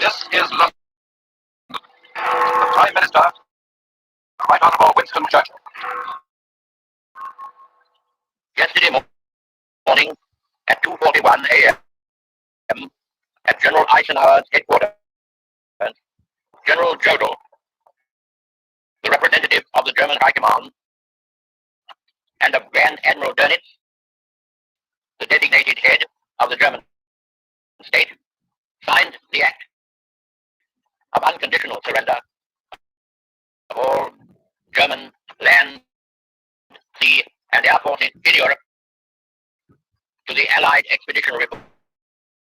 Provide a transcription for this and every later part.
This is London. The Prime Minister, Right Honourable Winston Churchill. Yesterday morning at 2:41 a.m. at General Eisenhower's headquarters, General Jodl, the representative of the German High Command, and of Grand Admiral Dönitz, the designated head of the German state, signed the act of unconditional surrender of all German land, sea, and air forces in Europe to the Allied Expeditionary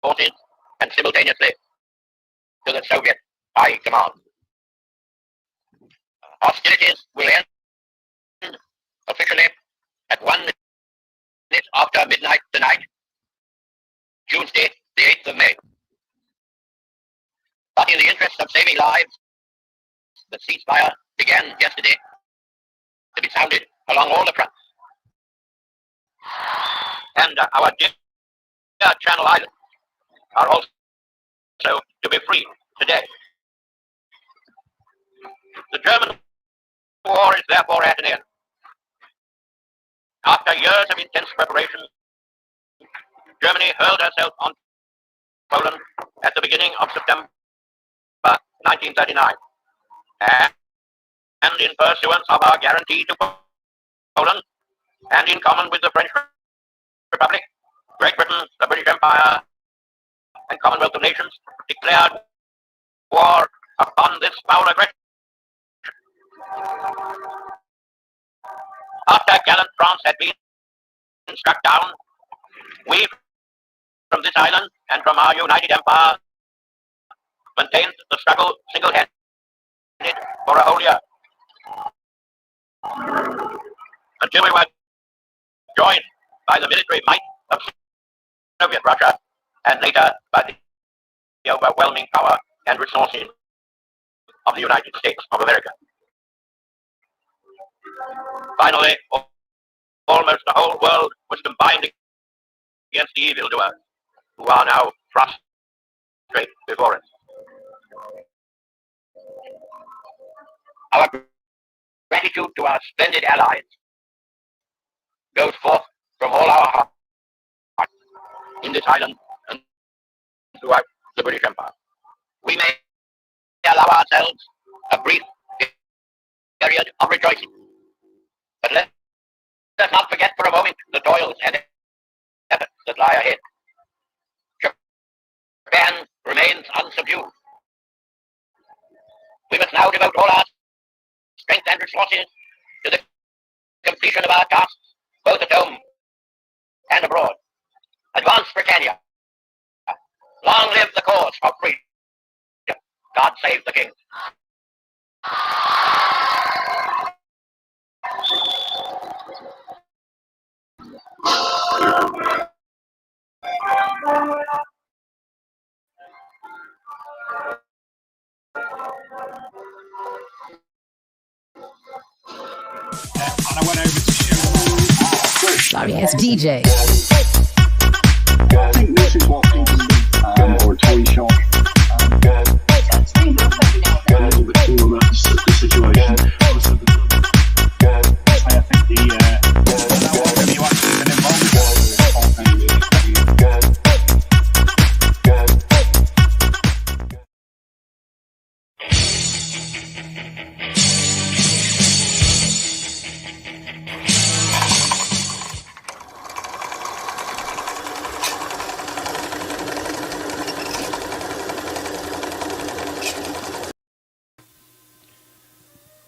Forces and simultaneously to the Soviet High Command. Hostilities will end officially at 1 minute after midnight tonight, Tuesday, the 8th of May. But in the interest of saving lives, the ceasefire began yesterday to be sounded along all the fronts. And our dear Channel Islands are also to be free today. The German war is therefore at an end. After years of intense preparation, Germany hurled herself on Poland at the beginning of September 1939. And in pursuance of our guarantee to Poland, and in common with the French Republic, Great Britain, the British Empire, and Commonwealth of Nations, declared war upon this foul aggression. After gallant France had been struck down, we from this island and from our united empire maintained the struggle single-handed for a whole year, until we were joined by the military might of Soviet Russia, and later by the overwhelming power and resources of the United States of America. Finally, almost the whole world was combined against the evildoers, who are now prostrate before us. Our gratitude to our splendid allies goes forth from all our hearts in this island and throughout the British Empire. We may allow ourselves a brief period of rejoicing, but let us not forget for a moment the toils and efforts that lie ahead. Japan remains unsubdued. We must now devote all our strength and resources to the completion of our tasks, both at home and abroad. Advance Britannia. Long live the cause for freedom. God save the King. And I went over to show Sorry, it's DJ. I think this is what people or toy shop a little bit too about the situation. I think whatever you actually been involved with.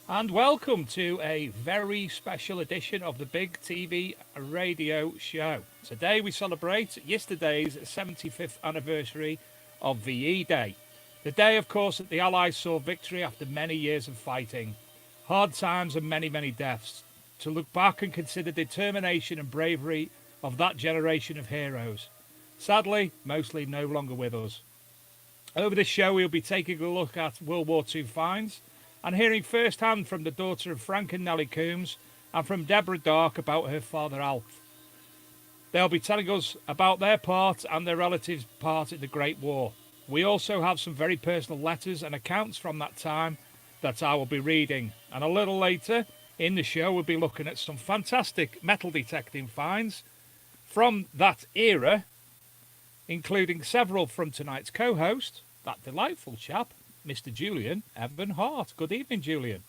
And welcome to a very special edition of the Big TV Radio Show. Today we celebrate yesterday's 75th anniversary of VE Day. The day, of course, that the Allies saw victory after many years of fighting, hard times and many, many deaths. To look back and consider determination and bravery of that generation of heroes. Sadly, mostly no longer with us. Over this show we'll be taking a look at World War II finds, and hearing firsthand from the daughter of Frank and Nellie Coombs and from Debra Darke about her father Alf. They'll be telling us about their part and their relatives' part in the Great War. We also have some very personal letters and accounts from that time that I will be reading. And a little later in the show, we'll be looking at some fantastic metal detecting finds from that era, including several from tonight's co-host, that delightful chap, Mr. Julian Evan-Hart. Good evening, Julian.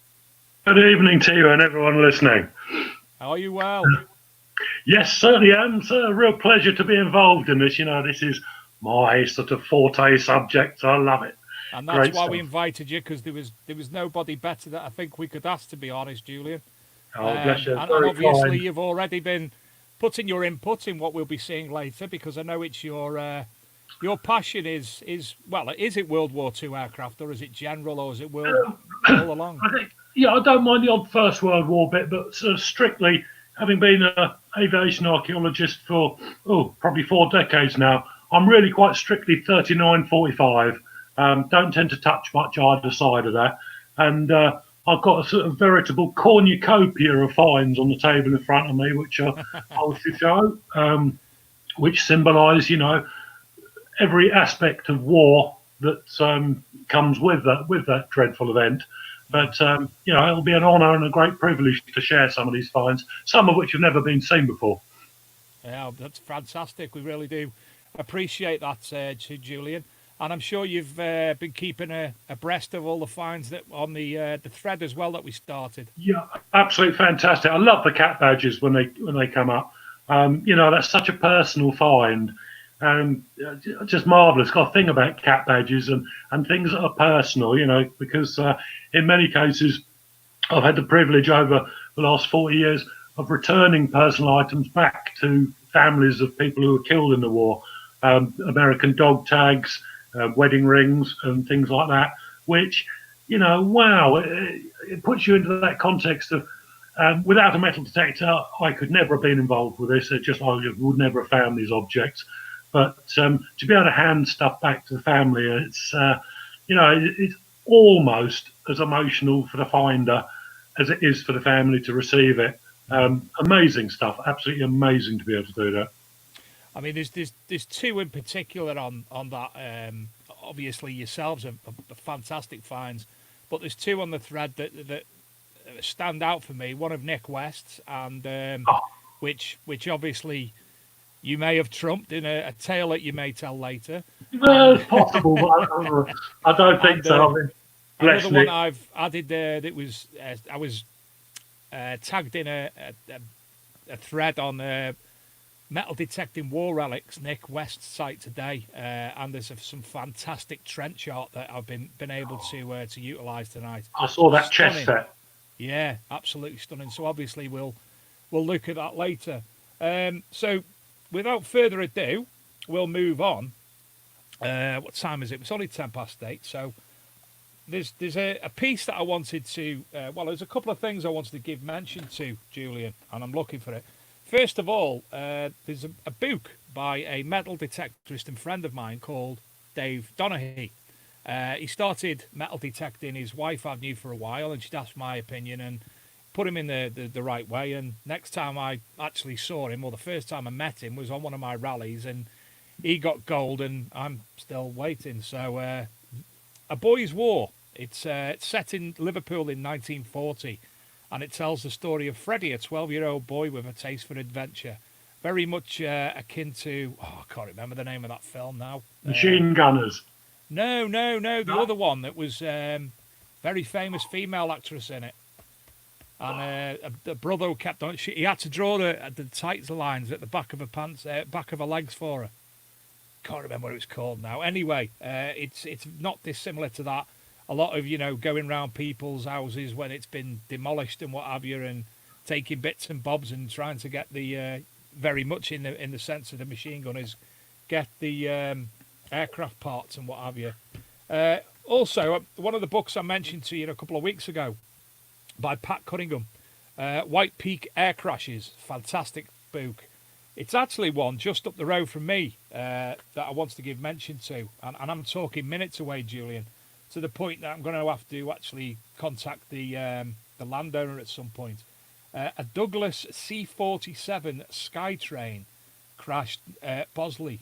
Good evening to you and everyone listening. Are you well? Yes, certainly am. It's a real pleasure to be involved in this. You know, this is my sort of forte subject. I love it. And that's Great why stuff. we invited you, because there was nobody better that I think we could ask, to be honest, Julian. Oh, bless you. And Very obviously kind. you've already been putting your input in what we'll be seeing later, because I know it's your passion is it World War II aircraft, or is it general, or is it world all along? I think, yeah, I don't mind the odd First World War bit, but sort of strictly, having been an aviation archaeologist for probably 4 decades now, I'm really quite strictly 39-45. Don't tend to touch much either side of that, and I've got a sort of veritable cornucopia of finds on the table in front of me, which I'll show, which symbolise, you know, every aspect of war that comes with that dreadful event. But you know, it'll be an honour and a great privilege to share some of these finds, some of which have never been seen before. Yeah, that's fantastic. We really do appreciate that, Julian. And I'm sure you've been keeping abreast of all the finds that on the thread as well that we started. Yeah, absolutely fantastic. I love the cat badges when they come up. You know, that's such a personal find. Just marvellous. Got a thing about cat badges and things that are personal, you know, because in many cases I've had the privilege over the last 40 years of returning personal items back to families of people who were killed in the war. American dog tags, wedding rings and things like that, which, you know, wow, it puts you into that context of without a metal detector, I could never have been involved with this. I just would never have found these objects. But to be able to hand stuff back to the family, it's you know, it's almost as emotional for the finder as it is for the family to receive it. Amazing stuff, absolutely amazing to be able to do that. I mean, there's two in particular on that. Obviously, yourselves are fantastic finds, but there's two on the thread that stand out for me. One of Nick West's, and which obviously you may have trumped in a tale that you may tell later. Well, it's possible, but I don't think so. I mean, another one I've added there that was I was tagged in a thread on metal detecting war relics, Nick West's site today, and there's some fantastic trench art that I've been able to utilise tonight. I saw that Stunning. chest set. Yeah, absolutely stunning. So obviously we'll look at that later. So without further ado, we'll move on. What time is it? It's only 8:10. So there's a piece that I wanted to. There's a couple of things I wanted to give mention to, Julian, and I'm looking for it. First of all, there's a book by a metal detectorist and friend of mine called Dave Donaghy. He started metal detecting. His wife I knew for a while, and she'd asked my opinion and put him in the right way. And next time I actually saw him, or the first time I met him, was on one of my rallies, and he got gold, and I'm still waiting. So, A Boy's War. It's set in Liverpool in 1940. And it tells the story of Freddie, a 12-year-old boy with a taste for adventure. Very much akin to... I can't remember the name of that film now. Machine Gunners. No. The other one that was very famous female actress in it. And the brother who kept on... He had to draw the tights lines at the back of her pants, back of her legs for her. Can't remember what it was called now. Anyway, it's not dissimilar to that. A lot of, going around people's houses when it's been demolished and what have you, and taking bits and bobs and trying to get the very much in the sense of the machine gunners, get the aircraft parts and what have you. Also, one of the books I mentioned to you a couple of weeks ago by Pat Cunningham, White Peak Air Crashes, fantastic book. It's actually one just up the road from me that I wanted to give mention to, and I'm talking minutes away, Julian. To the point that I'm going to have to actually contact the landowner at some point. A Douglas C-47 Skytrain crashed at Bosley,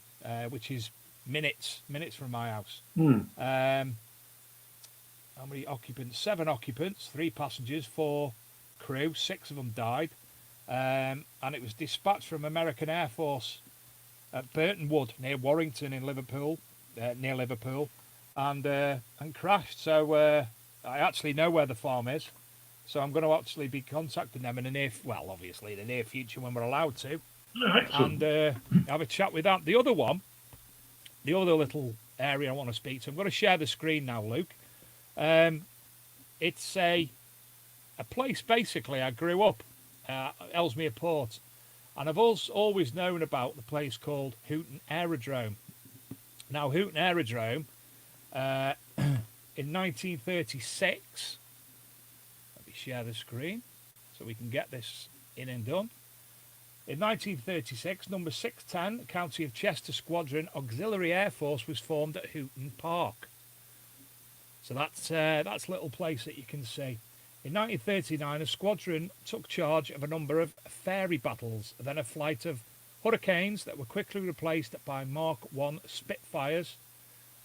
which is minutes from my house. Hmm. How many occupants? 7 occupants, 3 passengers, 4 crew. 6 of them died. And it was dispatched from American Air Force at Burton Wood near Warrington in Liverpool, near Liverpool, and crashed. So I actually know where the farm is. So I'm going to actually be contacting them in the obviously in the near future when we're allowed to, Excellent. and have a chat with that. The other one, the other little area I want to speak to. I'm going to share the screen now, Luke. It's a place basically I grew up, Ellesmere Port, and I've always known about the place called Houghton Aerodrome. Now, Houghton Aerodrome, in 1936, let me share the screen so we can get this in and done. In 1936, number 610, County of Chester Squadron Auxiliary Air Force was formed at Houghton Park. So that's a little place that you can see. In 1939, a squadron took charge of a number of fairy battles, then a flight of Hurricanes that were quickly replaced by Mark I Spitfires.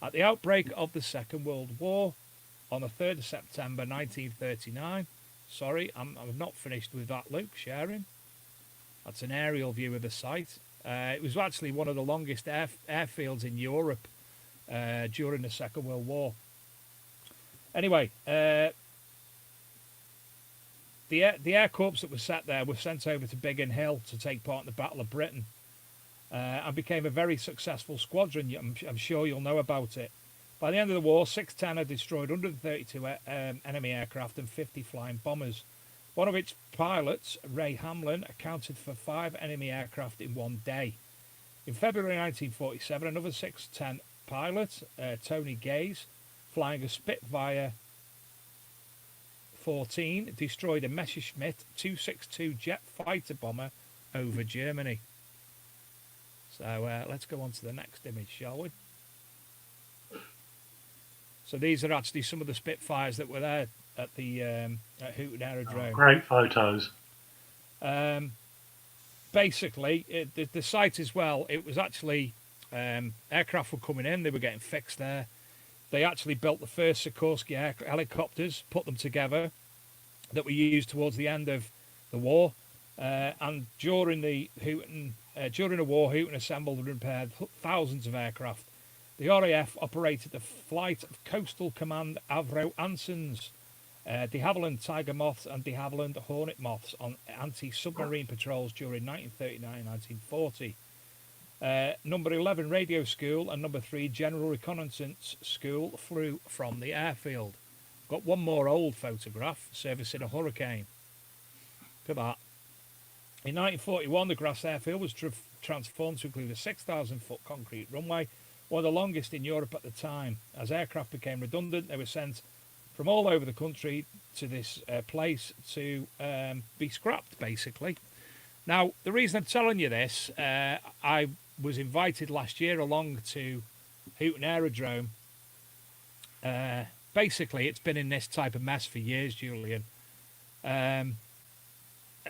At the outbreak of the Second World War, on the 3rd of September 1939, sorry, I'm not finished with that, Luke, sharing. That's an aerial view of the site. It was actually one of the longest airfields in Europe during the Second World War. Anyway, the Air Corps that was set there were sent over to Biggin Hill to take part in the Battle of Britain, and became a very successful squadron. I'm sure you'll know about it. By the end of the war, 610 had destroyed 132 enemy aircraft and 50 flying bombers. One of its pilots, Ray Hamlin, accounted for 5 enemy aircraft in one day. In February 1947, another 610 pilot, Tony Gaze, flying a Spitfire 14, destroyed a Messerschmitt 262 jet fighter bomber over Germany. So let's go on to the next image, shall we? So these are actually some of the Spitfires that were there at the at Houghton Aerodrome. Oh, great photos. Basically, the site as well, it was actually aircraft were coming in, they were getting fixed there. They actually built the first Sikorsky helicopters, put them together, that were used towards the end of the war. And during the war, Houghton assembled and repaired thousands of aircraft. The RAF operated the flight of Coastal Command Avro Ansons, de Havilland Tiger Moths and de Havilland Hornet Moths on anti-submarine patrols during 1939-1940. Number 11 Radio School and number 3 General Reconnaissance School flew from the airfield. Got one more old photograph servicing a Hurricane. Look at that. In 1941, the grass airfield was transformed to include a 6,000-foot concrete runway, one of the longest in Europe at the time. As aircraft became redundant, they were sent from all over the country to this place to be scrapped, basically. Now, the reason I'm telling you this, I was invited last year along to Houghton Aerodrome. Basically, it's been in this type of mess for years, Julian.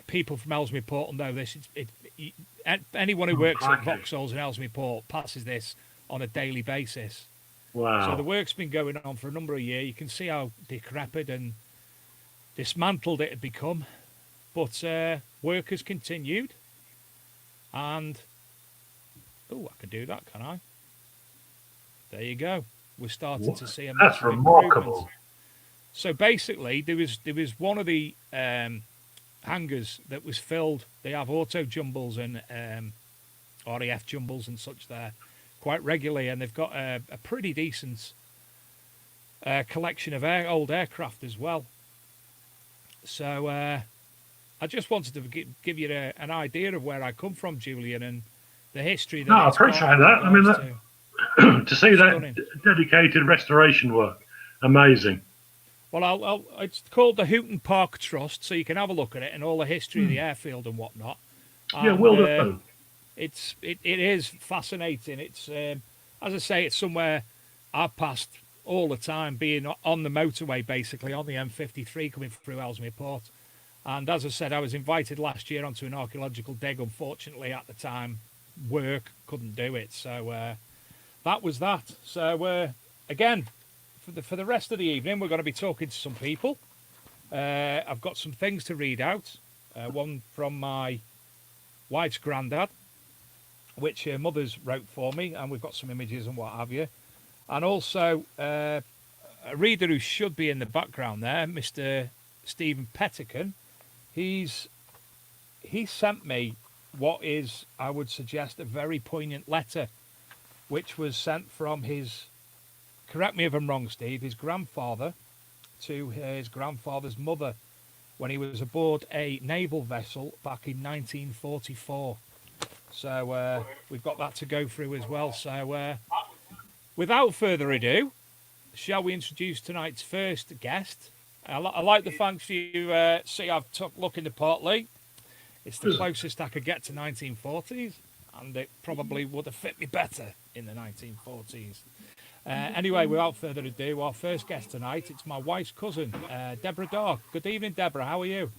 People from Ellesmere Port will know this. Anyone who works at Vauxhalls in Ellesmere Port passes this on a daily basis. Wow. So the work's been going on for a number of years. You can see how decrepit and dismantled it had become. But work has continued. And, oh, I can do that, can I? There you go. We're starting to see a massive That's remarkable. improvement. So basically, there was one of the hangars that was filled. They have auto jumbles and RAF jumbles and such there quite regularly, and they've got a pretty decent collection of old aircraft as well. So I just wanted to give you an idea of where I come from, Julian, and the history. That no, I appreciate that. I mean, to see that dedicated restoration work, amazing. Well, it's called the Houghton Park Trust, so you can have a look at it and all the history of the airfield and whatnot. And, yeah, will do. It is fascinating. It's as I say, it's somewhere I've passed all the time, being on the motorway, basically on the M53 coming through Ellesmere Port. And as I said, I was invited last year onto an archaeological dig. Unfortunately, at the time, work couldn't do it. So that was that. So again, for the rest of the evening, we're going to be talking to some people. I've got some things to read out. One from my wife's granddad, which her mother's wrote for me, and we've got some images and what have you. And also a reader who should be in the background there, Mr. Stephen Pettican. He sent me what is, I would suggest, a very poignant letter, which was sent from his, correct me if I'm wrong, Steve, his grandfather to his grandfather's mother when he was aboard a naval vessel back in 1944. So we've got that to go through as well. So without further ado, shall we introduce tonight's first guest? I like the fact you see I've took look in the partly. It's the closest I could get to 1940s, and it probably would have fit me better in the 1940s. Anyway, without further ado, our first guest tonight, it's my wife's cousin, Debra Darke. Good evening, Debra. How are you?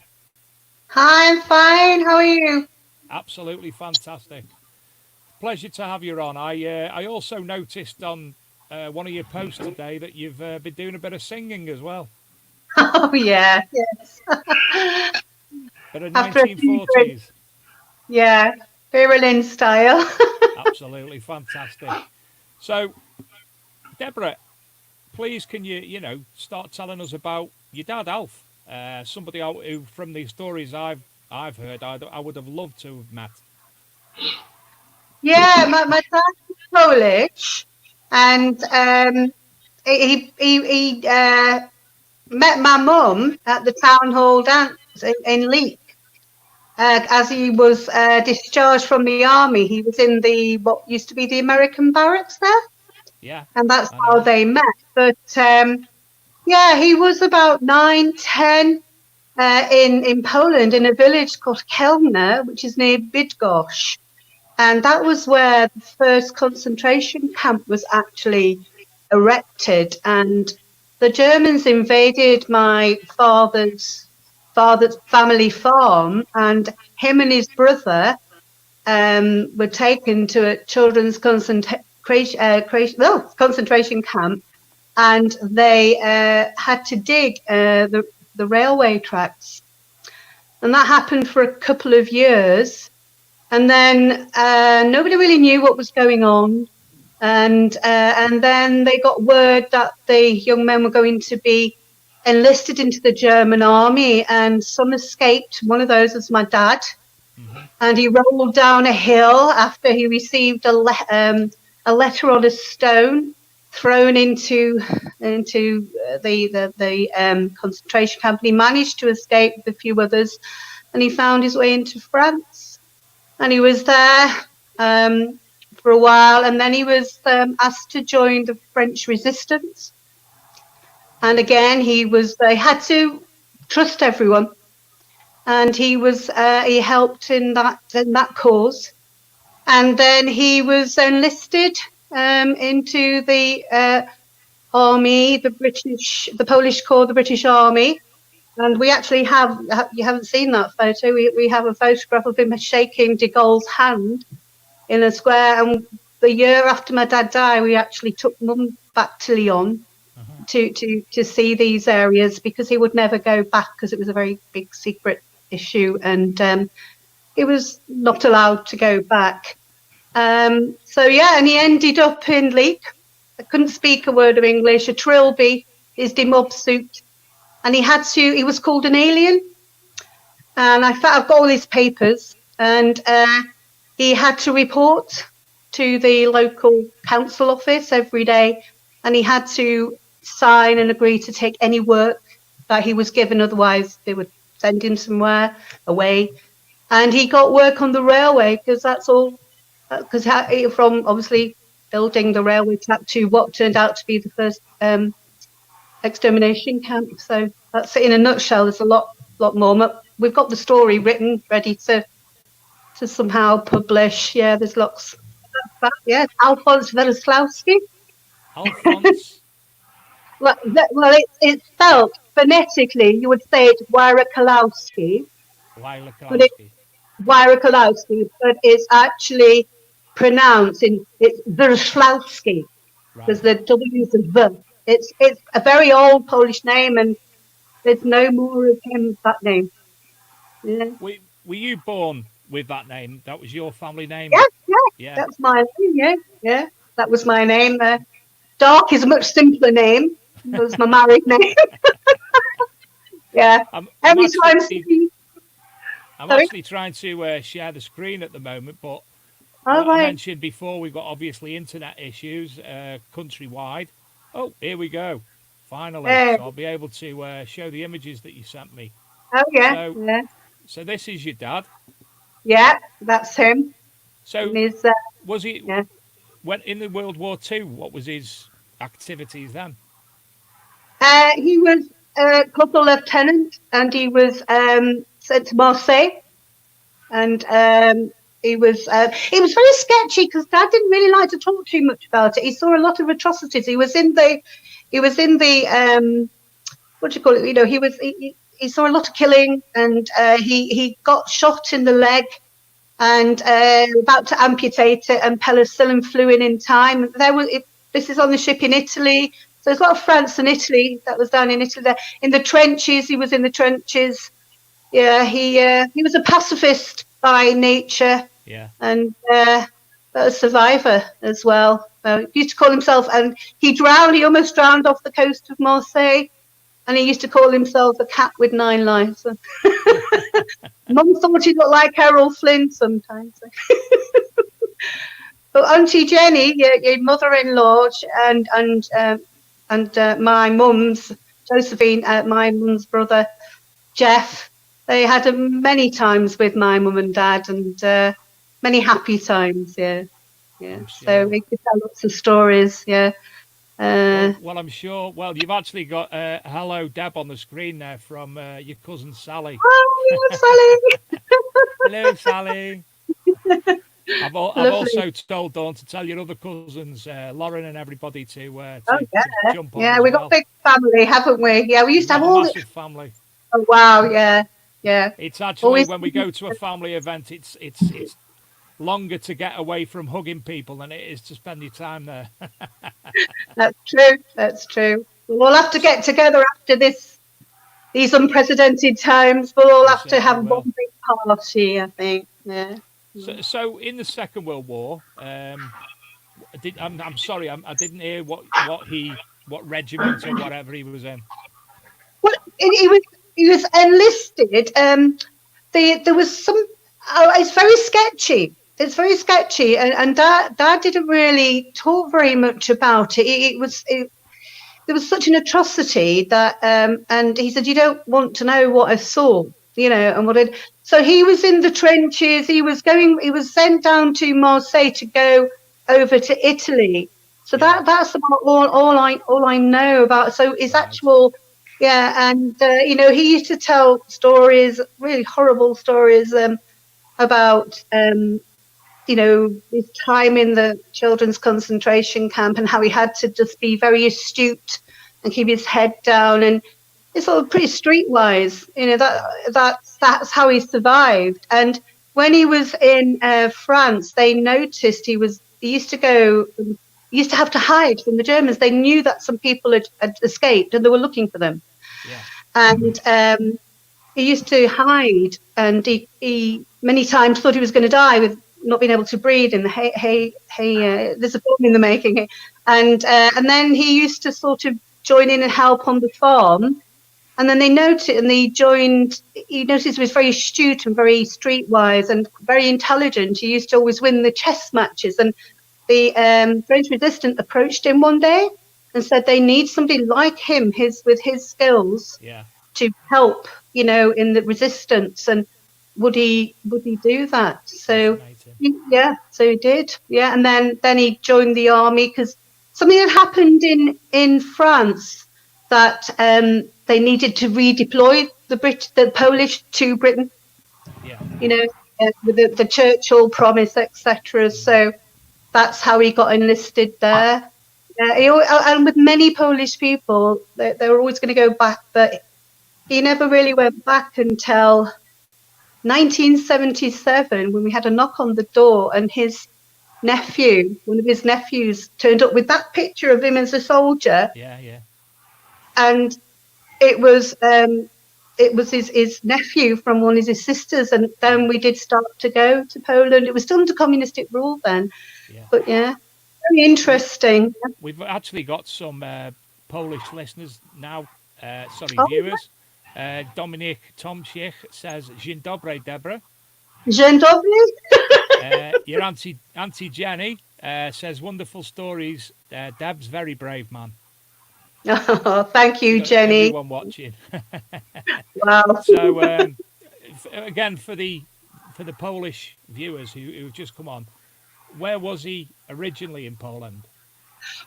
Hi, I'm fine. How are you? Absolutely fantastic. Pleasure to have you on. I also noticed on one of your posts today that you've been doing a bit of singing as well. Oh, yeah. Yes. Bit of After a few 1940s. drinks. Yeah. Berlin style. Absolutely fantastic. So, Debra, please can you start telling us about your dad, Alf? Somebody who, from the stories I've heard, I would have loved to have met. Yeah, my dad was Polish, and he met my mum at the town hall dance in Leek. As he was discharged from the army, he was in what used to be the American barracks there. Yeah. And that's how they met. But yeah, he was about 9, 10 in Poland in a village called Kelna, which is near Bydgoszcz. And that was where the first concentration camp was actually erected. And the Germans invaded my father's family farm, and him and his brother were taken to a children's concentration camp, and they had to dig the railway tracks. And that happened for a couple of years. And then nobody really knew what was going on. And then they got word that the young men were going to be enlisted into the German army, and some escaped. One of those was my dad. Mm-hmm. And he rolled down a hill after he received a letter on a stone thrown into the concentration camp. And he managed to escape with a few others, and he found his way into France. And he was there for a while, and then he was asked to join the French resistance. And again, he had to trust everyone, and he helped in that cause. And then he was enlisted into the army, the Polish Corps, the British Army. And we actually you haven't seen that photo, we have a photograph of him shaking de Gaulle's hand in a square. And the year after my dad died, we actually took Mum back to Lyon to see these areas, because he would never go back, because it was a very big secret issue, and he was not allowed to go back. So yeah, and he ended up in Leek. I couldn't speak a word of English. A trilby is the mob suit, and he was called an alien. And I've got all his papers, and he had to report to the local council office every day, and he had to sign and agree to take any work that he was given, otherwise they would send him somewhere away. And he got work on the railway, because from obviously building the railway track to what turned out to be the first extermination camp. So that's it in a nutshell. There's a lot more. We've got the story written, ready to somehow publish. Yeah, there's lots. Yeah, Alphonse Veroslawski. Alphonse. Well, it's spelled phonetically. You would say it's Wyrokalowski. Wyrokalowski. But it's actually pronounce in it's Wrocławski, because Right. the W is a V. It's a very old Polish name, and there's no more of him that name. Yeah, Were you born with that name? That was your family name? yeah, yeah. Yeah. That's my name. Yeah, yeah. That was my name. Darke is a much simpler name. That was my married name. Yeah. I'm Every actually time somebody, I'm sorry. actually trying to share the screen at the moment, but All like I right. mentioned before, we've got obviously internet issues countrywide. Oh, here we go. Finally, Uh, so I'll be able to show the images that you sent me. oh yeah, So, yeah, so this is your dad. yeah. That's him. And So, he's was he yeah. went in the World War Two? What was his activities then? He was a corporal lieutenant, and he was sent to Marseille, and he was very sketchy because Dad didn't really like to talk too much about it. He saw a lot of atrocities. He was in the what do you call it? You know, he saw a lot of killing, and he got shot in the leg and about to amputate it, and penicillin flew in time. This is on the ship in Italy. So there's a lot of France and Italy that was down in Italy. There in the trenches, he was in the trenches. Yeah, he was a pacifist by nature, Yeah. and a survivor as well. He used to call himself, and he drowned. He almost drowned off the coast of Marseille, and he used to call himself the cat with 9 lives. Mum thought he looked like Errol Flynn sometimes. But Auntie Jenny, your mother-in-law, and my mum's Josephine, my mum's brother Jeff, they had many times with my mum and dad, and many happy times. Yeah, yeah. I'm So sure. we could tell lots of stories. Yeah. Well, I'm sure. Well, you've actually got hello Deb on the screen there from your cousin Sally. Oh, Hello, Sally. I've Lovely. also told Dawn to tell your other cousins, Lauren and everybody, to Oh yeah, to jump on yeah. as We got well. a big family, haven't we? Yeah, we used You've to have got a all the. massive family. Oh wow, yeah, yeah. It's actually Always. when we go to a family event, it's longer to get away from hugging people than it is to spend your time there. That's true. That's true. We'll all have to get together after these unprecedented times. We'll all We have to have certainly one will. big party, I think. Yeah. So in the Second World War, I'm sorry, I didn't hear what regiment or whatever he was in. Well, he was enlisted. There was some. Oh, it's very sketchy. It's very sketchy, and Dad didn't really talk very much about it. There was such an atrocity that, and he said, "You don't want to know what I saw, you know." And what it. So he was in the trenches. He was sent down to Marseille to go over to Italy. So Yeah. that's about all I know about. So his Right. actual. Yeah, and you know, he used to tell stories, really horrible stories, about you know, his time in the children's concentration camp, and how he had to just be very astute and keep his head down, and it's all pretty streetwise. You know, that's how he survived. And when he was in France, they noticed he used to have to hide from the Germans. They knew that some people had escaped, and they were looking for them. Yeah. And he used to hide, and he many times thought he was going to die with not being able to breathe in the hay. There's a film in the making, and then he used to sort of join in and help on the farm. And then they noticed, and he noticed he was very astute and very streetwise and very intelligent. He used to always win the chess matches. And the French resistance approached him one day and said they need somebody like him, with his skills, Yeah. to help, you know, in the resistance. And would he do that? So Fascinating. yeah, so he did. Yeah, and then he joined the army because something had happened in France that they needed to redeploy the Polish to Britain. Yeah. You know, with the Churchill promise, etc. So that's how he got enlisted there. And with many Polish people, they were always going to go back, but he never really went back until 1977, when we had a knock on the door, and his nephew, one of his nephews, turned up with that picture of him as a soldier, Yeah. and it was his nephew from one of his sisters, and then we did start to go to Poland. It was still under communistic rule then, Yeah. but yeah, very interesting. We've actually got some Polish listeners now. Sorry, Oh, viewers. Dominik Tomczyk says, "Dzień dobry, Debra." Dzień dobry. Your auntie Jenny says, "Wonderful stories. Deb's very brave man." Oh, thank you, Got Jenny. everyone watching. Wow. So again, for the Polish viewers who've just come on, where was he originally in Poland?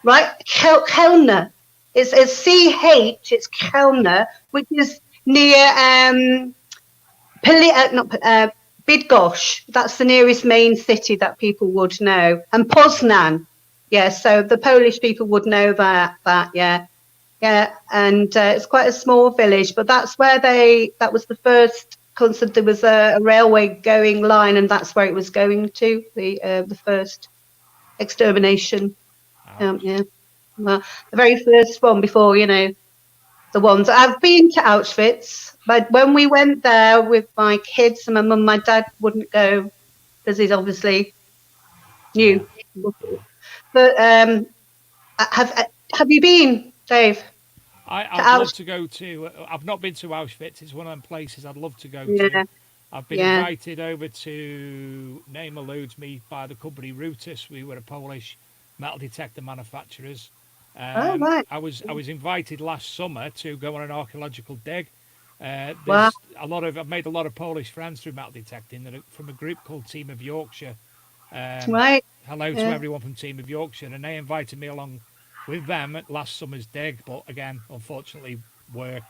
Right, Kelna. It's CH. It's Kelna, which is near Bydgoszcz. That's the nearest main city that people would know, and Poznan. Yeah, so the Polish people would know that. Yeah, and it's quite a small village, but that's where that was the first concert. There was a railway going line, and that's where it was going to, the first extermination. Yeah, well, the very first one before, the ones. I've been to Auschwitz, but when we went there with my kids and my mum, my dad wouldn't go because he's obviously new. But have you been, Dave? I'd love to go to. I've not been to Auschwitz. It's one of them places I'd love to go to. I've been invited over to, name eludes me, by the company Rutus. We were a Polish metal detector manufacturers. Right. I was invited last summer to go on an archaeological dig. Wow. I've made a lot of Polish friends through metal detecting from a group called Team of Yorkshire. Right. Hello to everyone from Team of Yorkshire, and they invited me along with them at last summer's dig, but again, unfortunately, work.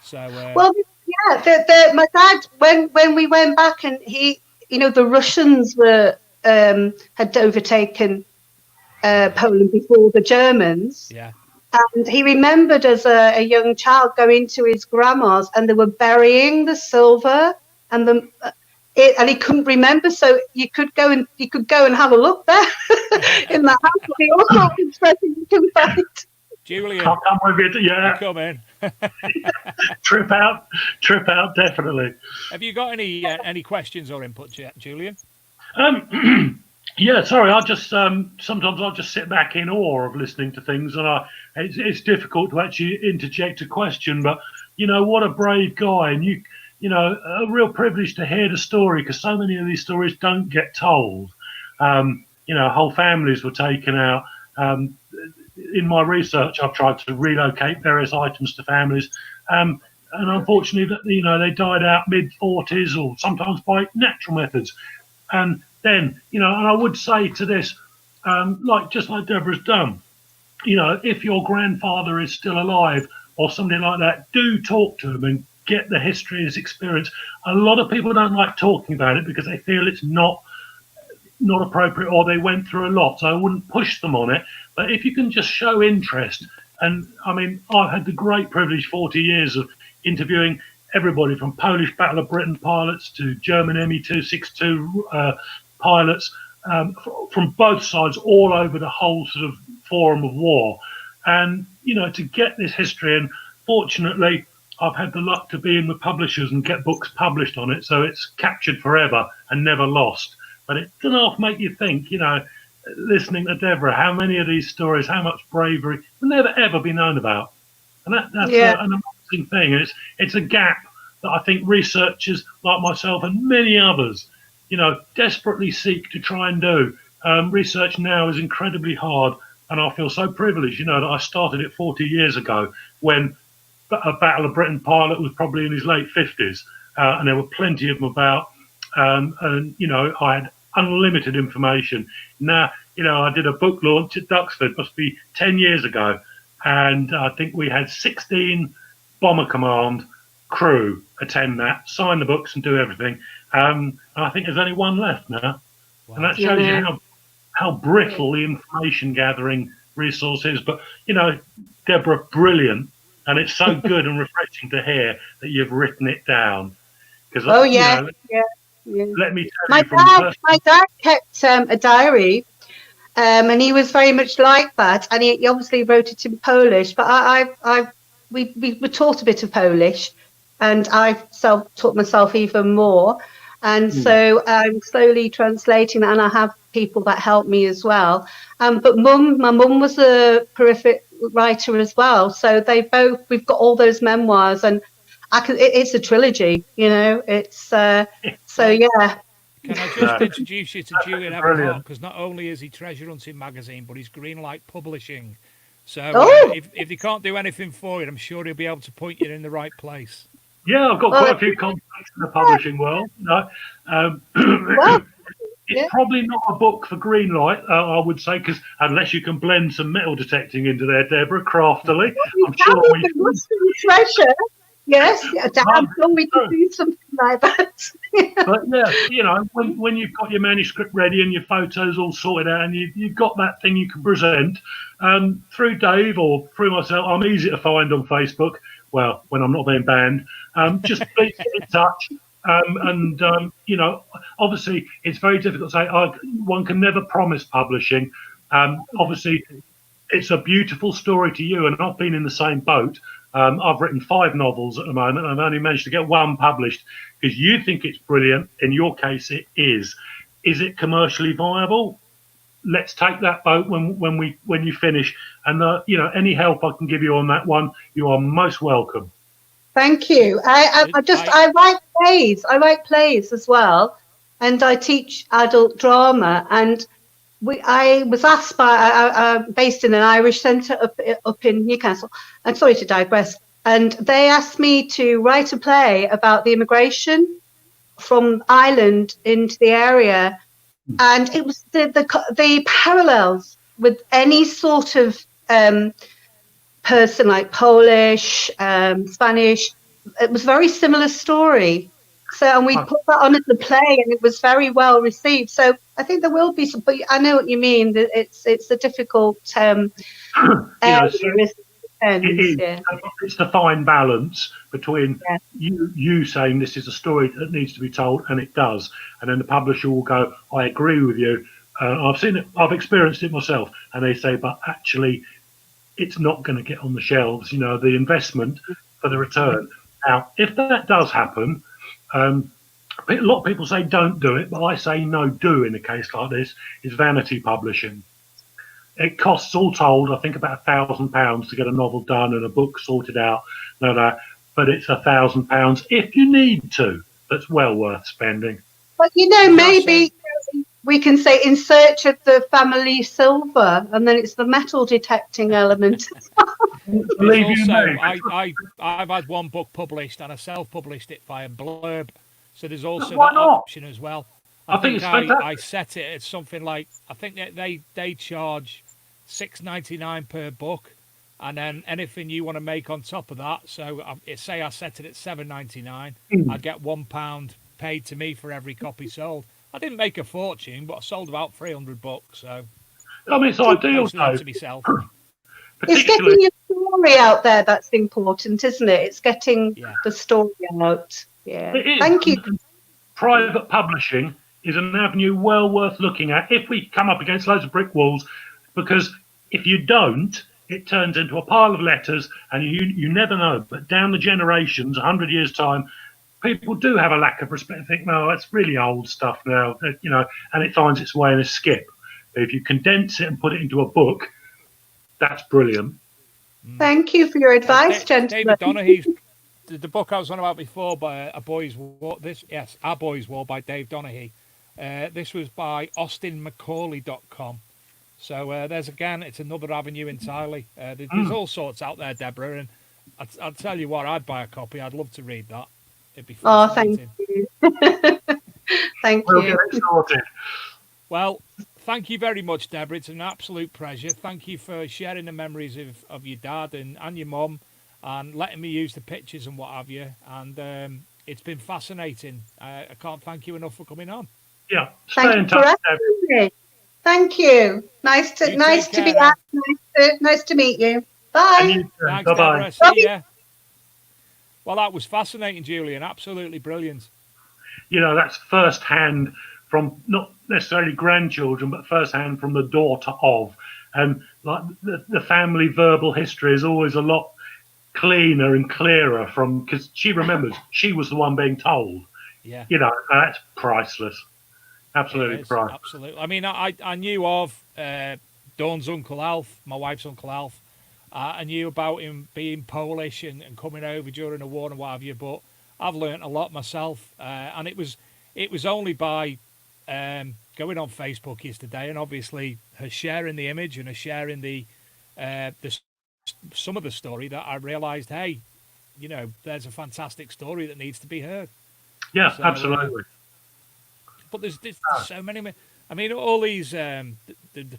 So well, my dad, when we went back, and the Russians had overtaken Poland before the Germans. Yeah. And he remembered as a young child going to his grandma's, and they were burying the silver, and he couldn't remember. So you could go and have a look there in the house. All sorts of treasures you can find. Julian, I'll come with it. Yeah, come in. trip out, definitely. Have you got any questions or input, Julian? Yeah, sorry. I just sometimes I just sit back in awe of listening to things, and it's difficult to actually interject a question. But what a brave guy, and a real privilege to hear the story, because so many of these stories don't get told. Whole families were taken out. In my research, I've tried to relocate various items to families, and unfortunately, they died out mid-40s or sometimes by natural methods. And then, and I would say to this, just like Deborah's done, if your grandfather is still alive or something like that, do talk to him and get the history, his experience. A lot of people don't like talking about it because they feel it's not appropriate, or they went through a lot. So I wouldn't push them on it. But if you can just show interest, and I mean, I've had the great privilege 40 years of interviewing everybody from Polish Battle of Britain pilots to German Me-262 pilots from both sides, all over the whole sort of forum of war. And, to get this history, and fortunately, I've had the luck to be in with publishers and get books published on it. So it's captured forever and never lost. But it doesn't half make you think, listening to Debra, how many of these stories, how much bravery will never, ever be known about. And that's an amazing thing. And it's a gap that I think researchers like myself and many others, desperately seek to try and do. Research now is incredibly hard, and I feel so privileged, that I started it 40 years ago when a Battle of Britain pilot was probably in his late 50s, and there were plenty of them about. And I had unlimited information. Now, I did a book launch at Duxford, must be 10 years ago, and I think we had 16 Bomber Command crew attend that, sign the books and do everything. And I think there's only one left now. Wow. And that shows you how brittle the information gathering resource is. But, Debra, brilliant. And it's so good and refreshing to hear that you've written it down. Because, let me tell my dad kept a diary And he was very much like that, and he obviously wrote it in Polish. But we were taught a bit of Polish, and I've self-taught myself even more. And so I'm slowly translating, and I have people that help me as well. But my mum was a prolific writer as well. So we've got all those memoirs, and it's a trilogy, you know. It's so yeah. Can I just introduce you to Julian Evan-Hart? Because not only is he Treasure Hunting magazine, but he's Greenlight Publishing. So if they can't do anything for you, I'm sure he'll be able to point you in the right place. Yeah, I've got quite a few contacts in the publishing world. No, it's probably not a book for Greenlight, I would say, because unless you can blend some metal detecting into there, Deborah, craftily, I'm sure we treasure. Yes, I'm sure we can do something like that. But yeah, you know, when you've got your manuscript ready and your photos all sorted out, and you've got that thing you can present through Dave or through myself, I'm easy to find on Facebook. Well, when I'm not being banned, just please get in touch. You know, obviously, it's very difficult to say. One can never promise publishing. Obviously, it's a beautiful story to you, and I've been in the same boat. I've written 5 novels at the moment. I've only managed to get 1 published because you think it's brilliant. In your case, it is. Is it commercially viable? Let's take that boat when you finish. And you know, any help I can give you on that one, you are most welcome. Thank you. I write plays. I write plays as well, and I teach adult drama. And I was asked by based in an Irish centre up in Newcastle. I'm sorry to digress. And they asked me to write a play about the immigration from Ireland into the area, and it was the parallels with any sort of person like Polish, Spanish. It was a very similar story. So, and we put that on as a play, and it was very well received. So, I think there will be some. But I know what you mean. That it's a difficult it's the fine balance between you saying this is a story that needs to be told, and it does, and then the publisher will go, "I agree with you. I've seen it. I've experienced it myself," and they say, "But actually, it's not going to get on the shelves. You know, the investment for the return." Now, if that does happen. A lot of people say don't do it, but I say no, do in a case like this. Is vanity publishing. It costs all told, I think, about £1,000 to get a novel done and a book sorted out. But it's £1,000 if you need to. That's well worth spending. But you know, maybe we can say in search of the family silver, and then it's the metal detecting element. I've had 1 book published, and I self-published it via Blurb, so there's also that option as well. I think I set it at something like, I think that they charge $6.99 per book, and then anything you want to make on top of that. So say I set it at $7.99, I'd get £1 paid to me for every copy sold. I didn't make a fortune, but I sold about 300 books. So I mean, it's ideal to myself. It's getting your story out there that's important, isn't it? It's getting the story out. Yeah. Thank you. Private publishing is an avenue well worth looking at if we come up against loads of brick walls, because if you don't, it turns into a pile of letters, and you never know. But down the generations, 100 years' time, people do have a lack of respect. Think, no, that's really old stuff now, you know, and it finds its way in a skip. But if you condense it and put it into a book, that's brilliant. Thank you for your advice, gentlemen. David Donaghy's the book I was on about before by Our Boys War by Dave Donaghy. This was by austinmacaulay.com. So there's again, it's another avenue entirely. There's all sorts out there, Deborah, and I'll tell you what, I'd buy a copy. I'd love to read that. It'd be fascinating. Oh, thank you. Thank you. Well, thank you very much, Deborah. It's an absolute pleasure. Thank you for sharing the memories of your dad and your mum, and letting me use the pictures and what have you. And it's been fascinating. I can't thank you enough for coming on. Yeah, stay in touch. Thank you. Nice to be at. Nice to meet you. Bye. Thanks, Deborah. See ya. Well, that was fascinating, Julian. Absolutely brilliant. You know, that's first-hand from not necessarily grandchildren, but firsthand from the daughter of. And like the family verbal history is always a lot cleaner and clearer from, because she remembers she was the one being told. Yeah. You know, that's priceless. It Absolutely is, priceless. absolutely. I mean, I knew of Dawn's Uncle Alf, my wife's Uncle Alf. I knew about him being Polish and coming over during the war and what have you, but I've learnt a lot myself. And it was only by going on Facebook yesterday and obviously her sharing the image and her sharing the some of the story that I realised, hey, you know, there's a fantastic story that needs to be heard. Yeah, So, absolutely. But there's so many. I mean, all these the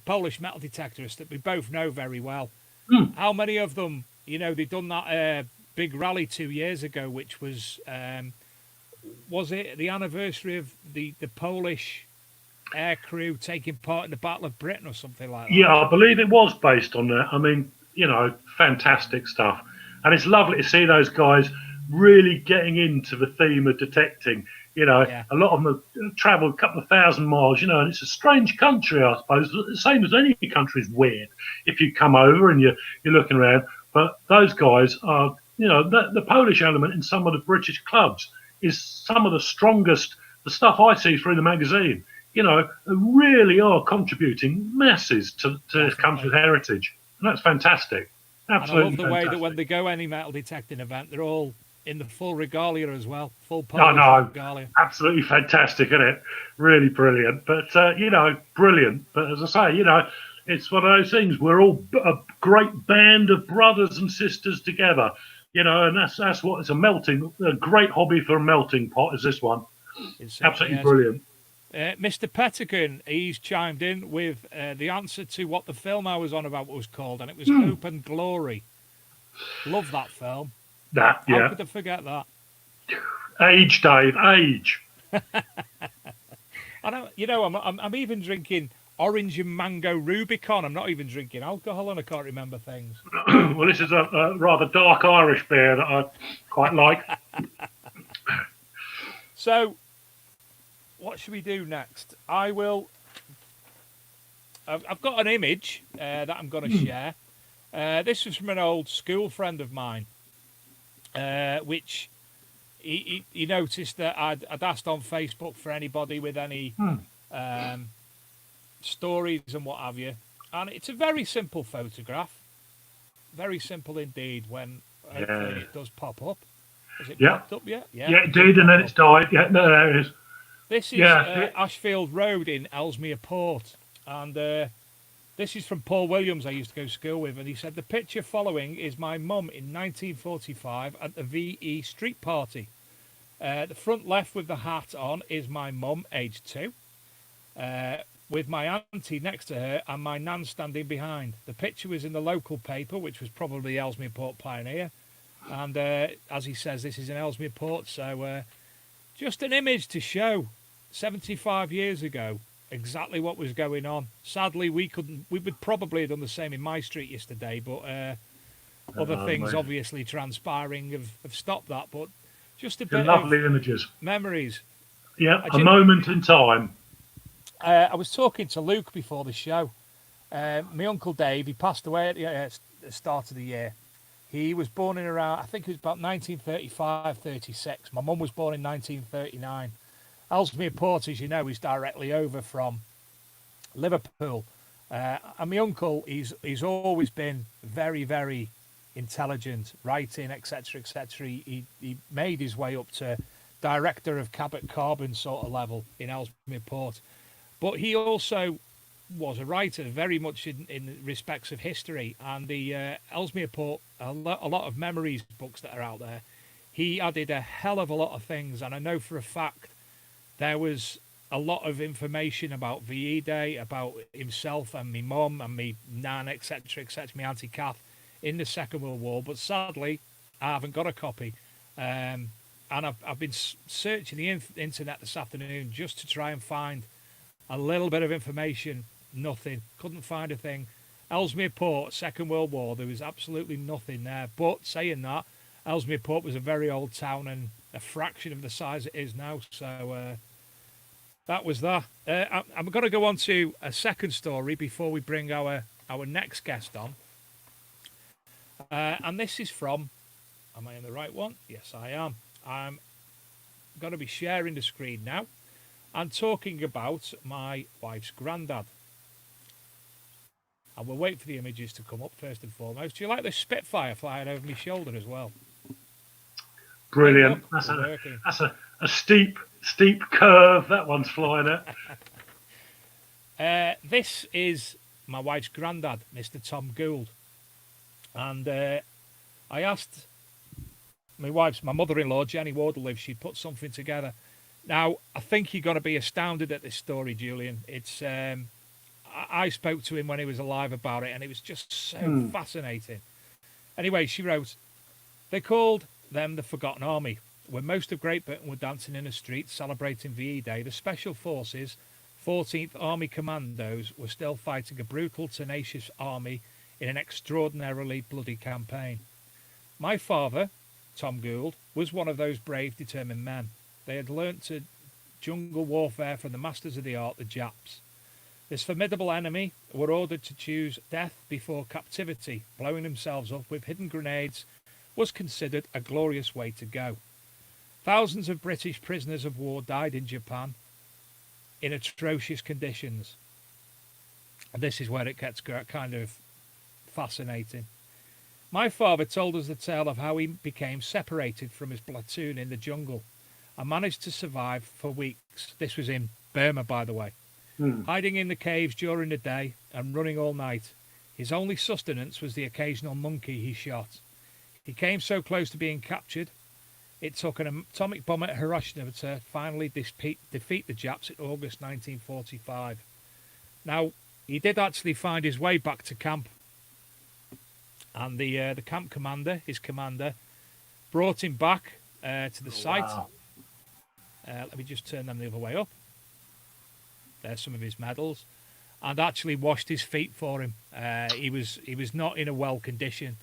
Polish metal detectorists that we both know very well. Mm. How many of them? You know, they done that big rally 2 years ago, which was it the anniversary of the Polish air crew taking part in the Battle of Britain or something like that? Yeah, I believe it was based on that. I mean, you know, fantastic stuff. And it's lovely to see those guys really getting into the theme of detecting. You know, Yeah. a lot of them have travelled a couple of thousand miles, you know, and it's a strange country, I suppose. The same as any country is weird if you come over and you're looking around. But those guys are, you know, the Polish element in some of the British clubs is some of the strongest, the stuff I see through the magazine, you know, really are contributing masses to this country's heritage. And that's fantastic. Absolutely. And I love the way that when fantastic. they go any metal detecting event, they're all in the full regalia as well, full I Polish know, regalia. absolutely fantastic, isn't it? Really brilliant. But you know, brilliant. But as I say, you know, it's one of those things. We're all a great band of brothers and sisters together. You know, and that's what it's a great hobby for a melting pot is this one. It certainly Absolutely is. brilliant. Mr. Pettigan, he's chimed in with the answer to what the film I was on about was called, and it was Hope and Glory. Love that film. That, How yeah. could I forget that? Age, Dave, age. I know, you know, I'm even drinking orange and mango Rubicon. I'm not even drinking alcohol, and I can't remember things. Well, this is a rather dark Irish beer that I quite like. So, what should we do next? I've got an image that I'm going to share. This was from an old school friend of mine, which he noticed that I'd asked on Facebook for anybody with any stories and what have you. And it's a very simple photograph. Very simple indeed when hopefully it does pop up. Has it popped up yet? Yeah, it did, and then it's died. Yeah, no, there it is. This is Ashfield Road in Ellesmere Port. And this is from Paul Williams I used to go to school with. And he said, the picture following is my mum in 1945 at the VE street party. The front left with the hat on is my mum, aged 2. With my auntie next to her and my nan standing behind. The picture was in the local paper, which was probably Ellesmere Port Pioneer. And as he says, this is in Ellesmere Port. So just an image to show 75 years ago exactly what was going on. Sadly, we would probably have done the same in my street yesterday, but other things obviously transpiring have stopped that. But just a bit lovely of images. memories. Yeah, a moment in time. I was talking to Luke before the show. My Uncle Dave, he passed away at the start of the year. He was born in around, I think it was about 1935, 36. My mum was born in 1939. Ellesmere Port, as you know, is directly over from Liverpool. And my uncle, he's always been very, very intelligent, writing, etc., etc. He made his way up to director of Cabot Carbon sort of level in Ellesmere Port. But he also was a writer, very much in respects of history, and the Ellesmere Port, a lot of memories books that are out there. He added a hell of a lot of things, and I know for a fact there was a lot of information about VE Day, about himself and me mum and me nan, etc., etc., my auntie Kath in the Second World War. But sadly, I haven't got a copy, and I've been searching the internet this afternoon just to try and find a little bit of information. Nothing. Couldn't find a thing. Ellesmere Port, Second World War, there was absolutely nothing there. But saying that, Ellesmere Port was a very old town and a fraction of the size it is now. So That was that. I'm going to go on to a second story before we bring our next guest on. And this is from, am I in the right one? Yes, I am. I'm going to be sharing the screen now and talking about my wife's granddad. And we'll wait for the images to come up first and foremost. Do you like the Spitfire flying over my shoulder as well? Brilliant. Look, That's a steep curve that one's flying at. This is my wife's granddad, Mr. Tom Gould. And I asked my mother-in-law, Jenny Wardle, if she'd put something together. Now, I think you're going to be astounded at this story, Julian. It's I spoke to him when he was alive about it, and it was just so fascinating. Anyway, she wrote, they called them the Forgotten Army. When most of Great Britain were dancing in the streets celebrating VE Day, the Special Forces, 14th Army Commandos, were still fighting a brutal, tenacious army in an extraordinarily bloody campaign. My father, Tom Gould, was one of those brave, determined men. They had learnt to jungle warfare from the masters of the art, the Japs. This formidable enemy were ordered to choose death before captivity. Blowing themselves up with hidden grenades was considered a glorious way to go. Thousands of British prisoners of war died in Japan in atrocious conditions. And this is where it gets kind of fascinating. My father told us the tale of how he became separated from his platoon in the jungle and managed to survive for weeks. This was in Burma, by the way. Hiding in the caves during the day and running all night. His only sustenance was the occasional monkey he shot. He came so close to being captured, it took an atomic bomb at Hiroshima to finally defeat the Japs in August 1945. Now, he did actually find his way back to camp. And the camp commander, his commander, brought him back to the site. Wow. Let me just turn them the other way up. There's some of his medals, and actually washed his feet for him. He was not in a well condition.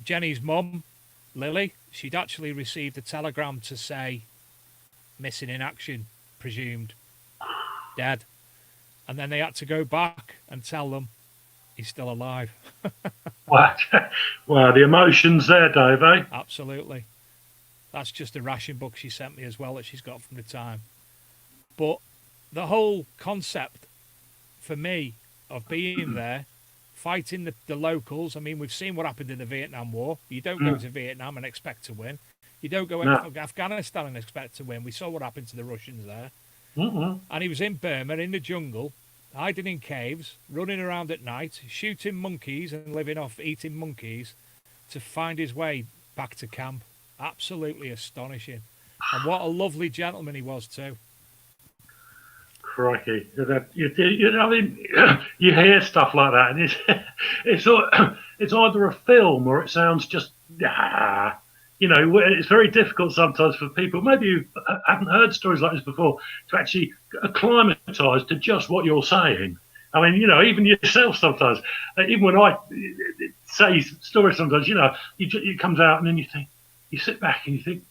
Jenny's mum, Lily, she'd actually received a telegram to say missing in action, presumed dead, and then they had to go back and tell them he's still alive. Wow, the emotions there, Dave, eh? Absolutely. That's just a ration book she sent me as well that she's got from the time. But the whole concept for me of being there, fighting the locals. I mean, we've seen what happened in the Vietnam War. You don't go to Vietnam and expect to win. You don't go to Afghanistan and expect to win. We saw what happened to the Russians there. And he was in Burma, in the jungle, hiding in caves, running around at night, shooting monkeys and living off eating monkeys to find his way back to camp. Absolutely astonishing. And what a lovely gentleman he was too. Crikey. I mean, you hear stuff like that, and it's either a film or it sounds just, it's very difficult sometimes for people, maybe you haven't heard stories like this before, to actually acclimatise to just what you're saying. I mean, even yourself sometimes, even when I say stories sometimes, it comes out and then you sit back and you think,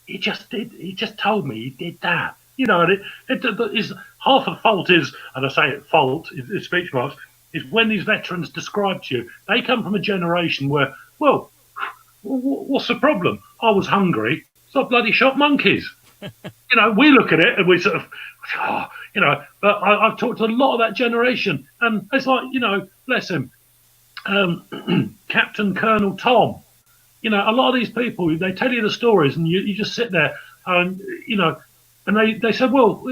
he just told me he did that. And it's half the fault is, and I say it fault in speech marks, is when these veterans describe to you, they come from a generation where, well, what's the problem? I was hungry, so I bloody shot monkeys. We look at it and we sort of, but I've talked to a lot of that generation, and it's like, bless him, Captain Colonel Tom. A lot of these people, they tell you the stories, and you just sit there, and and they said, well,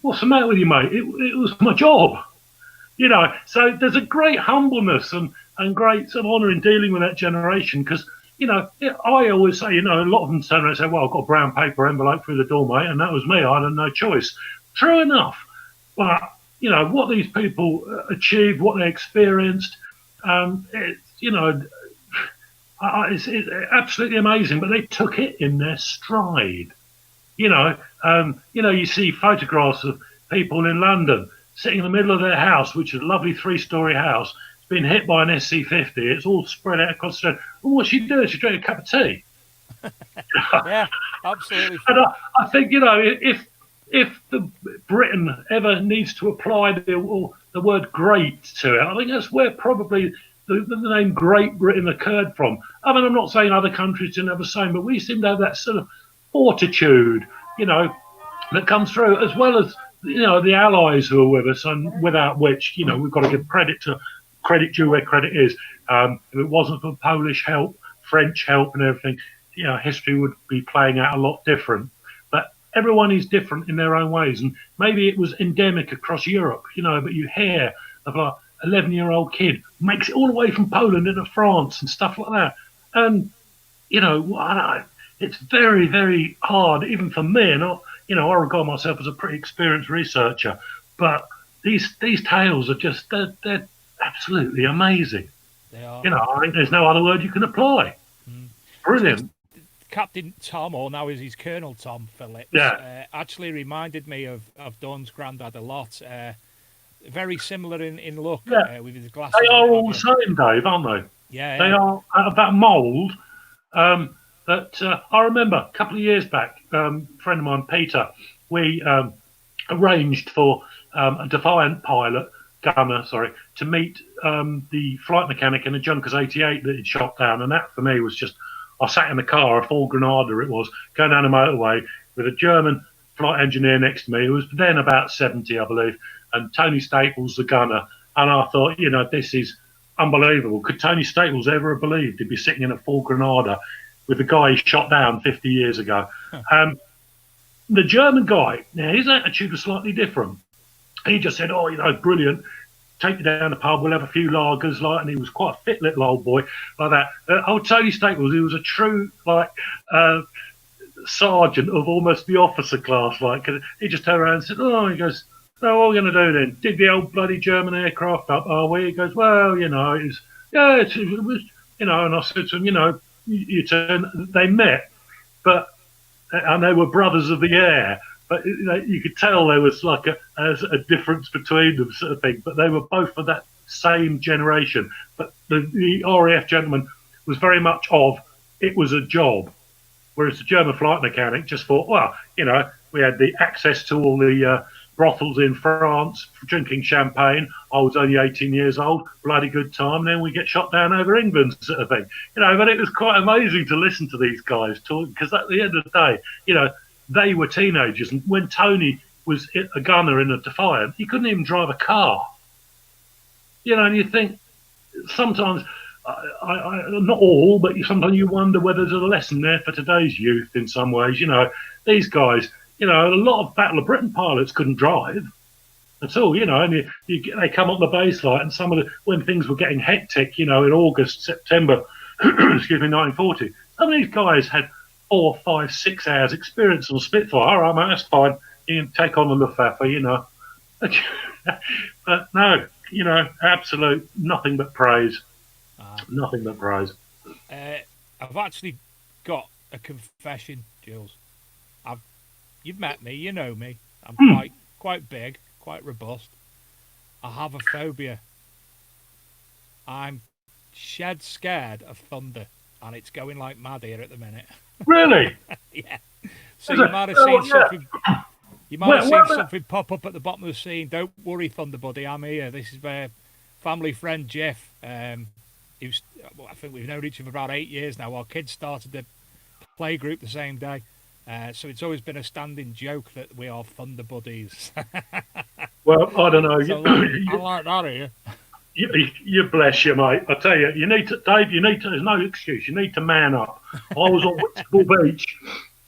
what's the matter with you, mate? It was my job. So there's a great humbleness and great sort of honour in dealing with that generation, because, I always say, a lot of them turn around and say, well, I've got a brown paper envelope through the door, mate, and that was me. I had no choice. True enough. But, what these people achieved, what they experienced, it's absolutely amazing, but they took it in their stride. You see photographs of people in London sitting in the middle of their house, which is a lovely 3-story house. It's been hit by an SC-50. It's all spread out across the street. And what she do is she drink a cup of tea. Yeah, absolutely. And I think, if Britain ever needs to apply the word great to it, I think that's where probably the name Great Britain occurred from. I mean, I'm not saying other countries didn't have the same, but we seem to have that sort of fortitude, that comes through, as well as the allies who are with us, and without which we've got to give credit due where credit is. If it wasn't for Polish help, French help, and everything, history would be playing out a lot different. But everyone is different in their own ways, and maybe it was endemic across Europe, but you hear of like 11-year-old kid makes it all the way from Poland into France and stuff like that, and it's very, very hard, even for me. And I regard myself as a pretty experienced researcher, but these tales are they're absolutely amazing. They are. I think there's no other word you can apply. Brilliant. Captain Tom, or now he's Colonel Tom Phillips, actually reminded me of Dawn's granddad a lot. Very similar in look, with his glasses. They are all the same, Dave, aren't they? Yeah. They are of that mould. That I remember a couple of years back, a friend of mine, Peter, we arranged for a Defiant gunner, to meet the flight mechanic in a Junkers 88 that he'd shot down. And that for me was just, I sat in the car, a full Granada it was, going down the motorway with a German flight engineer next to me, who was then about 70, I believe, and Tony Staples, the gunner. And I thought, this is unbelievable. Could Tony Staples ever have believed he'd be sitting in a full Granada with the guy he shot down 50 years ago? The German guy, now his attitude was slightly different. He just said, brilliant, take me down the pub, we'll have a few lagers, and he was quite a fit little old boy like that. Tony Staples, he was a true sergeant of almost the officer class, cause he just turned around and said, he goes, what are we going to do then? Dig the old bloody German aircraft up, are we? He goes, well, it was, and I said to him, you turn, they met, and they were brothers of the air, but you could tell there was like a difference between them, sort of thing. But they were both of that same generation. But the RAF gentleman was very much of, it was a job, whereas the German flight mechanic just thought, well, we had the access to all the brothels in France, drinking champagne. I was only 18 years old, bloody good time. Then we get shot down over England, sort of thing. But it was quite amazing to listen to these guys talk, because at the end of the day, they were teenagers. And when Tony was a gunner in a Defiant, he couldn't even drive a car. And you think sometimes, not all, but sometimes you wonder whether there's a lesson there for today's youth in some ways. These guys, a lot of Battle of Britain pilots couldn't drive at all, and they come up the base light, and when things were getting hectic, in August, September, 1940, some of these guys had 4, 5, 6 hours experience on Spitfire. All right, mate, that's fine. You can take on the Luftwaffe, But no, absolute nothing but praise. Nothing but praise. I've actually got a confession, Jules. You've met me, you know me. I'm quite big, quite robust. I have a phobia. I'm shed scared of thunder, and it's going like mad here at the minute. Really? Yeah. So you might have seen something. You might have seen something pop up at the bottom of the scene. Don't worry, Thunder Buddy, I'm here. This is my family friend Jeff. I think we've known each other about 8 years now. Our kids started the play group the same day. So it's always been a standing joke that we are Thunder Buddies. Well, I don't know. So I like that here. You bless you, mate. I tell you, Dave, there's no excuse. You need to man up. I was on Whitstable Beach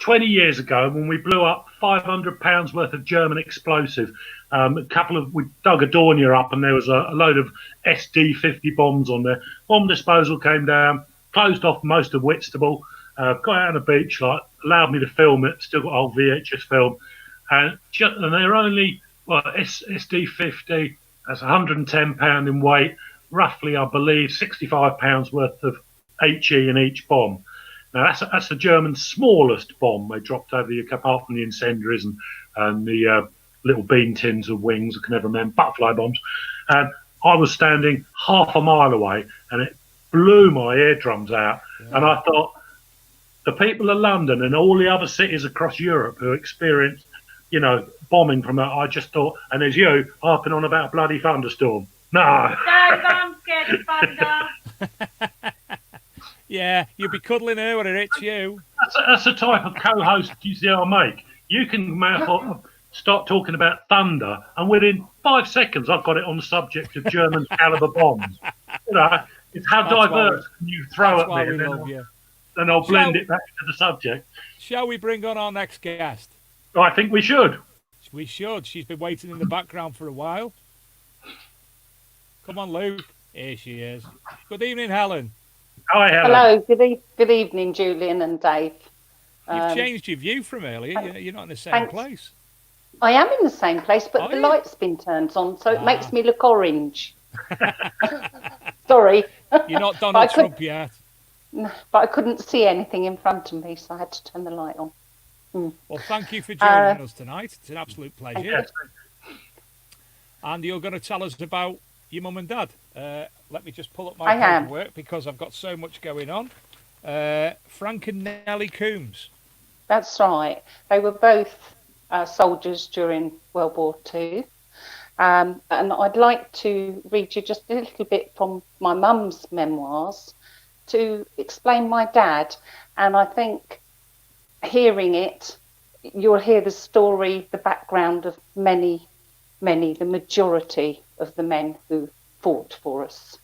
20 years ago when we blew up £500 worth of German explosive. We dug a Dornier up, and there was a load of SD-50 bombs on there. Bomb disposal came down, closed off most of Whitstable, got out on the beach, allowed me to film it, still got old VHS film. And they're only, SD-50, that's £110 in weight, roughly, I believe, £65 worth of HE in each bomb. Now, that's the Germans' smallest bomb they dropped over the UK, apart from the incendiaries and the little bean tins of wings, I can never remember, butterfly bombs. And I was standing half a mile away, and it blew my eardrums out. Yeah. And I thought, the people of London and all the other cities across Europe who experienced, bombing from that, I just thought, and there's you harping on about a bloody thunderstorm. No. I'm scared of thunder. Yeah, you'll be cuddling her when it hits you. That's the type of co-host you see I make. You can start talking about thunder, and within 5 seconds, I've got it on the subject of German caliber bombs. It's how diverse can you throw at me, and I'll blend it back to the subject. Shall we bring on our next guest? I think we should. We should. She's been waiting in the background for a while. Come on, Luke. Here she is. Good evening, Helen. Hi, Helen. Hello. Good evening, Julian and Dave. You've changed your view from earlier. You're not in the same place. I am in the same place, but the light's been turned on, so it makes me look orange. Sorry. You're not Donald Trump yet. But I couldn't see anything in front of me, so I had to turn the light on. Well, thank you for joining us tonight. It's an absolute pleasure. Yes. And you're going to tell us about your mum and dad. Let me just pull up my paperwork because I've got so much going on. Frank and Nellie Coombs. That's right. They were both soldiers during World War II. And I'd like to read you just a little bit from my mum's memoirs to explain my dad. And I think hearing it, you'll hear the story, the background of many, the majority of the men who fought for us.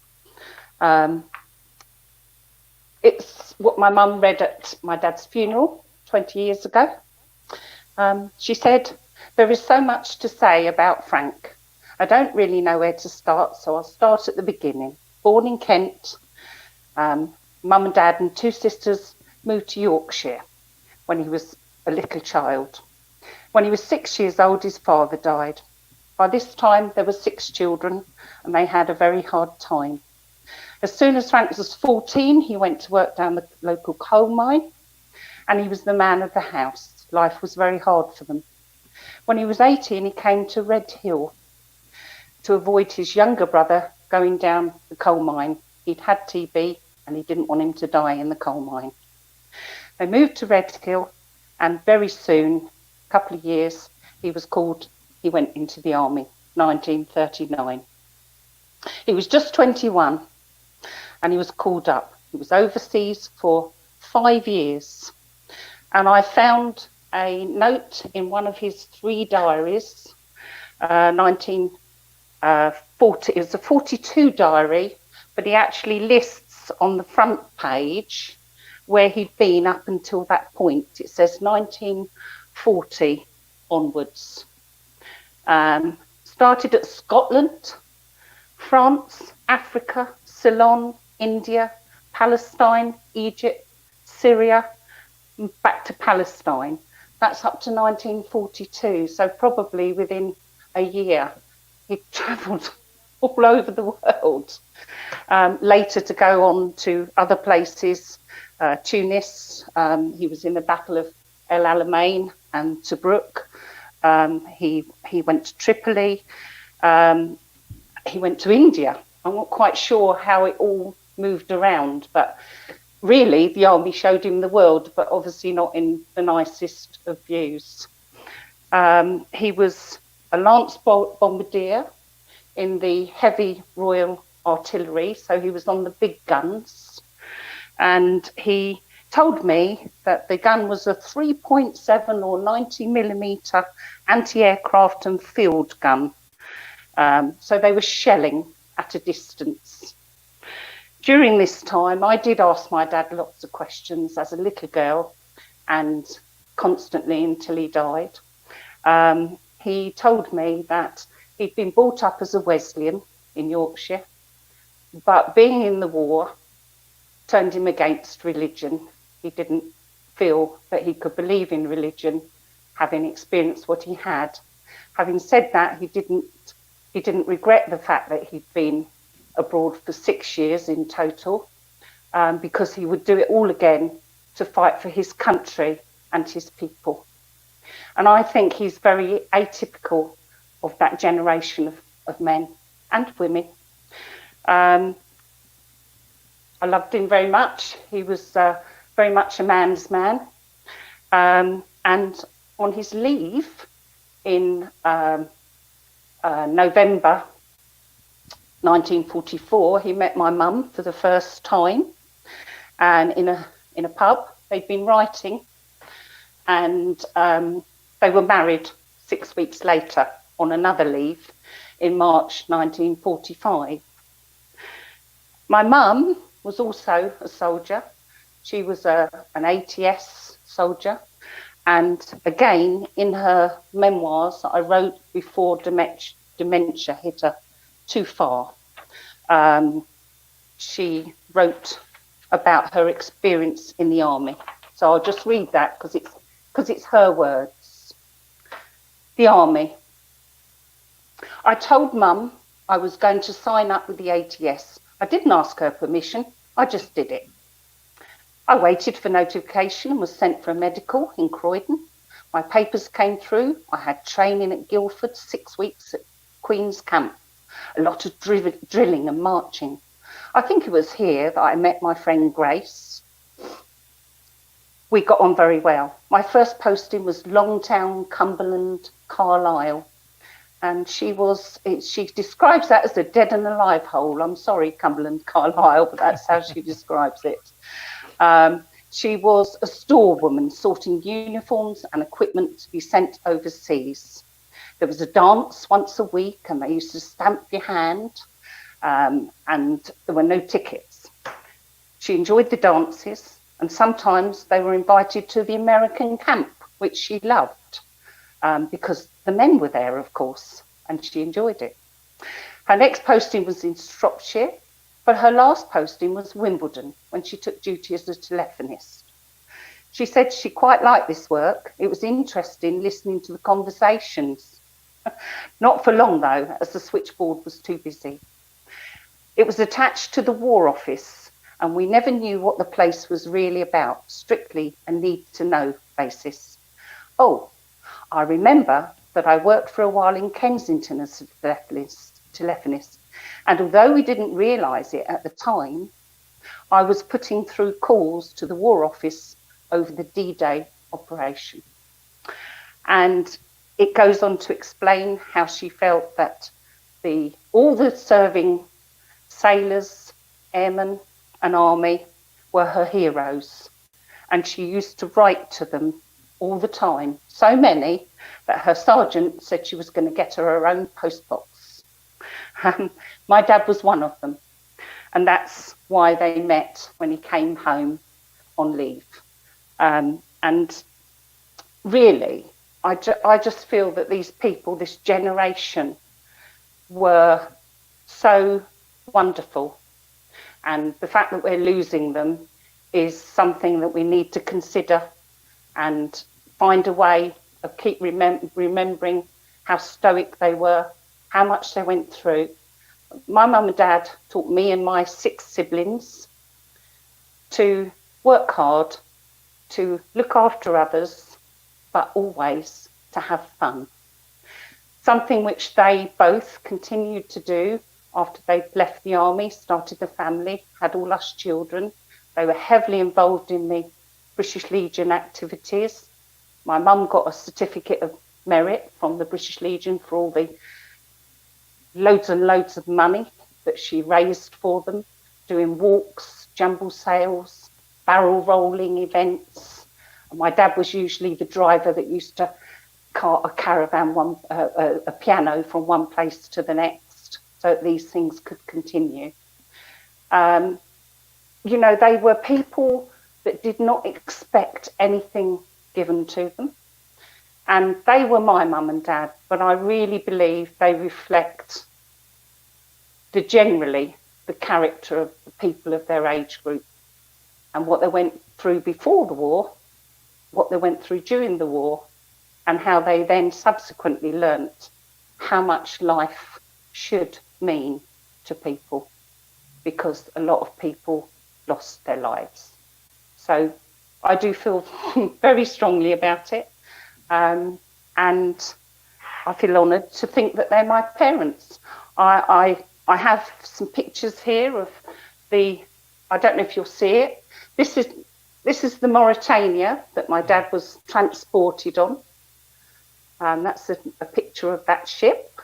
It's what my mum read at my dad's funeral 20 years ago. She said, "There is so much to say about Frank. I don't really know where to start, so I'll start at the beginning. Born in Kent, mum and dad and 2 sisters moved to Yorkshire when he was a little child. When he was 6 years old, his father died. By this time, there were 6 children, and they had a very hard time. As soon as Frank was 14, he went to work down the local coal mine, and he was the man of the house. Life was very hard for them. When he was 18, he came to Red Hill to avoid his younger brother going down the coal mine. He'd had TB, and he didn't want him to die in the coal mine. They moved to Red Hill, and very soon, a couple of years, he went into the army, 1939. He was just 21, and he was called up. He was overseas for 5 years. And I found a note in one of his 3 diaries, 1940. It was a 42 diary, but he actually lists on the front page where he'd been up until that point. It says 1940 onwards. Started at Scotland, France, Africa, Ceylon, India, Palestine, Egypt, Syria, back to Palestine. That's up to 1942. So probably within a year, he travelled all over the world. Later to go on to other places, Tunis. He was in the Battle of El Alamein and Tobruk. He went to Tripoli. He went to India. I'm not quite sure how it all moved around, but really the army showed him the world, but obviously not in the nicest of views. He was a lance bombardier in the heavy Royal Artillery, so he was on the big guns. And he told me that the gun was a 3.7 or 90 millimeter anti-aircraft and field gun. So they were shelling at a distance. During this time, I did ask my dad lots of questions as a little girl, and constantly until he died. He told me that he'd been brought up as a Wesleyan in Yorkshire, but being in the war turned him against religion. He didn't feel that he could believe in religion, having experienced what he had. Having said that, he didn't regret the fact that he'd been abroad for 6 years in total, because he would do it all again to fight for his country and his people. And I think he's very atypical of that generation of men and women. I loved him very much. He was very much a man's man. And on his leave in November 1944, he met my mum for the first time, and in a pub. They'd been writing, and they were married 6 weeks later on another leave in March 1945. My mum was also a soldier. She was an ATS soldier, and again in her memoirs that I wrote before dementia hit her too far, she wrote about her experience in the army. So I'll just read that because it's her words. The army. I told Mum I was going to sign up with the ATS. I didn't ask her permission, I just did it. I waited for notification and was sent for a medical in Croydon. My papers came through. I had training at Guildford, 6 weeks at Queen's Camp. A lot of drilling and marching. I think it was here that I met my friend Grace. We got on very well. My first posting was Longtown, Cumberland, Carlisle. And she describes that as a dead and alive hole. I'm sorry, Cumberland, Carlisle, but that's how she describes it. She was a storewoman sorting uniforms and equipment to be sent overseas. There was a dance once a week, and they used to stamp your hand, and there were no tickets. She enjoyed the dances, and sometimes they were invited to the American camp, which she loved, because the men were there, of course, and she enjoyed it. Her next posting was in Shropshire, but her last posting was Wimbledon, when she took duty as a telephonist. She said she quite liked this work. It was interesting listening to the conversations. Not for long, though, as the switchboard was too busy. It was attached to the War Office, and we never knew what the place was really about, strictly a need-to-know basis. Oh, I remember that I worked for a while in Kensington as a telephonist, and although we didn't realise it at the time, I was putting through calls to the War Office over the D-Day operation. And it goes on to explain how she felt that all the serving sailors, airmen and army were her heroes. And she used to write to them all the time, so many that her sergeant said she was going to get her own postbox. My dad was one of them, and that's why they met when he came home on leave. And really, I just feel that these people, this generation, were so wonderful. And the fact that we're losing them is something that we need to consider and find a way of keep remembering how stoic they were, how much they went through. My mum and dad taught me and my 6 siblings to work hard, to look after others, but always to have fun. Something which they both continued to do after they'd left the army, started the family, had all us children. They were heavily involved in the British Legion activities. My mum got a certificate of merit from the British Legion for all the loads and loads of money that she raised for them, doing walks, jumble sales, barrel rolling events. And my dad was usually the driver that used to cart a caravan, a piano from one place to the next, so that these things could continue. You know, they were people that did not expect anything given to them. And they were my mum and dad, but I really believe they reflect generally the character of the people of their age group and what they went through before the war, what they went through during the war, and how they then subsequently learnt how much life should mean to people, because a lot of people lost their lives. So I do feel very strongly about it, and I feel honoured to think that they're my parents. I have some pictures here of I don't know if you'll see it. This This is the Mauritania that my dad was transported on. That's a picture of that ship.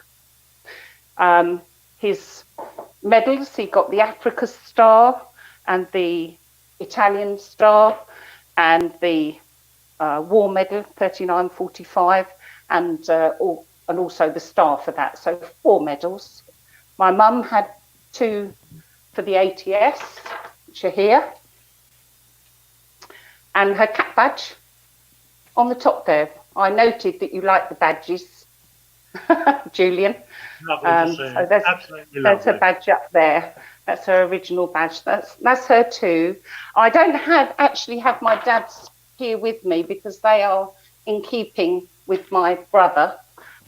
His medals, he got the Africa Star and the Italian Star and the War Medal 3945 and also the Star for that. So 4 medals. My mum had 2 for the ATS, which are here, and her cap badge on the top there. I noted that you like the badges, Julian. Lovely to see. So there's her badge up there. That's her original badge. That's her too. I don't actually have my dad's here with me because they are in keeping with my brother,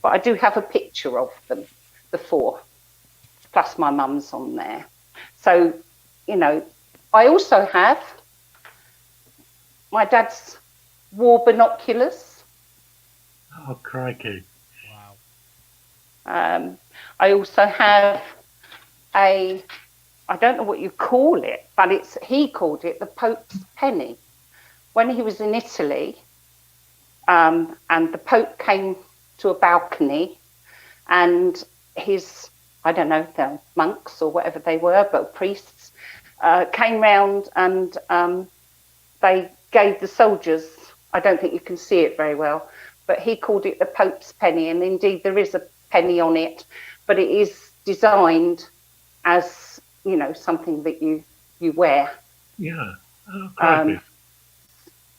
but I do have a picture of them, the 4, plus my mum's on there. So, you know, I also have my dad's war binoculars. Oh, crikey. Wow. I also have I don't know what you call it, but he called it the Pope's penny. When he was in Italy, and the Pope came to a balcony, and his, I don't know, the monks or whatever they were, but priests, came round and they gave the soldiers, I don't think you can see it very well, but he called it the Pope's penny, and indeed there is a penny on it, but it is designed as, you know, something that you wear. Yeah. Oh, crikey.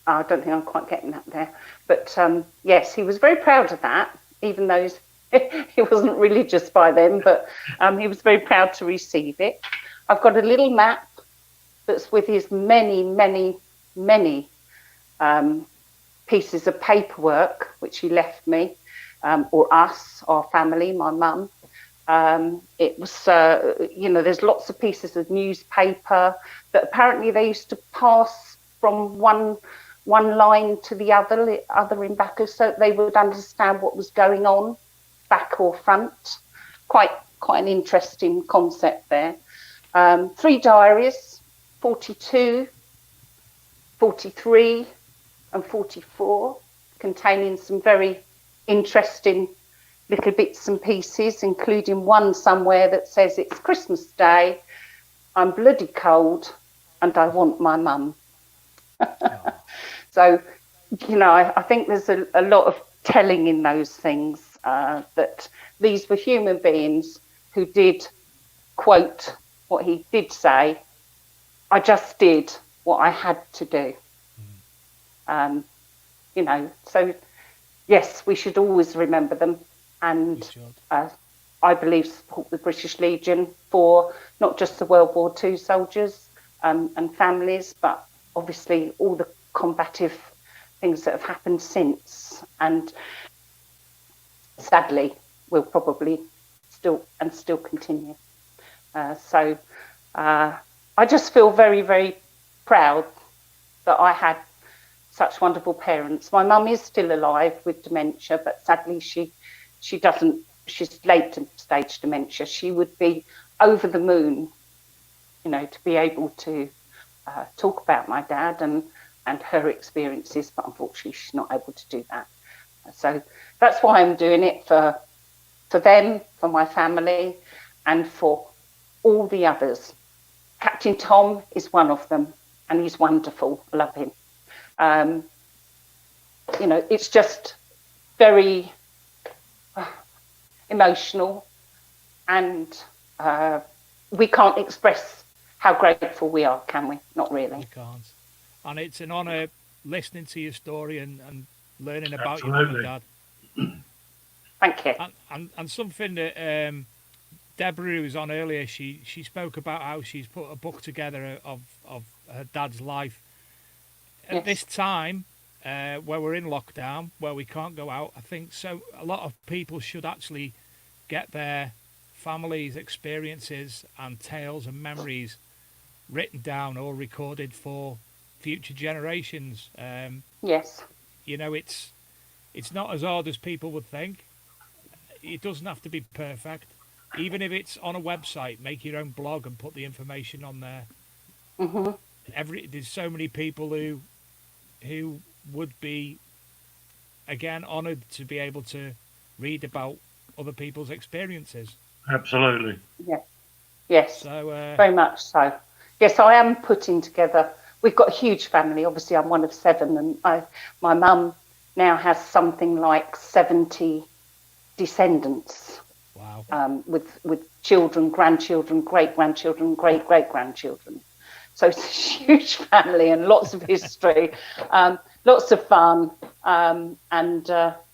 I don't think I'm quite getting that there. But yes, he was very proud of that, even though he wasn't religious by then, but he was very proud to receive it. I've got a little map that's with his many, many, many pieces of paperwork, which he left me, or us, our family, my mum. It was, you know, there's lots of pieces of newspaper that apparently they used to pass from one line to the other in back, so they would understand what was going on, back or front. Quite an interesting concept there. 3 diaries, 42, 43 and 44, containing some very interesting little bits and pieces, including one somewhere that says it's Christmas Day, I'm bloody cold and I want my mum. So, you know, I think there's a lot of telling in those things, that these were human beings who did quote what he did say, I just did what I had to do. You know, so yes, we should always remember them, and I believe support the British Legion for not just the World War II soldiers and families, but obviously all the combative things that have happened since, and sadly will probably still continue. So I just feel very, very proud that I had such wonderful parents. My mum is still alive with dementia, but sadly she doesn't, she's late stage dementia. She would be over the moon, you know, to be able to talk about my dad and her experiences, but unfortunately she's not able to do that. So that's why I'm doing it, for them, for my family, and for all the others. Captain Tom is one of them, and he's wonderful. I love him. You know, it's just very emotional, and we can't express how grateful we are, can we? Not really. We can't. And it's an honour listening to your story and learning about Absolutely. your mum and dad. Thank you. And something that Debra, who was on earlier, she spoke about how she's put a book together of her dad's life. At this time, where we're in lockdown, where we can't go out, I think so a lot of people should actually get their families' experiences and tales and memories written down or recorded for future generations. Yes. You know, it's not as hard as people would think. It doesn't have to be perfect. Even if it's on a website, make your own blog and put the information on there. Mm-hmm. there's so many people who would be again honoured to be able to read about other people's experiences. Absolutely. Yeah. Yes. So Very much so. Yes, I am putting together. We've got a huge family. Obviously, I'm one of 7, and my mum now has something like 70 descendants. wow. With children, grandchildren, great grandchildren, great great grandchildren. So it's a huge family and lots of history, lots of fun, and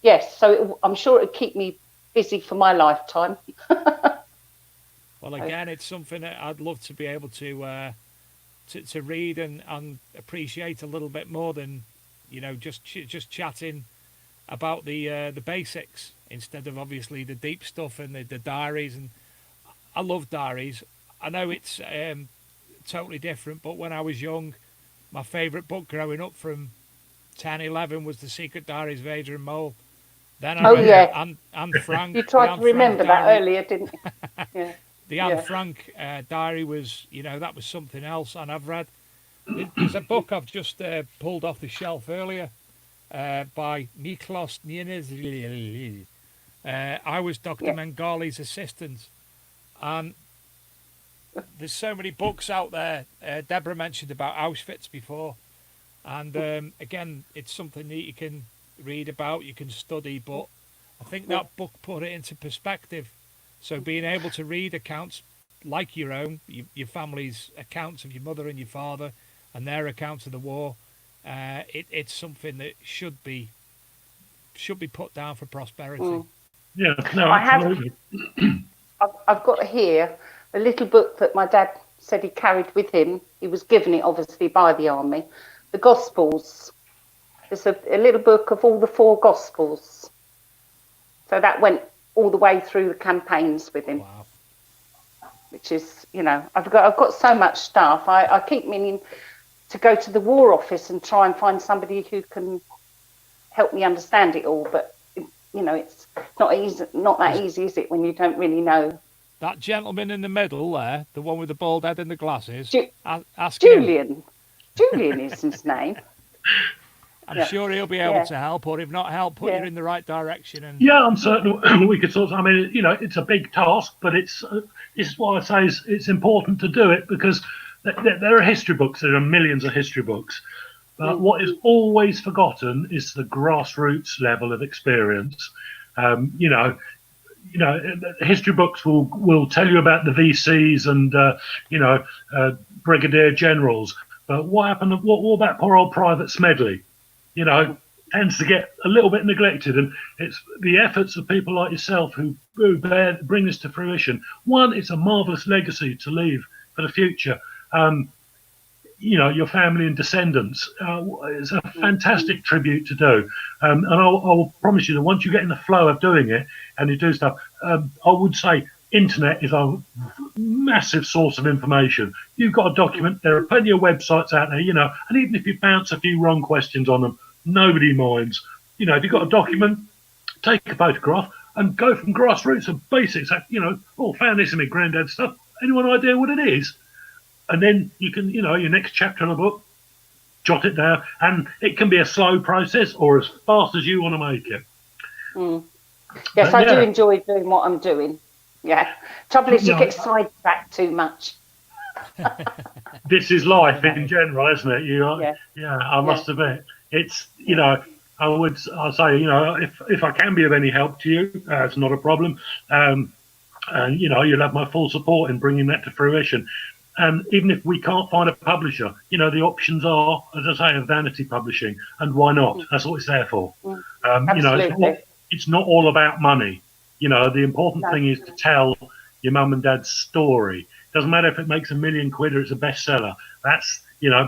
yes. So I'm sure it'll keep me busy for my lifetime. Well, again, it's something that I'd love to be able to read and appreciate a little bit more than, just chatting about the basics instead of obviously the deep stuff and the diaries. And I love diaries. I know it's totally different, but when I was young, my favourite book growing up from 10, 11 was The Secret Diaries of Ada and Mole. Then I read yeah. Anne Frank. You tried to Frank remember that diary. earlier, didn't you? Yeah. The Anne Frank diary was, that was something else. And I've read, there's a book I've just pulled off the shelf earlier by Miklos Nines. I was Dr. Mengali's assistant. And there's so many books out there. Debra mentioned about Auschwitz before. And again, it's something that you can read about, you can study, but I think that book put it into perspective. So being able to read accounts like your own, your family's accounts of your mother and your father and their accounts of the war, it's something that should be put down for prosperity. Yeah, no, absolutely. I've got here a little book that my dad said he carried with him. He was given it obviously by the army. The Gospels. It's a little book of all the 4 Gospels. So that went all the way through the campaigns with him. Wow. Which is, I've got so much stuff. I keep meaning to go to the War Office and try and find somebody who can help me understand it all. But it's not that easy, is it, when you don't really know? That gentleman in the middle there, the one with the bald head and the glasses, ask Julian. him. Julian is his name. I'm sure he'll be able to help, or if not help, put you in the right direction. And yeah, I'm certain we could sort of. I mean, it's a big task, but it's why I say it's important to do it, because there are history books. There are millions of history books. But what is always forgotten is the grassroots level of experience. History books will tell you about the VCs and brigadier generals. But what happened? What about poor old Private Smedley? Tends to get a little bit neglected, and it's the efforts of people like yourself who bring this to fruition. One, it's a marvelous legacy to leave for the future. Your family and descendants. It's a fantastic tribute to do. And I'll promise you that once you get in the flow of doing it and you do stuff, I would say internet is a massive source of information. You've got a document, there are plenty of websites out there, and even if you bounce a few wrong questions on them, nobody minds. If you've got a document, take a photograph and go from grassroots and basics. Found this in my granddad's stuff. Anyone idea what it is? And then you can, your next chapter in a book, jot it down, and it can be a slow process or as fast as you want to make it. Yes, but, I do enjoy doing what I'm doing. Yeah. Trouble is, you get sidetracked too much. This is life in general, isn't it? I must admit, it's I'll say if I can be of any help to you, it's not a problem, and you'll have my full support in bringing that to fruition. And even if we can't find a publisher, the options are, as I say, of vanity publishing, and why not? That's what it's there for. It's not all about money. The important thing is to tell your mum and dad's story. Doesn't matter if it makes £1 million or it's a bestseller. That's,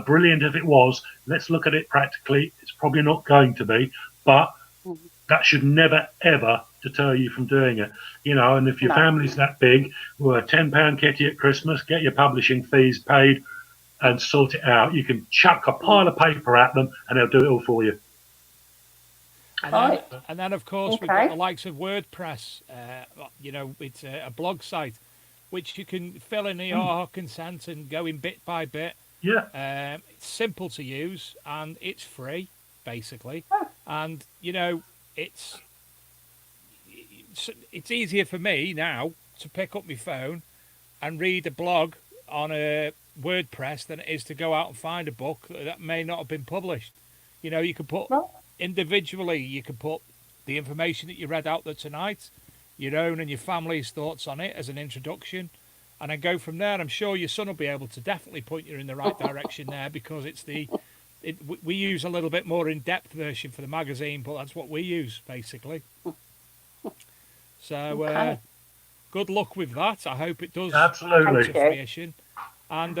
brilliant if it was. Let's look at it practically. It's probably not going to be, but that should never, ever deter you from doing it. And if your family's that big, a £10 kitty at Christmas, get your publishing fees paid and sort it out. You can chuck a pile of paper at them and they'll do it all for you. And then of course, we've got the likes of WordPress. It's a blog site which you can fill in your consent and go in bit by bit. Yeah. It's simple to use and it's free, basically. And it's it's easier for me now to pick up my phone and read a blog on a WordPress than it is to go out and find a book that may not have been published. You could put Well, individually, you could put the information that you read out there tonight, your own and your family's thoughts on it as an introduction, and then go from there. I'm sure your son will be able to definitely point you in the right direction there because we use a little bit more in-depth version for the magazine, but that's what we use basically. So okay. good luck with that. I hope it does Absolutely. come to Thank you. fruition. And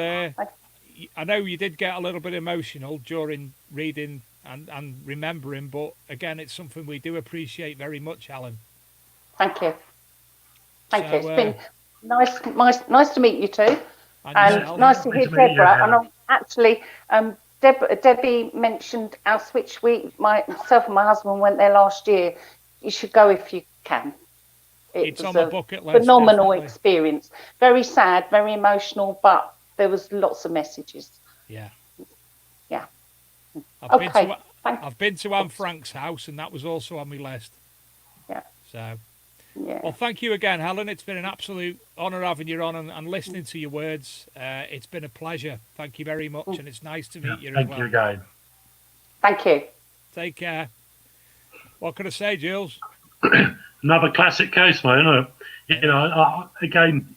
I know you did get a little bit emotional during reading and remembering, but again, it's something we do appreciate very much, Helen. Thank you. Thank So, you. It's been nice to meet you too, and yourself. nice to hear Nice to meet you, Debra. And Helen. actually, Debbie mentioned Auschwitz. Myself and my husband went there last year. You should go if you can. It's was on the a bucket list. phenomenal Definitely. experience. Very sad, very emotional, but there was lots of messages. Yeah. Yeah. I've Thank been to Anne Frank's house, and that was also on my list. Yeah. So, Yeah. well, thank you again, Helen. It's been an absolute honour having you on and listening to your words. It's been a pleasure. Thank you very much, and it's nice to meet you as Thank well. you again. Thank you. Take care. What can I say, Jules? Another classic case, mate, isn't it? Again,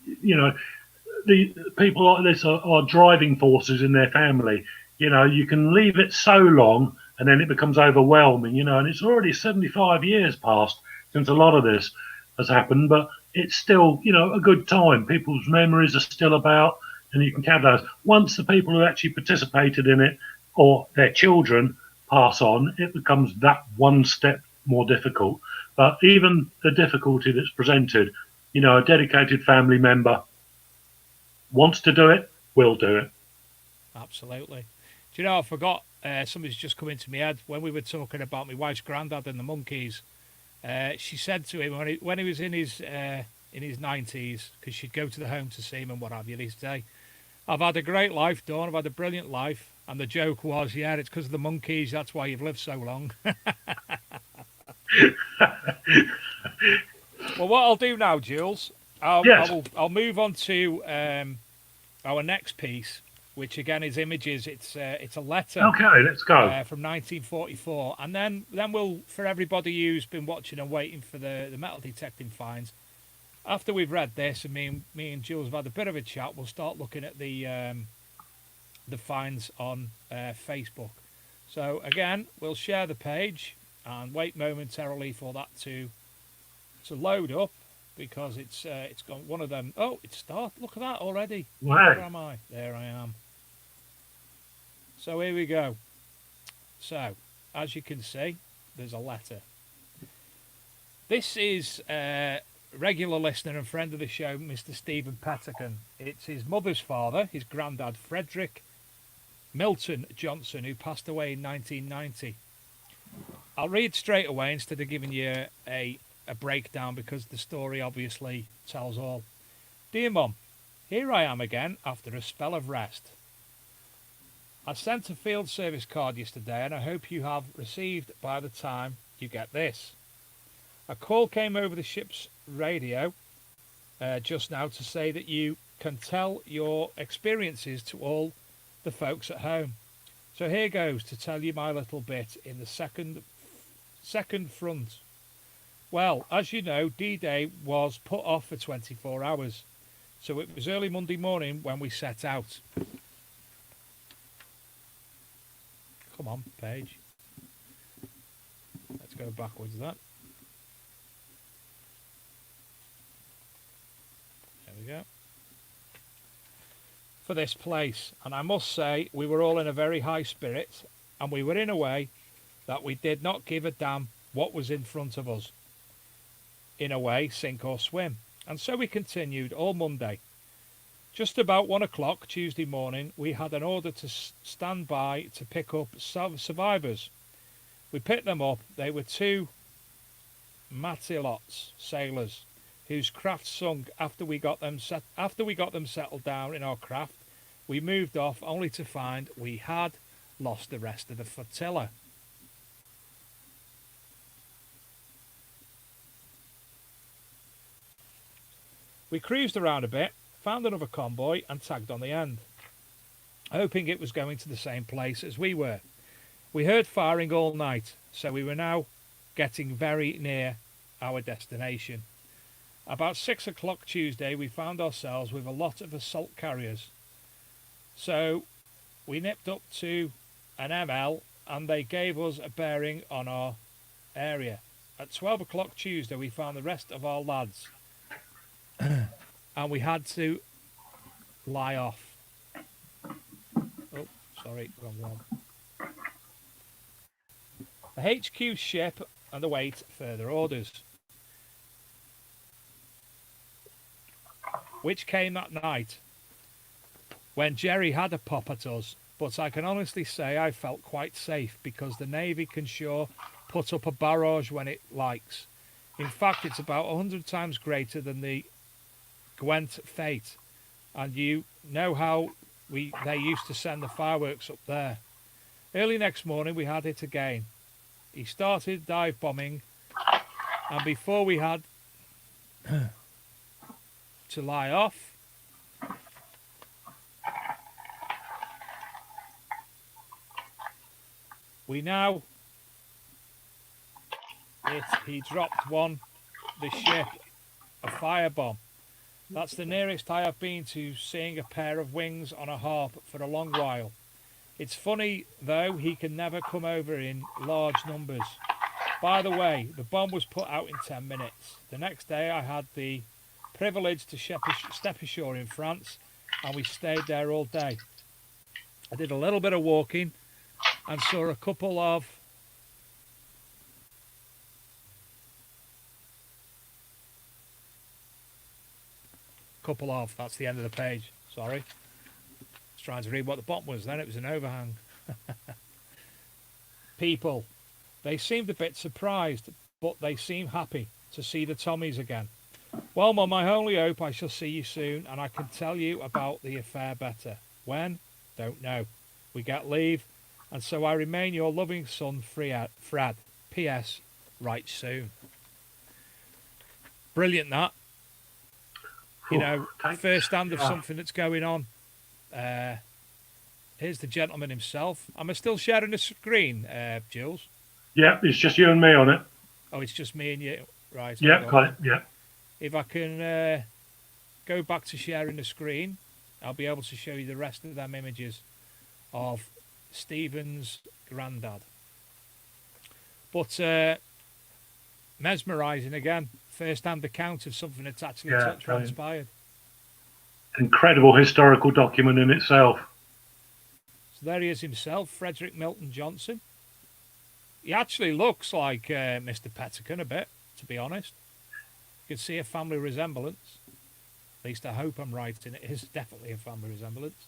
the people like this are driving forces in their family. You can leave it so long and then it becomes overwhelming, and it's already 75 years past since a lot of this has happened, but it's still, a good time. People's memories are still about, and you can count those. Once the people who actually participated in it or their children pass on, it becomes that one step more difficult. But even the difficulty that's presented, a dedicated family member wants to do it, will do it. Absolutely. Do you know, I forgot, something's just come into my head. When we were talking about my wife's granddad and the monkeys, she said to him when he was in his 90s, because she'd go to the home to see him and what have you, he'd say, "I've had a great life, Dawn, I've had a brilliant life." And the joke was, yeah, it's because of the monkeys, that's why you've lived so long. Well, what I'll do now, Jules, I'll move on to our next piece, which again is images. It's a letter. Okay, let's go. From 1944, and then we'll, for everybody who's been watching and waiting for the metal detecting finds, after we've read this and me and Jules have had a bit of a chat, we'll start looking at the finds on Facebook. So again, we'll share the page and wait momentarily for that to load up, because it's got one of them. Oh, it's start. Look at that already. Wow. Where am I? There I am. So here we go. So, as you can see, there's a letter. This is a regular listener and friend of the show, Mr. Stephen Pettican. It's his mother's father, his granddad, Frederick Milton Johnson, who passed away in 1990. I'll read straight away instead of giving you a breakdown, because the story obviously tells all. Dear Mum, here I am again after a spell of rest. I sent a field service card yesterday, and I hope you have received by the time you get this. A call came over the ship's radio just now to say that you can tell your experiences to all the folks at home. So here goes to tell you my little bit in the second front. Well, as you know, D-Day was put off for 24 hours. So it was early Monday morning when we set out. Come on, page. Let's go backwards that. There we go. For this place. And I must say, we were all in a very high spirit, and we were in a way that we did not give a damn what was in front of us. In a way, sink or swim. And so we continued all Monday. Just about 1 o'clock Tuesday morning, we had an order to stand by to pick up survivors. We picked them up. They were 2 Matilots sailors, whose craft sunk after we got them settled down in our craft we moved off only to find we had lost the rest of the flotilla. We cruised around a bit, found another convoy and tagged on the end, hoping it was going to the same place as we were. We heard firing all night, so we were now getting very near our destination. About 6 o'clock Tuesday, we found ourselves with a lot of assault carriers. So we nipped up to an ML and they gave us a bearing on our area. At 12 o'clock Tuesday, we found the rest of our lads and we had to lie off. Oh, sorry, wrong one. The HQ ship and await further orders, which came that night when Jerry had a pop at us, but I can honestly say I felt quite safe because the Navy can sure put up a barrage when it likes. In fact, it's about 100 times greater than the Gwent Fate, and you know how they used to send the fireworks up there. Early next morning we had it again. He started dive bombing, and before we had to lie off, he dropped the ship, a firebomb. That's the nearest I have been to seeing a pair of wings on a harp for a long while. It's funny, though, he can never come over in large numbers. By the way, the bomb was put out in 10 minutes. The next day I had the privilege to step ashore in France, and we stayed there all day. I did a little bit of walking and saw a couple of that's the end of the page, sorry. I was trying to read what the bottom was, then it was an overhang. People, they seemed a bit surprised, but they seemed happy to see the Tommies again. Well, Mum, I only hope I shall see you soon and I can tell you about the affair better. When? Don't know. We get leave, and so I remain your loving son, Frad. P.S. Right soon. Brilliant, that. You know, first hand of something that's going on. Here's the gentleman himself. Am I still sharing the screen, Jules? Yeah, it's just you and me on it. Oh, it's just me and you. Right. Yeah, got it. Yeah. If I can go back to sharing the screen, I'll be able to show you the rest of them images of Stephen's granddad. But mesmerising again. First-hand account of something that's actually transpired. Incredible historical document in itself. So there he is himself, Frederick Milton Johnson. He actually looks like Mr. Pettican a bit, to be honest. You can see a family resemblance. At least I hope I'm right, and it is definitely a family resemblance.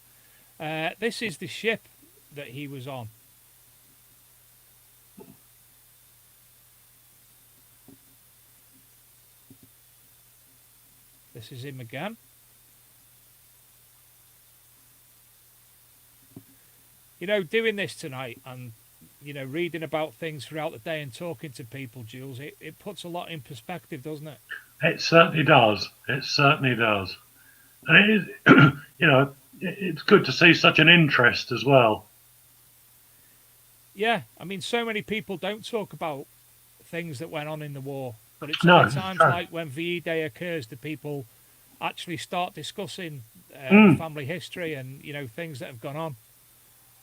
This is the ship that he was on. This is him again. You know, doing this tonight and, you know, reading about things throughout the day and talking to people, Jules, it puts a lot in perspective, doesn't it? It certainly does. It certainly does. And it is, you know, it's good to see such an interest as well. Yeah, I mean, so many people don't talk about things that went on in the war. But it's only times like when VE Day occurs that people actually start discussing family history and, you know, things that have gone on.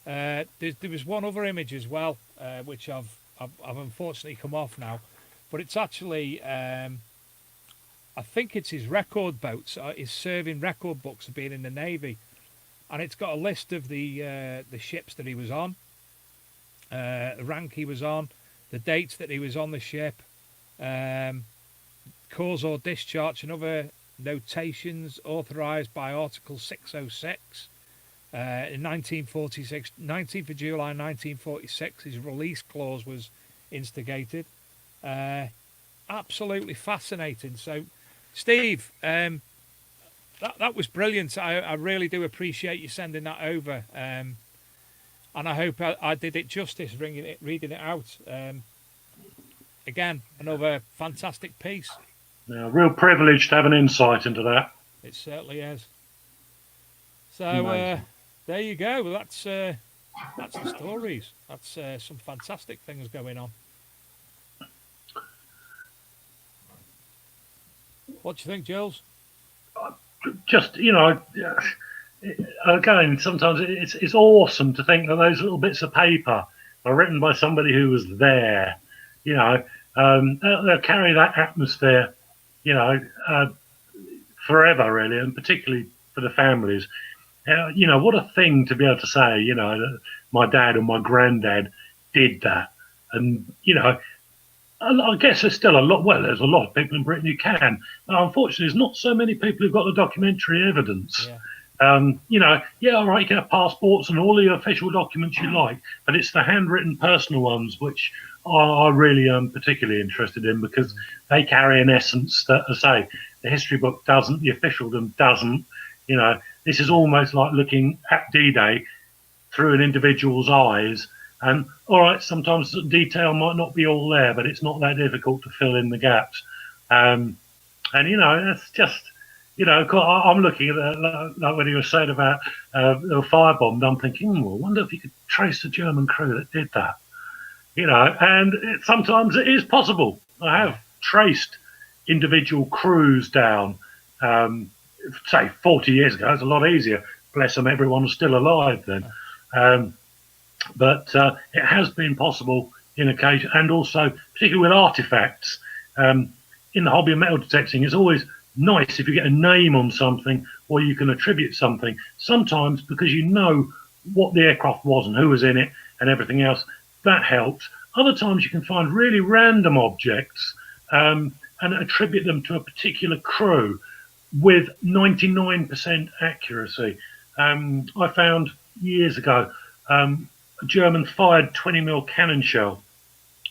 There was one other image as well, which I've unfortunately come off now, but it's actually I think it's his record boats, his serving record books of being in the Navy, and it's got a list of the ships that he was on, the rank he was on, the dates that he was on the ship. Cause or discharge and other notations authorised by Article 606 in 1946, 19th of July 1946. His release clause was instigated. Absolutely fascinating. So, Steve, that was brilliant. I really do appreciate you sending that over, and I hope I did it justice reading it out. Again, another fantastic piece. Yeah, real privilege to have an insight into that. It certainly is. So there you go. That's the stories. That's some fantastic things going on. What do you think, Jules? Just, again, sometimes it's awesome to think that those little bits of paper are written by somebody who was there. They'll carry that atmosphere, forever, really, and particularly for the families. What a thing to be able to say, that my dad and my granddad did that. And, I guess there's still there's a lot of people in Britain who can. But unfortunately, there's not so many people who've got the documentary evidence. Yeah. All right, you can have passports and all the official documents you like, but it's the handwritten personal ones which I really am particularly interested in, because they carry an essence that, as I say, the history book doesn't, the officialdom doesn't. This is almost like looking at D-Day through an individual's eyes. And all right, sometimes the detail might not be all there, but it's not that difficult to fill in the gaps. It's just, I'm looking at like when he was saying about the firebombed, I'm thinking, I wonder if you could trace the German crew that did that. And sometimes it is possible. I have traced individual crews down. Say 40 years ago, it's a lot easier. Bless them, everyone was still alive then. But it has been possible in occasion, and also particularly with artifacts. In the hobby of metal detecting, it's always nice if you get a name on something or you can attribute something. Sometimes because you know what the aircraft was and who was in it and everything else, that helps. Other times you can find really random objects and attribute them to a particular crew with 99% accuracy. I found years ago a German fired 20mm cannon shell,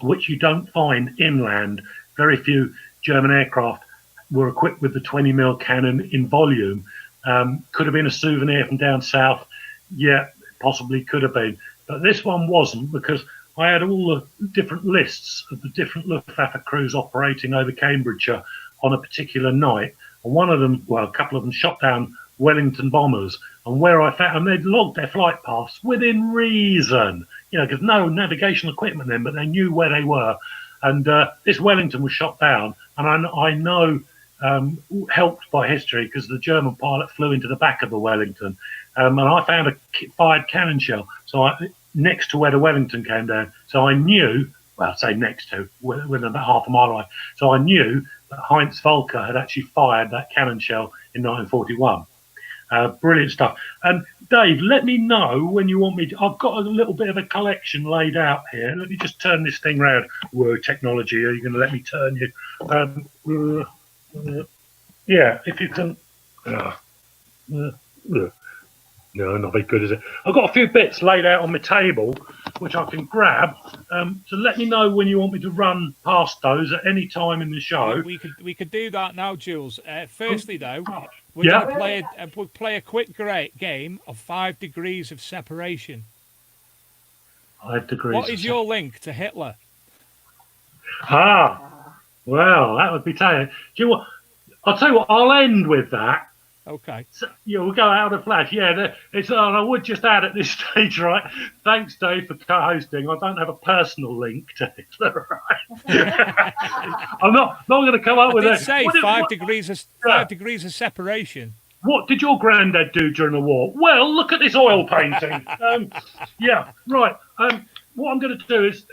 which you don't find inland. Very few German aircraft were equipped with the 20mm cannon in volume. Could have been a souvenir from down south. Yeah, possibly could have been. But this one wasn't, because I had all the different lists of the different Luftwaffe crews operating over Cambridgeshire on a particular night. And one of them, well, a couple of them shot down Wellington bombers. And where I found, and they'd logged their flight paths within reason, because no navigational equipment then, but they knew where they were. And this Wellington was shot down, and I know, helped by history, because the German pilot flew into the back of the Wellington, and I found a fired cannon shell next to where the Wellington came down. So I knew, well, say next to, within about half a mile away. So I knew that Heinz Volker had actually fired that cannon shell in 1941. Brilliant stuff. And Dave, let me know when you want me to. I've got a little bit of a collection laid out here. Let me just turn this thing round. Whoa, technology, are you going to let me turn you? Yeah, if you can. No, not very good, is it? I've got a few bits laid out on my table, which I can grab. So let me know when you want me to run past those at any time in the show. We could do that now, Jules. Firstly, though, we're going to play a quick game of 5 degrees of separation. 5 degrees. What is your link to Hitler? Well, that would be telling. Do you know what? I'll tell you what. I'll end with that. Okay. So, we'll go out of flash. Yeah, it's. I would just add at this stage, right? Thanks, Dave, for co-hosting. I don't have a personal link to Hitler, right? I'm not going to come up with it. Say 5 degrees of separation. What did your granddad do during the war? Well, look at this oil painting. Yeah, right. What I'm going to do is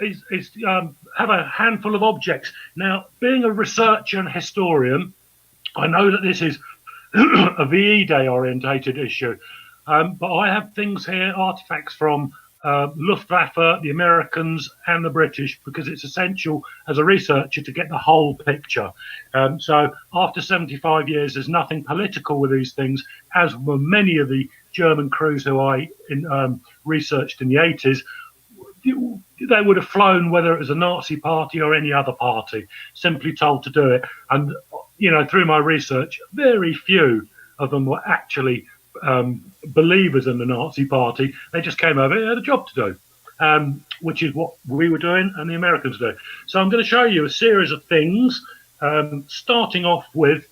have a handful of objects. Now, being a researcher and historian, I know that this is a VE Day orientated issue, but I have things here, artifacts from Luftwaffe, the Americans and the British, because it's essential as a researcher to get the whole picture. So after 75 years, there's nothing political with these things, as were many of the German crews who I researched in the 80s. They would have flown whether it was a Nazi party or any other party, simply told to do it. And through my research, very few of them were actually believers in the Nazi Party. They just came over, they had a job to do, which is what we were doing and the Americans do. So I'm going to show you a series of things, starting off with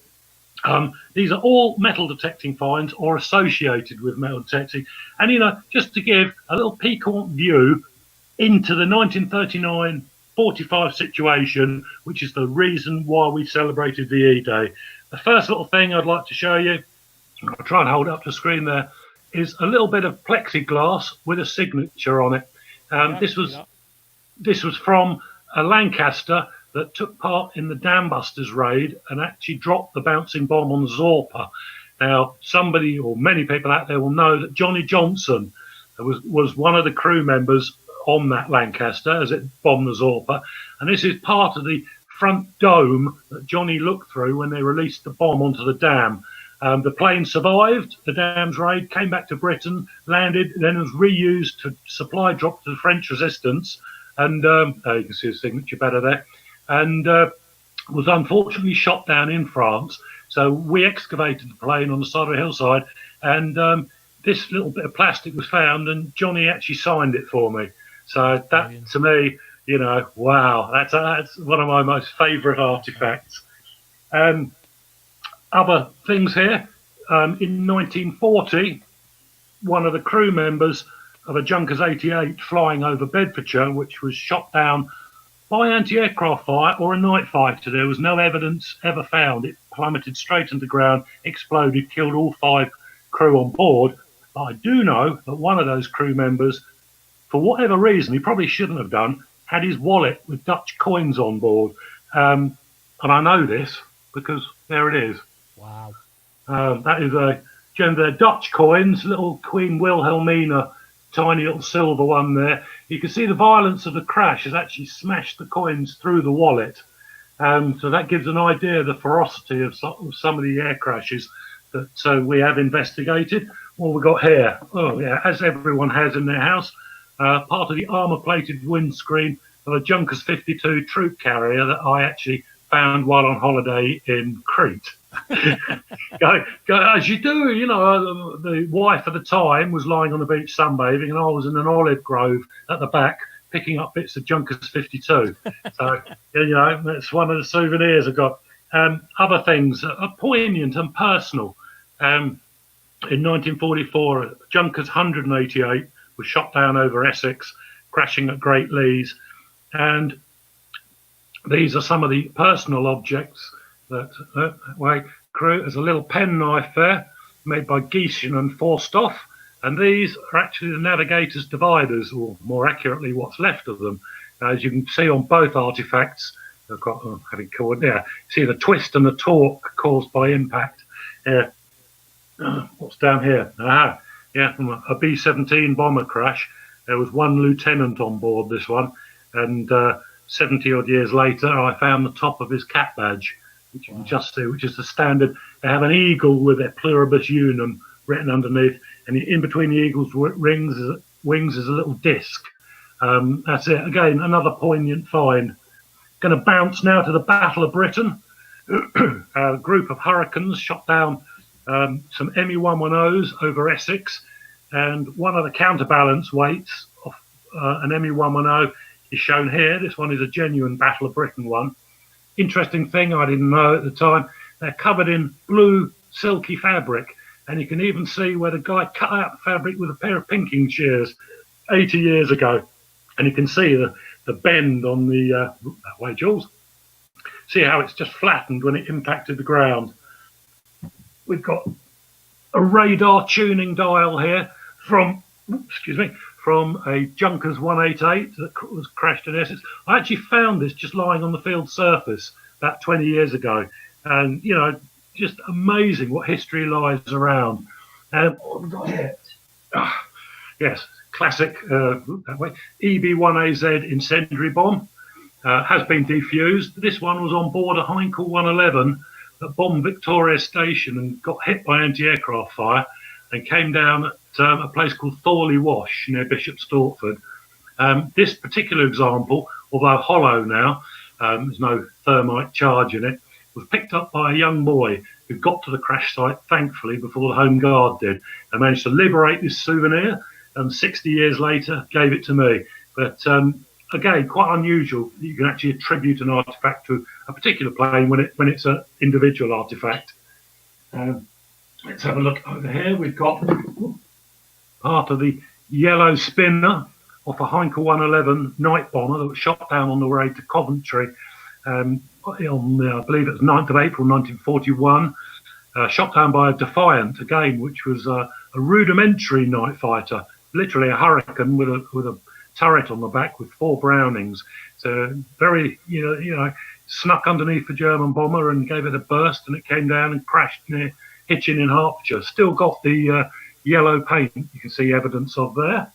these are all metal detecting finds or associated with metal detecting. And, you know, just to give a little piquant view into the 1939-45 situation, which is the reason why we celebrated VE Day. The first little thing I'd like to show you, I'll try and hold it up the screen there, is a little bit of plexiglass with a signature on it. This was from a Lancaster that took part in the Dam Busters raid and actually dropped the bouncing bomb on Zorpa. Now, somebody or many people out there will know that Johnny Johnson was one of the crew members on that Lancaster as it bombed the Zorpa. And this is part of the front dome that Johnny looked through when they released the bomb onto the dam. The plane survived the dam's raid, came back to Britain, landed, then was reused to supply drop to the French resistance. And you can see the signature better there. And was unfortunately shot down in France. So we excavated the plane on the side of the hillside, and this little bit of plastic was found, and Johnny actually signed it for me. So that, to me, you know, wow, that's one of my most favourite artefacts. Other things here, in 1940, one of the crew members of a Junkers 88 flying over Bedfordshire, which was shot down by anti-aircraft fire or a night fighter. There was no evidence ever found. It plummeted straight into the ground, exploded, killed all 5 crew on board. But I do know that one of those crew members, for whatever reason, he probably shouldn't have done, had his wallet with Dutch coins on board. And I know this because there it is. Wow. That is they're Dutch coins, little Queen Wilhelmina, tiny little silver one there. You can see the violence of the crash has actually smashed the coins through the wallet. So that gives an idea of the ferocity of some of the air crashes that we have investigated. What we got here? Oh yeah, as everyone has in their house, part of the armour-plated windscreen of a Junkers 52 troop carrier that I actually found while on holiday in Crete. As you do, you know, the wife at the time was lying on the beach sunbathing, and I was in an olive grove at the back picking up bits of Junkers 52. So, you know, that's one of the souvenirs I got. Other things are poignant and personal. In 1944, Junkers 188 was shot down over Essex, crashing at Great Lees. And these are some of the personal objects that crew. There's a little penknife there made by Gieshen and Forstoff, and these are actually the navigator's dividers, or more accurately what's left of them. As you can see on both artifacts, they've got having called there, see the twist and the torque caused by impact. What's down here? From a B-17 bomber crash. There was one lieutenant on board this one, and 70 odd years later I found the top of his cap badge, which you can just see, which is the standard. They have an eagle with their pluribus unum written underneath, and in between the eagle's wings is a little disc. That's it. Again, another poignant find. Going to bounce now to the Battle of Britain. A group of Hurricanes shot down some ME-110s over Essex, and one of the counterbalance weights of an ME-110 is shown here. This one is a genuine Battle of Britain one. Interesting thing I didn't know at the time, they're covered in blue silky fabric, and you can even see where the guy cut out the fabric with a pair of pinking shears 80 years ago. And you can see the bend on the that way, Jules. See how it's just flattened when it impacted the ground. We've got a radar tuning dial here from a Junkers 188 that was crashed in Essex. I actually found this just lying on the field surface about 20 years ago. And, you know, just amazing what history lies around. And what have we got here? Yes, classic that way. EB-1AZ incendiary bomb has been defused. This one was on board a Heinkel 111 that bombed Victoria Station and got hit by anti-aircraft fire and came down at a place called Thorley Wash near Bishop Stortford. This particular example, although hollow now, there's no thermite charge in it, was picked up by a young boy who got to the crash site, thankfully, before the Home Guard did. They managed to liberate this souvenir, and 60 years later gave it to me. But again, quite unusual that you can actually attribute an artifact to a particular plane when it's an individual artifact. Let's have a look over here. We've got part of the yellow spinner off a Heinkel 111 night bomber that was shot down on the way to Coventry on, I believe it was 9th of April 1941. Shot down by a Defiant, again, which was a rudimentary night fighter, literally a Hurricane with a turret on the back with 4 Brownings. So very, you know, snuck underneath the German bomber and gave it a burst, and it came down and crashed near Hitchin in Hertfordshire. Still got the yellow paint you can see evidence of there.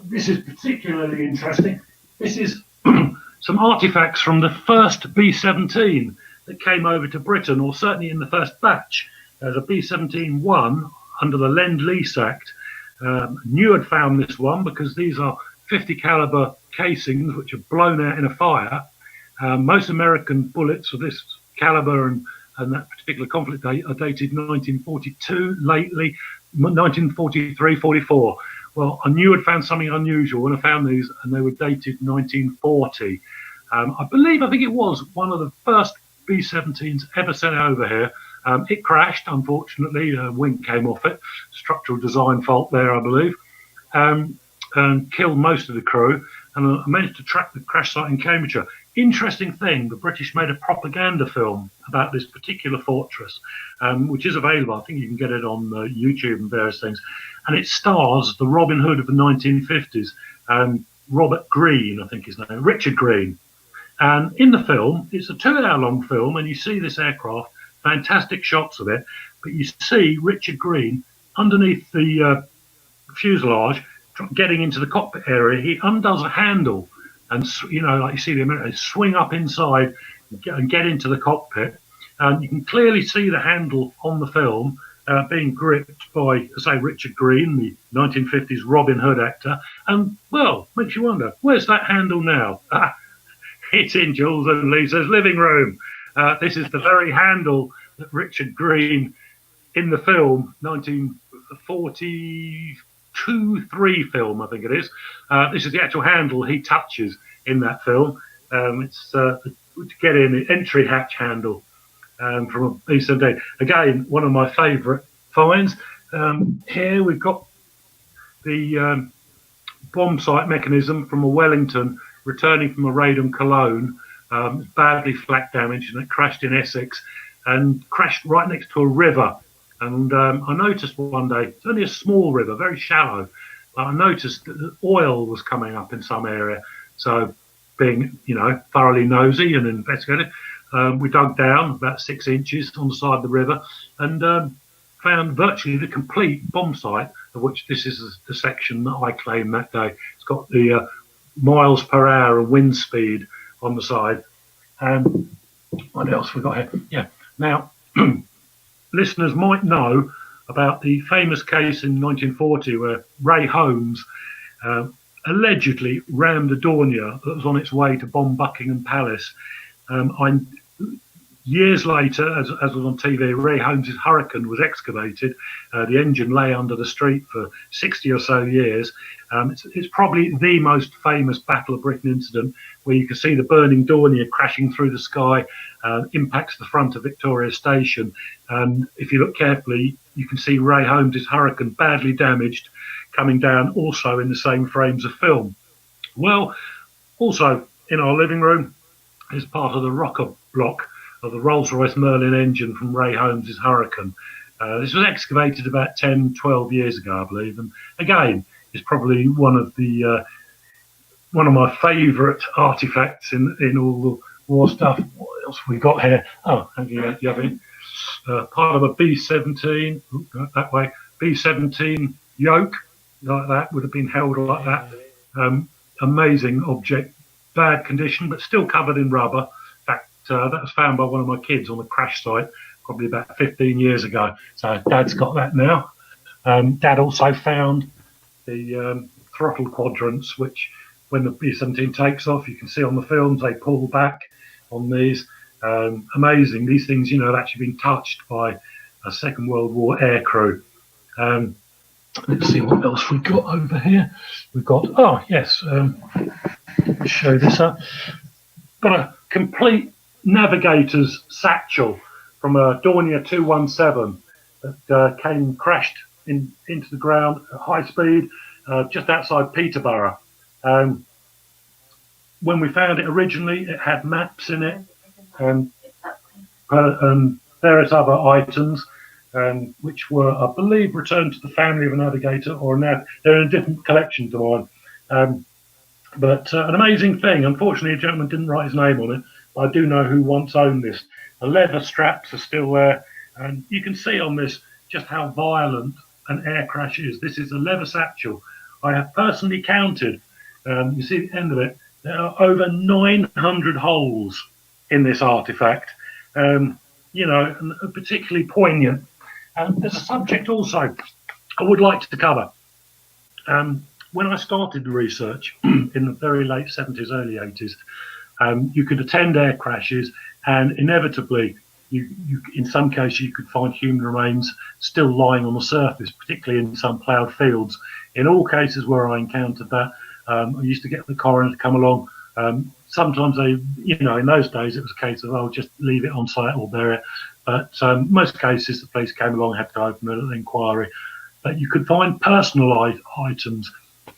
This is particularly interesting. This is some artifacts from the first B-17 that came over to Britain, or certainly in the first batch. There's a B-17-1 under the Lend-Lease Act. New had found this one because these are 50 caliber casings which are blown out in a fire. Most American bullets of this caliber and that particular conflict date are dated 1942, lately 1943, 44. Well, I knew I'd found something unusual when I found these, and they were dated 1940. I think it was one of the first B-17s ever sent over here. It crashed, unfortunately. A wing came off it. Structural design fault there, I believe, and killed most of the crew. And I managed to track the crash site in Cambridgeshire. Interesting thing, the British made a propaganda film about this particular fortress, which is available. I think you can get it on YouTube and various things. And it stars the Robin Hood of the 1950s, Robert Greene, I think his name, Richard Greene. And in the film, it's a 2-hour-long film, and you see this aircraft, fantastic shots of it, but you see Richard Greene underneath the fuselage, getting into the cockpit area. He undoes a handle, and you know, like you see the Americans swing up inside and get into the cockpit. You can clearly see the handle on the film being gripped by, say, Richard Greene, the 1950s Robin Hood actor. And, well, makes you wonder, where's that handle now? It's in Jules and Lisa's living room. This is the very handle that Richard Greene, in the film, 1942-3 film, I think it is. This is the actual handle he touches in that film. It's to get in, the entry hatch handle. From a B-17. Again, one of my favourite finds. Here we've got the bomb sight mechanism from a Wellington returning from a raid on Cologne, badly flak damaged, and it crashed in Essex and crashed right next to a river. And I noticed one day, it's only a small river, very shallow, but I noticed that oil was coming up in some area. So being, you know, thoroughly nosy and investigated, we dug down about 6 inches on the side of the river and found virtually the complete bomb site, of which this is the section that I claimed that day. It's got the miles per hour and wind speed on the side. What else we got here? Yeah. Now, listeners might know about the famous case in 1940 where Ray Holmes allegedly rammed a Dornier that was on its way to bomb Buckingham Palace. Years later, as was on TV, Ray Holmes's Hurricane was excavated. The engine lay under the street for 60 or so years. It's probably the most famous Battle of Britain incident, where you can see the burning Dornier crashing through the sky, impacts the front of Victoria Station. And if you look carefully, you can see Ray Holmes's Hurricane badly damaged, coming down also in the same frames of film. Well, also in our living room is part of the rocker block of the Rolls-Royce Merlin engine from Ray Holmes's Hurricane. This was excavated about 10, 12 years ago, I believe, and again, is probably one of my favourite artifacts in all the war stuff. What else have we got here? Oh, you have it. Part of a B-17, that way, B-17 yoke, like that, would have been held like that. Amazing object, bad condition, but still covered in rubber. That was found by one of my kids on the crash site probably about 15 years ago. So Dad's got that now. Dad also found the throttle quadrants, which when the B-17 takes off, you can see on the films, they pull back on these. Amazing. These things, had actually been touched by a Second World War air crew. Let's see what else we've got over here. We've got, oh yes, show this up. Got a complete navigator's satchel from a Dornier 217 that came crashed into the ground at high speed just outside Peterborough. When we found it originally, it had maps in it and various other items, which were, I believe, returned to the family of a navigator, or now they're in a different collection to mine. But an amazing thing. Unfortunately, a gentleman didn't write his name on it. But I do know who once owned this. The leather straps are still there, and you can see on this just how violent an air crash is. This is a leather satchel. I have personally counted. You see the end of it. There are over 900 holes in this artifact. And particularly poignant. There's a subject also I would like to cover. When I started the research in the very late 70s, early 80s, you could attend air crashes, and inevitably, you in some cases, you could find human remains still lying on the surface, particularly in some ploughed fields. In all cases where I encountered that, I used to get the coroner to come along. Sometimes they, in those days, it was a case of, oh, just leave it on site or bury it. But most cases, the police came along, had to open an inquiry. But you could find personal items.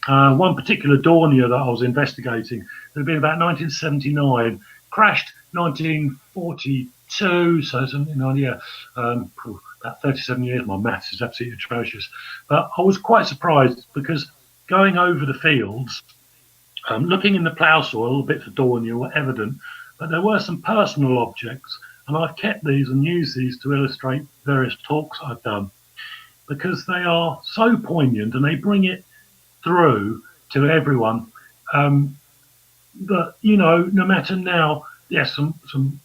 One particular Dornier that I was investigating, it had been about 1979, crashed 1942, so 79, yeah, about 37 years. My maths is absolutely atrocious. But I was quite surprised because going over the fields, looking in the plough soil, the bits of Dornier were evident, but there were some personal objects, and I've kept these and used these to illustrate various talks I've done, because they are so poignant and they bring it through to everyone that, no matter now, yes, some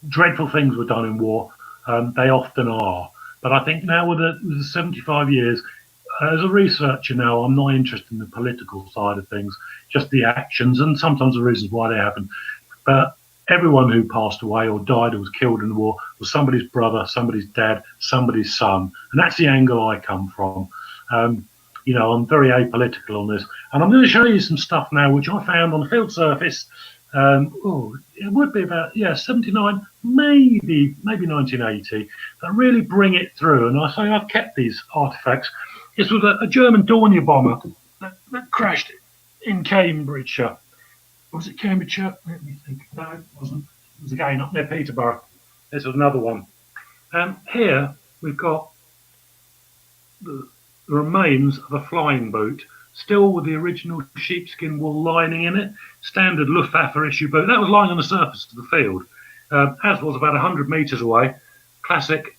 dreadful things were done in war. They often are. But I think now with the 75 years, as a researcher now, I'm not interested in the political side of things, just the actions and sometimes the reasons why they happen. But everyone who passed away or died or was killed in the war was somebody's brother, somebody's dad, somebody's son. And that's the angle I come from. I'm very apolitical on this. And I'm going to show you some stuff now, which I found on the field surface. It would be about, 79, maybe 1980, that really bring it through. And I say I've kept these artifacts. This was a German Dornier bomber that crashed in Cambridgeshire. Was it Cambridgeshire? Let me think. No, it wasn't. It was again up near Peterborough. This was another one. Here we've got the remains of a flying boot, still with the original sheepskin wool lining in it, standard Luftwaffe issue boot. That was lying on the surface of the field, as was about 100 metres away, classic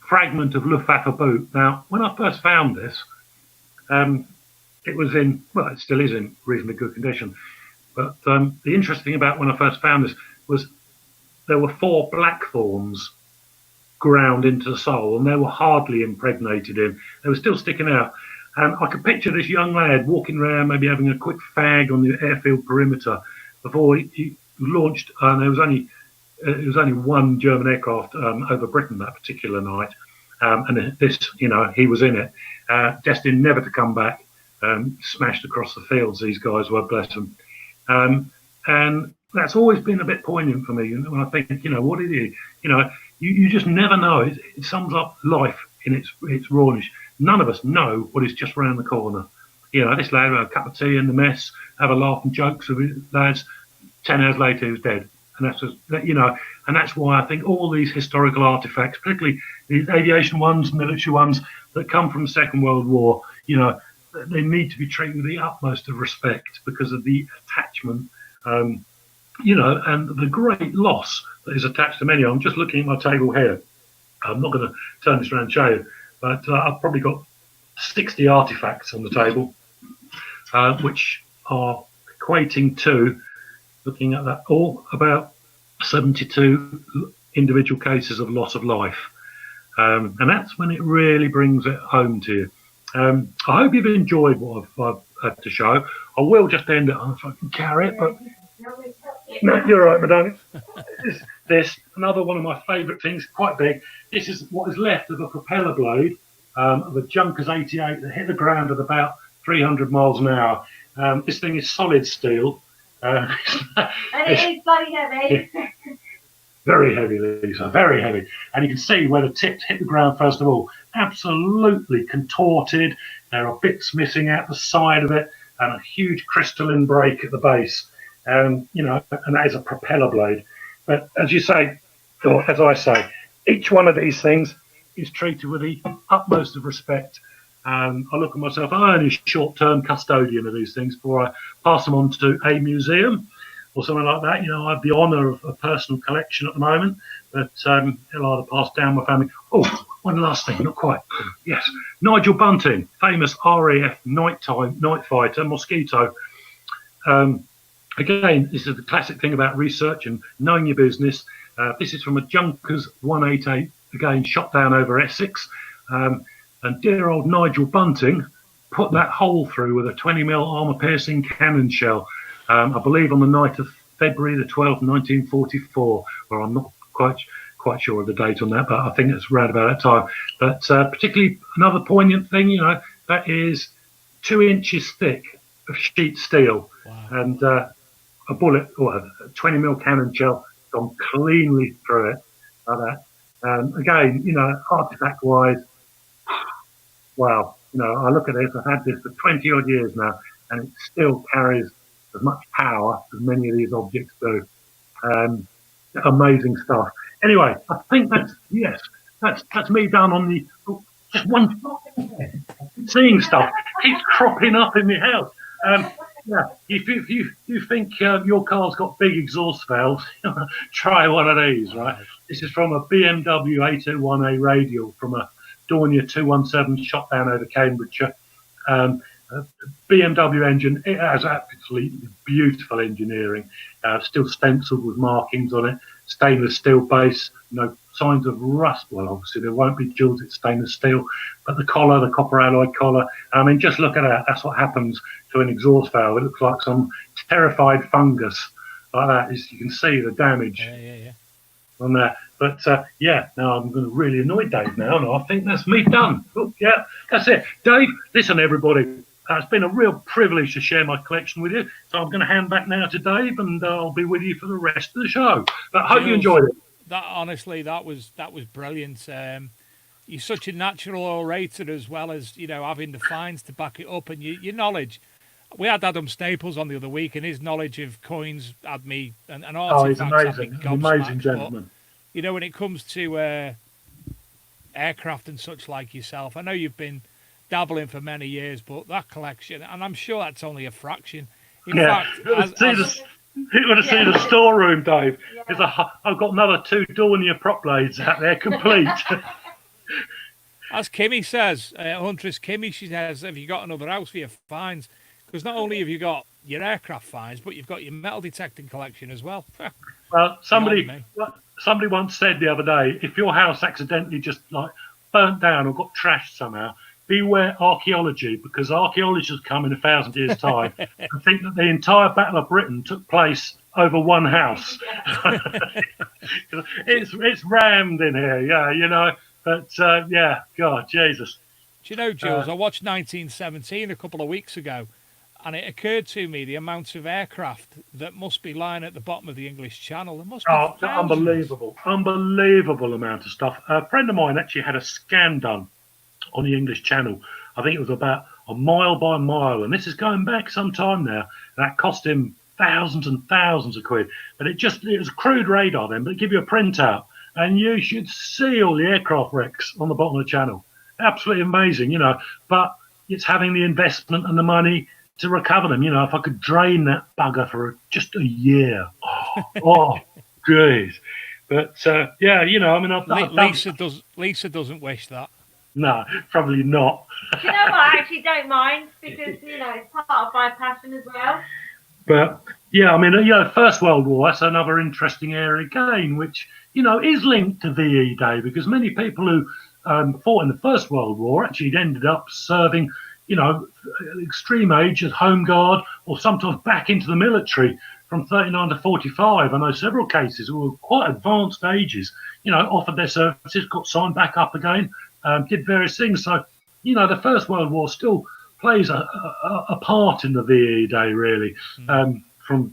fragment of Luftwaffe boot. Now, when I first found this, it was it still is in reasonably good condition. But the interesting thing about when I first found this was there were 4 blackthorns ground into the sole, and they were hardly impregnated in. They were still sticking out. And I could picture this young lad walking around, maybe having a quick fag on the airfield perimeter before he launched. And there was only one German aircraft over Britain that particular night. And this, he was in it, destined never to come back, smashed across the fields, these guys were, bless them. And that's always been a bit poignant for me. When I think, what it is, you just never know. It sums up life in its rawness. None of us know what is just around the corner. This lad will have a cup of tea in the mess, have a laugh and jokes with his lads. 10 hours later, he was dead. And that's just, and that's why I think all these historical artifacts, particularly these aviation ones, military ones that come from the Second World War, they need to be treated with the utmost of respect because of the attachment, and the great loss that is attached to many. I'm just looking at my table here. I'm not going to turn this around and show you, but I've probably got 60 artifacts on the table, which are equating to, looking at that, all about 72 individual cases of loss of life. And that's when it really brings it home to you. I hope you've enjoyed what I've had to show. I will just end it if I can carry it, but No, you're right, Madonna. This, another one of my favourite things, quite big. This is what is left of a propeller blade of a Junkers 88 that hit the ground at about 300 miles an hour. This thing is solid steel. And it is bloody heavy. Very heavy, Lisa, very heavy. And you can see where the tips hit the ground, first of all, absolutely contorted. There are bits missing out the side of it and a huge crystalline break at the base. You know, and that is a propeller blade. But as you say, or as I say, each one of these things is treated with the utmost of respect. I look at myself, I'm only a short-term custodian of these things before I pass them on to a museum or something like that. You know, I have the honour of a personal collection at the moment, but it'll either pass down my family. Oh, one last thing, not quite. Yes, Nigel Bunting, famous RAF night fighter, Mosquito. Again, this is the classic thing about research and knowing your business. This is from a Junkers 188, again, shot down over Essex. And dear old Nigel Bunting put that hole through with a 20mm armour-piercing cannon shell, I believe on the night of February the 12th, 1944, or I'm not quite sure of the date on that, but I think it's around about that time. But particularly another poignant thing, you know, that is 2 inches thick of sheet steel. Wow. And a bullet or a 20mm cannon shell gone cleanly through it like that. Again, you know, artifact-wise, wow. You know, I look at this, I've had this for 20 odd years now, and it still carries as much power as many of these objects do. Amazing stuff. Anyway, I think that's me done on the just one seeing stuff keeps cropping up in my house. Yeah, if you think your car's got big exhaust valves, try one of these, right? This is from a BMW 801A radial from a Dornier 217 shot down over Cambridgeshire. BMW engine, it has absolutely beautiful engineering, still stenciled with markings on it, stainless steel base, no signs of rust. Well, obviously there won't be jewels, it's stainless steel, but the collar, the copper alloy collar, I mean, just look at that. That's what happens to an exhaust valve. It looks like some terrified fungus like that. You can see the damage on that. But yeah, now I'm going to really annoy Dave now, and I think that's me done. Oh, yeah, that's it. Dave, listen, everybody. It's been a real privilege to share my collection with you. So I'm going to hand back now to Dave, and I'll be with you for the rest of the show. But I hope you enjoyed it. That honestly, that was brilliant. You're such a natural orator as well as, you know, having the finds to back it up, and your knowledge. We had Adam Staples on the other week, and his knowledge of coins had me and artifacts. Oh, he's amazing, amazing gentleman. But, you know, when it comes to aircraft and such like yourself, I know you've been dabbling for many years, but that collection, and I'm sure that's only a fraction. In fact, you want to see the storeroom, Dave? Yeah. I've got another 2 Dornier prop blades out there, complete. As Kimmy says, Huntress Kimmy, she says, have you got another house for your finds? Because not only have you got your aircraft finds, but you've got your metal detecting collection as well. Well, somebody once said the other day, if your house accidentally just like burnt down or got trashed somehow, beware archaeology, because archaeologists come in 1,000 years' time and think that the entire Battle of Britain took place over one house. it's rammed in here, yeah, you know. But yeah, God, Jesus. Do you know, Jules? I watched 1917 a couple of weeks ago, and it occurred to me the amount of aircraft that must be lying at the bottom of the English Channel. There must be unbelievable amount of stuff. A friend of mine actually had a scan done on the English Channel. I think it was about a mile by mile, and this is going back some time now. That cost him thousands and thousands of quid. But it was crude radar then, but it give you a printout, and you should see all the aircraft wrecks on the bottom of the channel. Absolutely amazing, you know. But it's having the investment and the money to recover them. You know, if I could drain that bugger for just a year, oh, geez. But yeah, you know, I mean, Lisa doesn't wish that. No, probably not. Do you know what? I actually don't mind, because, you know, it's part of my passion as well. But yeah, I mean, you know, First World War, that's another interesting area again, which, you know, is linked to VE Day, because many people who fought in the First World War actually ended up serving, you know, extreme age as Home Guard or sometimes back into the military from 39 to 45. I know several cases who were quite advanced ages, offered their services, got signed back up again, did various things. So, the First World War still plays a part in the VE Day, really, from,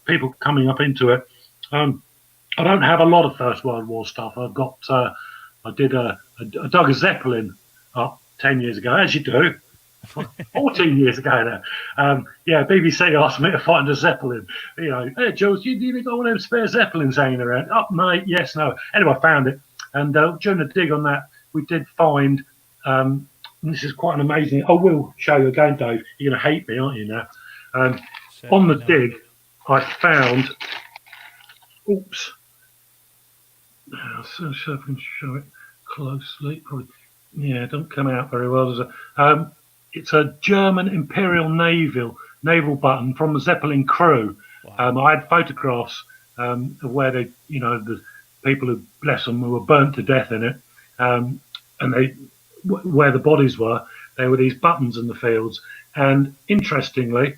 people coming up into it. I don't have a lot of First World War stuff. I dug a Zeppelin up 10 years ago, as you do. 14 years ago now. BBC asked me to find a Zeppelin. Hey, Jules, you got one of them spare Zeppelins hanging around? Oh, mate, yes, no. Anyway, I found it. And during the dig on that, we did find, and this is quite an amazing, I will show you again, Dave. You're going to hate me, aren't you, now? On the dig, I found, oops. So I can show it closely. Probably, it don't come out very well, does it? It's a German Imperial naval button from the Zeppelin crew. Wow. I had photographs of where they, the people who, bless them, who were burnt to death in it, and where the bodies were. There were these buttons in the fields, and interestingly,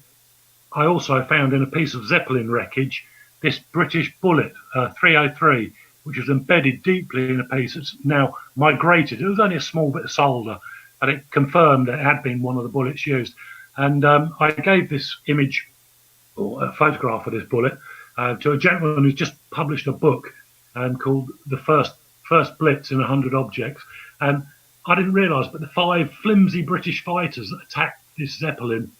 I also found in a piece of Zeppelin wreckage this British bullet, 303, which was embedded deeply in a piece that's now migrated. It was only a small bit of solder, but it confirmed that it had been one of the bullets used. And I gave this image, or a photograph of this bullet, to a gentleman who's just published a book called The First Blitz in 100 Objects. And I didn't realise, but the 5 flimsy British fighters that attacked this Zeppelin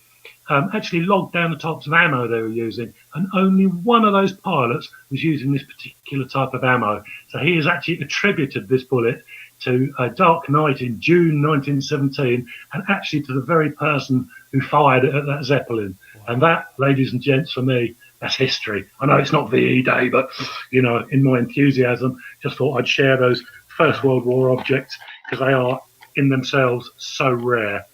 actually logged down the types of ammo they were using, and only one of those pilots was using this particular type of ammo. So he has actually attributed this bullet to a dark night in June 1917, and actually to the very person who fired it at that Zeppelin. Wow. And that, ladies and gents, for me, that's history. I know it's not VE Day, but, in my enthusiasm, just thought I'd share those First World War objects, because they are, in themselves, so rare.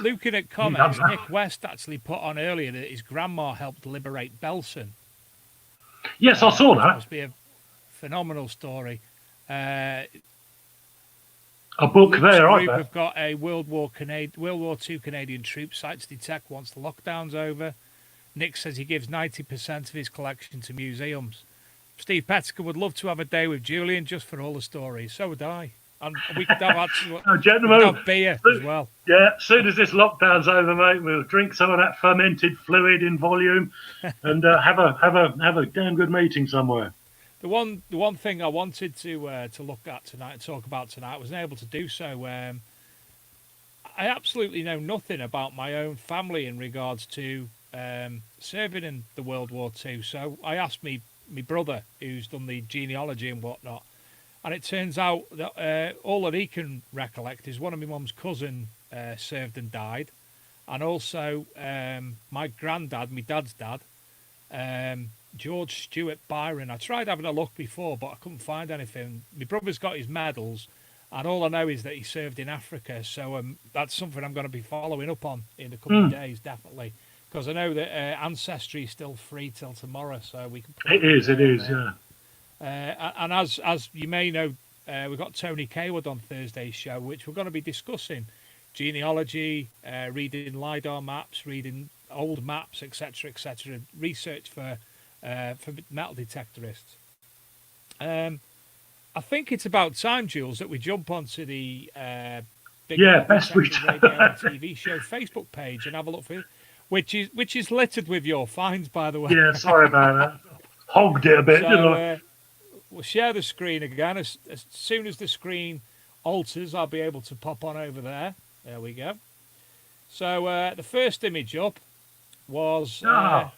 Looking at comments, Nick West actually put on earlier that his grandma helped liberate Belsen. Yes, I saw that. Must be a phenomenal story. A book there, I bet. We've got a World War II Canadian troop site to detect once the lockdown's over. Nick says he gives 90% of his collection to museums. Steve Pettiker would love to have a day with Julian just for all the stories. So would I. And we could have gentlemen, beer as well. Yeah, as soon as this lockdown's over, mate, we'll drink some of that fermented fluid in volume, and have a damn good meeting somewhere. The one thing I wanted to look at tonight and talk about tonight, wasn't able to do so. I absolutely know nothing about my own family in regards to serving in the World War II. So I asked my brother, who's done the genealogy and whatnot. And it turns out that all that he can recollect is one of my mum's cousin served and died. And also my granddad, my dad's dad, George Stewart Byron. I tried having a look before, but I couldn't find anything. My brother's got his medals, and all I know is that he served in Africa. So that's something I'm going to be following up on in a couple of days, definitely. Because I know that Ancestry is still free till tomorrow, so we can... It is, yeah. And as you may know, we've got Tony Kaywood on Thursday's show, which we're going to be discussing genealogy, reading LiDAR maps, reading old maps, etc., research for metal detectorists. I think it's about time, Jules, that we jump onto the Best we Radio and TV show Facebook page and have a look for it, which is littered with your finds, by the way. Yeah, sorry about that. Hogged it a bit, didn't I? We'll share the screen again. As soon as the screen alters, I'll be able to pop on over there. There we go. So the first image up was... I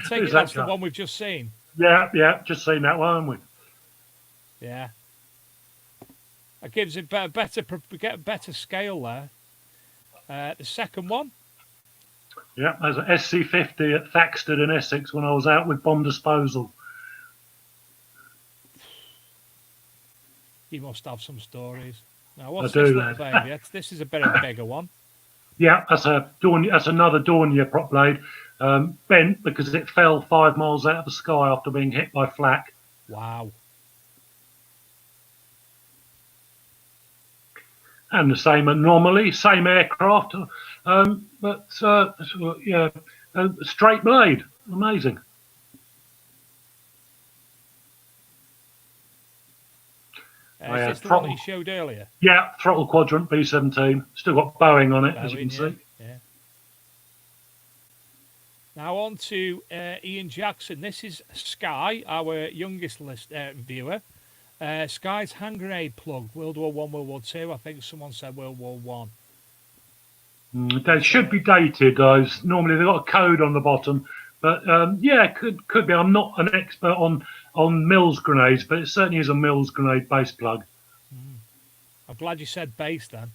take it that's the one we've just seen. Yeah, just seen that one, haven't we? Yeah. That gives it better. We get a better scale there. The second one. Yeah, there's an SC-50 at Thaxted in Essex when I was out with bomb disposal. You must have some stories. Now, what's this little baby? This is a bit of a bigger one. Yeah, that's another Dornier prop blade, bent because it fell 5 miles out of the sky after being hit by flak. Wow. And the same anomaly, same aircraft, but A straight blade. Amazing. Is this the one that throttle. you showed earlier? Yeah, throttle quadrant B17. Still got Boeing on it, as you Bowen, can yeah, see. yeah. Now on to Ian Jackson. This is Sky, our youngest viewer. Sky's hand grenade plug, World War One, World War Two. I think someone said World War One. They should be dated. Those normally they've got a code on the bottom, but yeah, could be. I'm not an expert on Mills grenades, but it certainly is a Mills grenade base plug. I'm glad you said base then.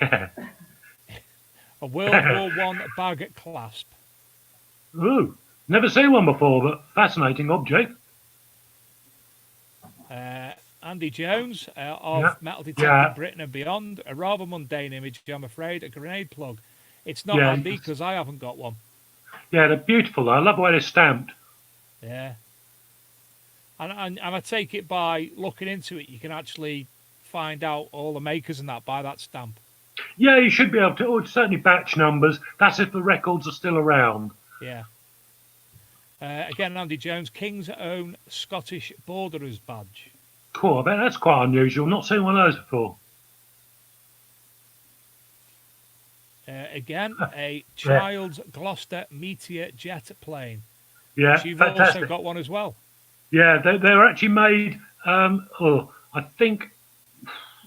Yeah. A World War One bag clasp. Ooh, never seen one before, but fascinating object. Andy Jones of Yeah. Metal Detecting Britain and Beyond. A rather mundane image, I'm afraid. A grenade plug. It's not Yeah, Andy because I haven't got one. Yeah, they're beautiful though. I love the way they're stamped. Yeah. And I take it by looking into it, you can actually find out all the makers and that by that stamp. Yeah, you should be able to. Or certainly batch numbers. That's if the records are still around. Yeah. Again, Andy Jones, King's Own Scottish Borderers badge. Cool. I bet that's quite unusual. Not seen one of those before. Again, a child's Gloucester Meteor jet plane. Yeah, You've fantastic. also got one as well. Yeah, they were actually made. I think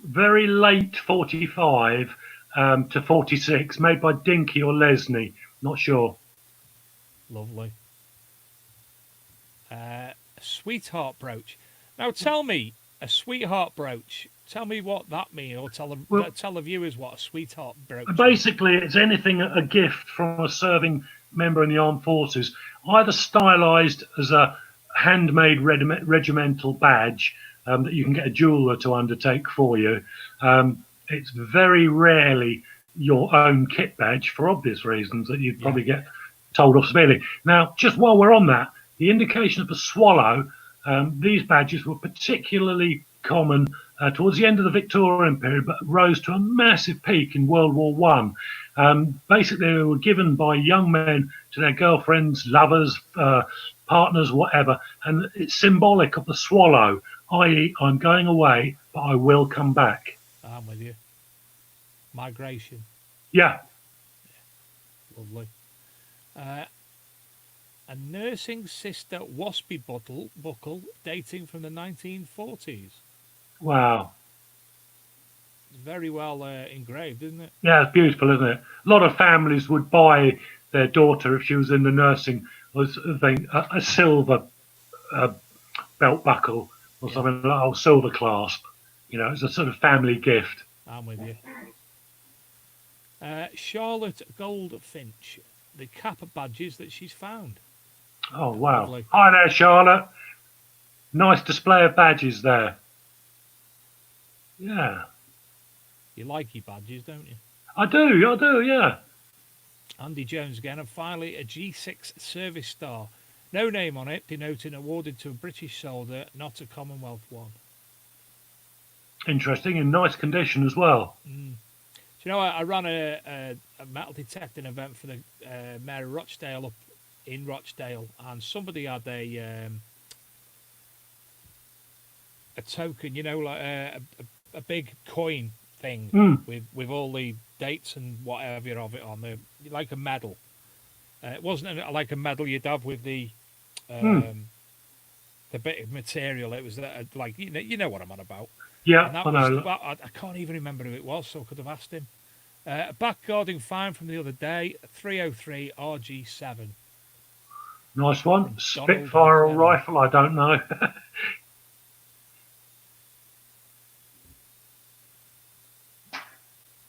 very late 45 to 46, made by Dinky or Lesney. Not sure. Lovely. Sweetheart brooch. Now tell me, a sweetheart brooch. Tell me what that means, or tell the viewers what a sweetheart brooch is. Basically, it's anything a gift from a serving member in the armed forces, either stylized as a handmade regimental badge that you can get a jeweler to undertake for you. It's very rarely your own kit badge for obvious reasons that you'd probably get told off severely. Now, just while we're on that, the indication of a swallow, these badges were particularly common towards the end of the Victorian period, but rose to a massive peak in World War One. Basically, they were given by young men to their girlfriends, lovers, partners, whatever, and it's symbolic of the swallow, i.e., I'm going away, but I will come back. I'm with you. Migration. Yeah. Lovely. A nursing sister waspy buckle dating from the 1940s. Wow. Very well engraved, isn't it? Yeah, it's beautiful, isn't it? A lot of families would buy their daughter, if she was in the nursing, a silver belt buckle or something like a silver clasp. You know, it's a sort of family gift. I'm with you. Charlotte Goldfinch, the cap badges that she's found. Oh, wow. Lovely. Hi there, Charlotte. Nice display of badges there. Yeah. You like your badges, don't you? I do, yeah. Andy Jones again, and finally a G6 service star. No name on it, denoting awarded to a British soldier, not a Commonwealth one. Interesting, in nice condition as well. Do you know, I ran a metal detecting event for the Mayor of Rochdale up in Rochdale, and somebody had a token, you know, like a big coin thing with all the dates and whatever of it on there, like a medal. It wasn't like a medal you'd have with the bit of material. It was like you know what I'm on about. Yeah, and that I know. I can't even remember who it was, so I could have asked him. A backguarding find from the other day, 303 RG7. Nice one. Spitfire or rifle, I don't know.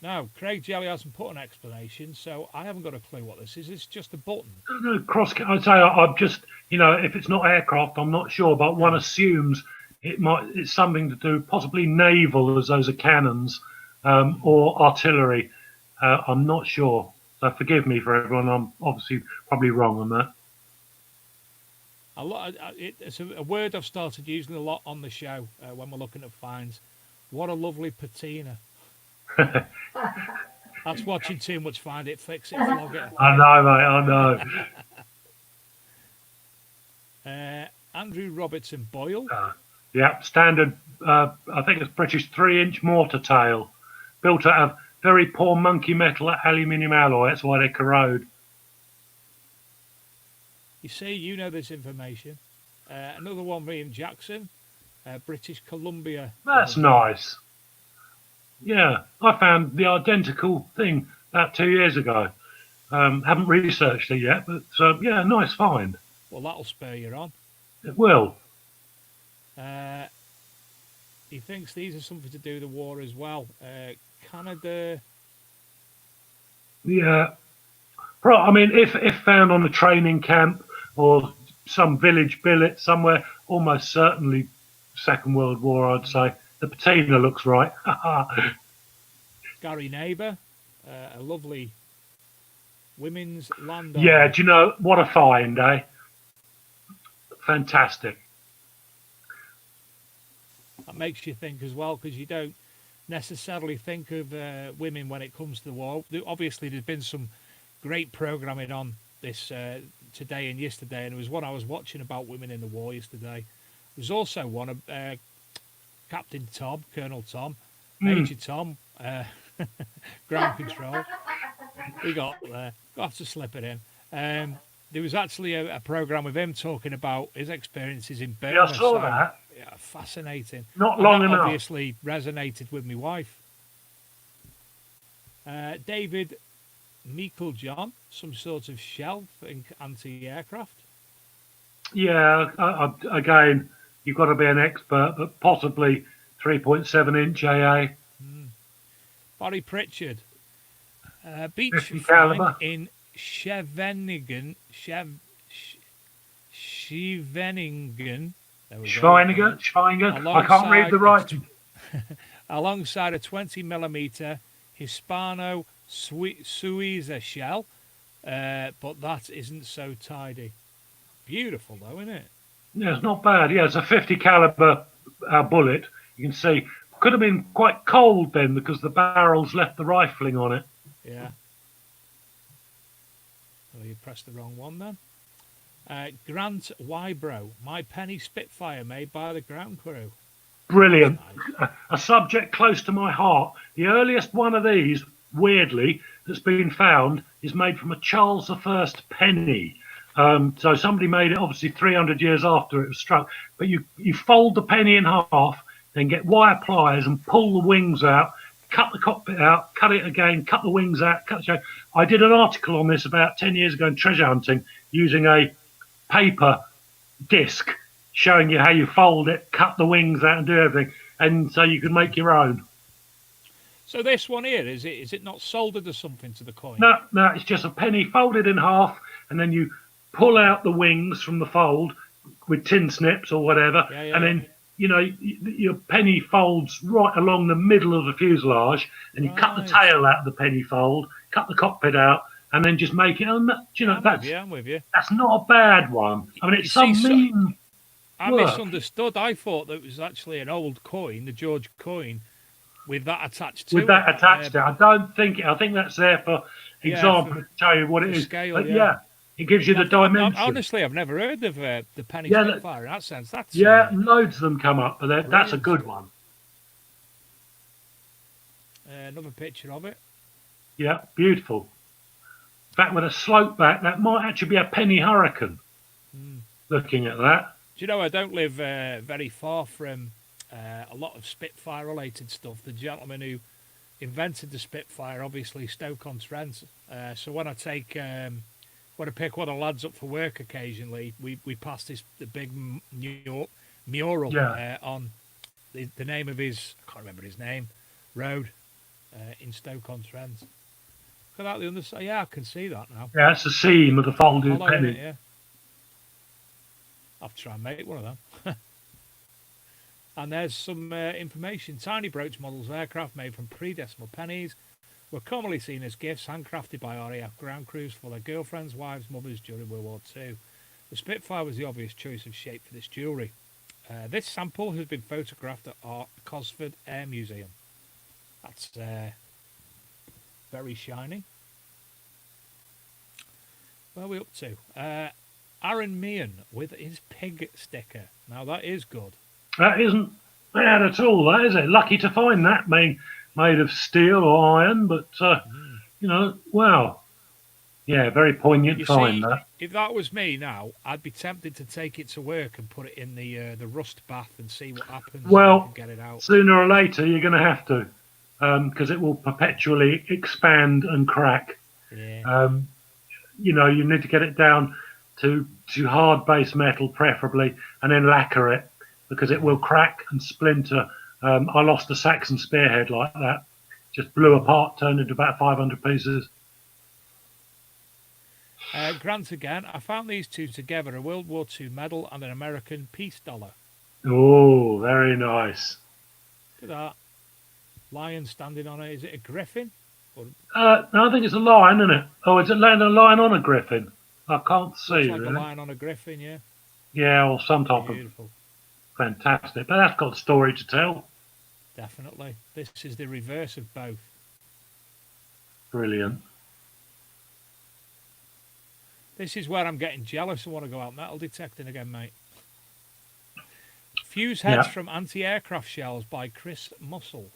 Now, Craig Jelly hasn't put an explanation, so I haven't got a clue what this is. It's just a button. No, I'd say I'm just, you know, if it's not aircraft, I'm not sure, but one assumes it's something to do, possibly naval, as those are cannons, or artillery. I'm not sure. So forgive me for everyone. I'm obviously probably wrong on that. It's a word I've started using a lot on the show when we're looking at finds. What a lovely patina. That's watching too much Find It, Fix It, Flog It. I know, mate. I know. Andrew Robertson Boyle. Yeah, standard. I think it's British 3-inch mortar tail, built out of very poor monkey metal aluminium alloy. That's why they corrode. You see, you know this information. Another one, Ian Jackson, British Columbia. That's nice. Yeah, I found the identical thing about 2 years ago. Haven't researched it yet, but yeah, nice find. Well, that'll spur you on. It will. He thinks these are something to do with the war as well. Canada. Yeah. I mean, if found on a training camp or some village billet somewhere, almost certainly Second World War, I'd say. The patina looks right. Gary Neighbour, a lovely women's land. Yeah, do you know, what a find, eh? Fantastic. That makes you think as well, because you don't necessarily think of women when it comes to the war. Obviously, there's been some great programming on this today and yesterday, and there was one I was watching about women in the war yesterday. There's also one of Captain Tom, Colonel Tom, Major Tom, ground control. We got there. Got to slip it in. There was actually a program with him talking about his experiences in Burma. Yeah, I saw that. Yeah, fascinating. Not long enough. Obviously resonated with my wife. David Meiklejohn, some sort of shell for anti-aircraft. Yeah, again, you've got to be an expert, but possibly 3.7-inch AA. Barry Pritchard, beach find caliber. in Scheveningen. Scheveningen. Schweininger. I can't read the writing. Alongside a 20mm Hispano Suiza shell, but that isn't so tidy. Beautiful though, isn't it? Yeah, it's not bad. Yeah, it's a 50 caliber bullet. You can see could have been quite cold then because the barrels left the rifling on it. Yeah. Well, you pressed the wrong one then. Grant Wybro, my penny Spitfire made by the ground crew. Brilliant. Nice. A subject close to my heart. The earliest one of these, weirdly, that's been found is made from a Charles I penny. So somebody made it obviously 300 years after it was struck. But you fold the penny in half, then get wire pliers and pull the wings out, cut the cockpit out, cut it again, cut the wings out, cut the chain. I did an article on this about 10 years ago in treasure hunting using a paper disc showing you how you fold it, cut the wings out and do everything. And so you can make your own. So this one here, is it not soldered or something to the coin? No, it's just a penny folded in half, and then you pull out the wings from the fold with tin snips or whatever, and then your penny folds right along the middle of the fuselage, and you cut the tail out of the penny fold, cut the cockpit out, and then just make it. I'm with you. That's not a bad one. I mean, it's I misunderstood. I thought that it was actually an old coin, the George coin, with that attached to it. I don't think it. I think that's there for example to tell you what it is. Scale, but it gives you the dimension. Honestly, I've never heard of the penny Spitfire in that sense. That's loads of them come up, but that's a good one. Another picture of it. Yeah, beautiful. In fact, with a slope back, that might actually be a penny Hurricane. Looking at that. Do you know, I don't live very far from a lot of Spitfire-related stuff. The gentleman who invented the Spitfire, obviously Stoke-on-Trent. So when I take, when I pick one of the lads up for work occasionally, we pass the big mural on the name of his, I can't remember his name, road in Stoke-on-Trent. Look at that, the underside. Yeah, I can see that now. Yeah, it's the seam of the folded penny. I'll have to try and make one of them. And there's some information. Tiny brooch models of aircraft made from pre-decimal pennies were commonly seen as gifts handcrafted by RAF ground crews for their girlfriends, wives, mothers during World War II. The Spitfire was the obvious choice of shape for this jewellery. This sample has been photographed at Cosford Air Museum. That's Very shiny. Where are we up to? Aaron Meehan with his pig sticker. Now that is good. That isn't bad at all, that is it? Lucky to find that made of steel or iron, but wow. Yeah, very poignant You find see, that. if that was me now, I'd be tempted to take it to work and put it in the rust bath and see what happens. Well, and get it out. Sooner or later you're going to have to, because it will perpetually expand and crack. Yeah. You need to get it down to hard base metal, preferably, and then lacquer it, because it will crack and splinter. I lost a Saxon spearhead like that. Just blew apart, turned into about 500 pieces. Grant again, I found these two together, a World War II medal and an American peace dollar. Oh, very nice. Look at that. Lion standing on it. Is it a griffin? No, I think it's a lion, isn't it? Oh, is it laying a lion on a griffin? I can't see. Looks like really. a lion on a griffin, yeah. Yeah, or some type Beautiful. of fantastic. But that's got a story to tell. Definitely. This is the reverse of both. Brilliant. This is where I'm getting jealous and want to go out metal detecting again, mate. Fuse heads from anti-aircraft shells by Chris Mussel.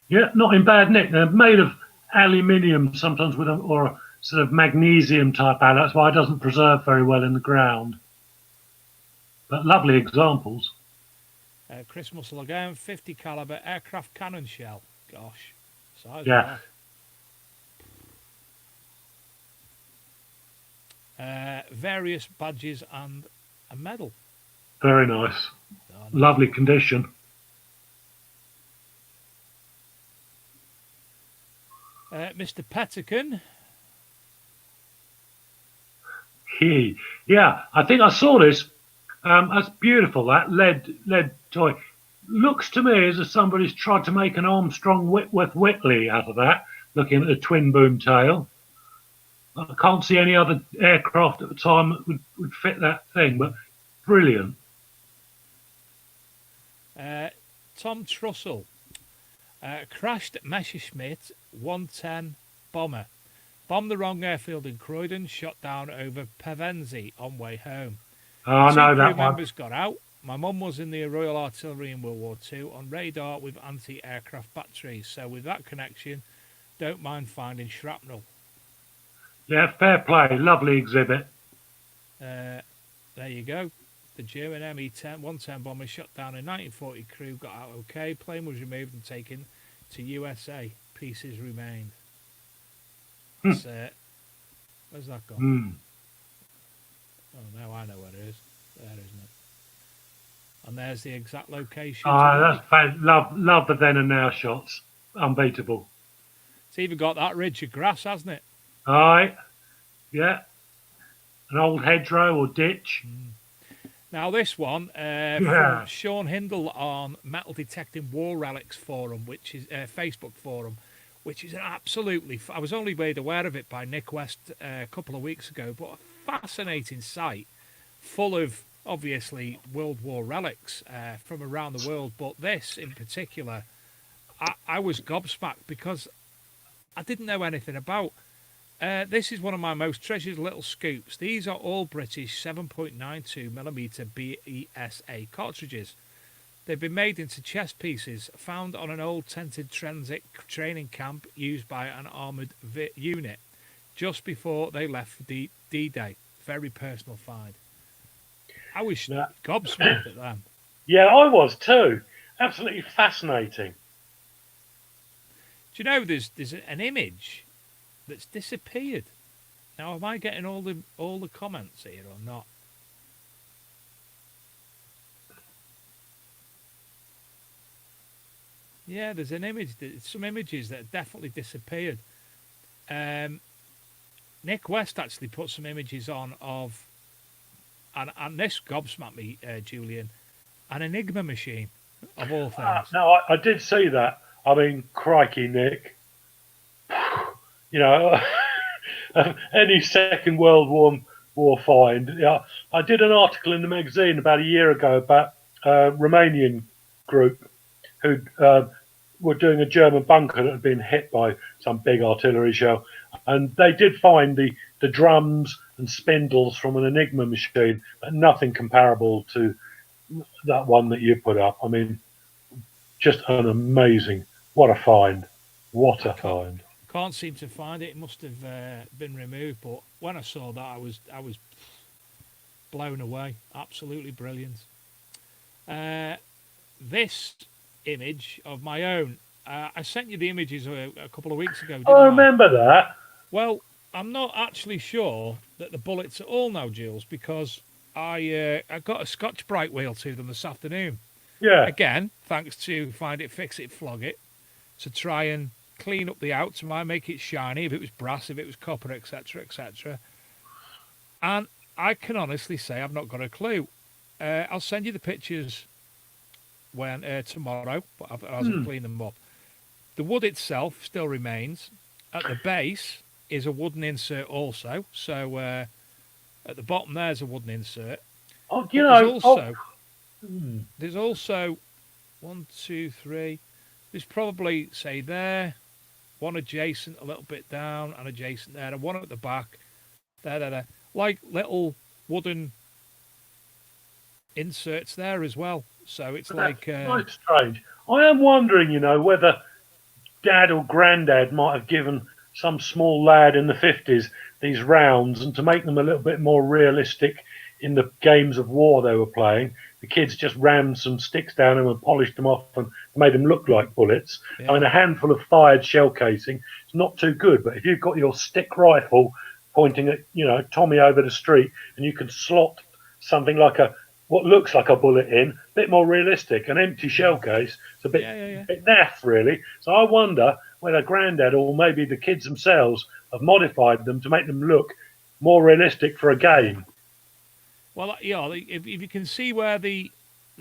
Yeah, not in bad nick. They're made of aluminium sometimes or a sort of magnesium type alloy. That's why it doesn't preserve very well in the ground. But lovely examples. Chris Mussel again, 50 caliber aircraft cannon shell. Gosh, size. Yeah. Various badges and a medal. Very nice. Oh, no. Lovely condition. Mr. Pettican. Yeah, I think I saw this. That's beautiful. That lead toy looks to me as if somebody's tried to make an Armstrong Whitworth Whitley out of that. Looking at the twin boom tail, I can't see any other aircraft at the time that would fit that thing. But brilliant. Tom Trussell. Crashed Messerschmitt 110 bomber. Bombed the wrong airfield in Croydon, shot down over Pevensey on way home. Oh, Two no, crew that one. members got out. My mum was in the Royal Artillery in World War II on radar with anti-aircraft batteries. So with that connection, don't mind finding shrapnel. Yeah, fair play. Lovely exhibit. There you go. The German ME-10 110 bomber shot down a 1940 crew, got out okay. Plane was removed and taken to USA. Pieces remain. Where's that gone? Oh, now I know where it is. There, isn't it? And there's the exact location. That's love the then and now shots. Unbeatable. It's even got that ridge of grass, hasn't it? Aye. Yeah. An old hedgerow or ditch. Now this one from Sean Hindle on Metal Detecting War Relics forum, which is Facebook forum, which is an absolutely. I was only made aware of it by Nick West a couple of weeks ago, but a fascinating site full of obviously World War relics from around the world. But this in particular, I was gobsmacked because I didn't know anything about. This is one of my most treasured little scoops. These are all British 7.92mm BESA cartridges. They've been made into chess pieces, found on an old tented transit training camp used by an armoured unit just before they left for D-Day. Very personal find. I was gobsmacked at them. Yeah, I was too. Absolutely fascinating. Do you know there's an image that's disappeared? Now, am I getting all the comments here or not? Yeah, there's an image. Some images that have definitely disappeared. Nick West actually put some images on of, and this gobsmacked me, Julian, an Enigma machine of all things. No, I did see that. I mean, crikey, Nick. You know, any Second World War find. Yeah, I did an article in the magazine about a year ago about a Romanian group who were doing a German bunker that had been hit by some big artillery shell, and they did find the drums and spindles from an Enigma machine, but nothing comparable to that one that you put up. I mean, just an amazing, what a find. What a find. Can't seem to find it. It must have been removed. But when I saw that, I was blown away. Absolutely brilliant. This image of my own, I sent you the images a couple of weeks ago. Didn't I remember that. Well, I'm not actually sure that the bullets are all now, Jules, because I got a Scotch Brite wheel to them this afternoon. Yeah. Again, thanks to Find It, Fix It, Flog It, to try and clean up the outs, make it shiny, if it was brass, if it was copper, etc., etc. And I can honestly say I've not got a clue. I'll send you the pictures when tomorrow, but I hasn't cleaned them up. The wood itself still remains. At the base is a wooden insert also. So at the bottom there's a wooden insert. Oh, you know, there's also 1, 2, 3. There's probably, say, there, one adjacent a little bit down, and adjacent there, and one at the back, there. Like little wooden inserts there as well. So it's like... quite strange. I am wondering, you know, whether Dad or Granddad might have given some small lad in the 50s these rounds, and to make them a little bit more realistic in the games of war they were playing, the kids just rammed some sticks down them and polished them off and made them look like bullets. Yeah. I mean, a handful of fired shell casing is not too good, but if you've got your stick rifle pointing at, you know, Tommy over the street, and you can slot something like what looks like a bullet in, a bit more realistic. An empty shell case, it's a bit, bit naff, really. So I wonder whether Grandad or maybe the kids themselves have modified them to make them look more realistic for a game. Well, yeah, if you can see where the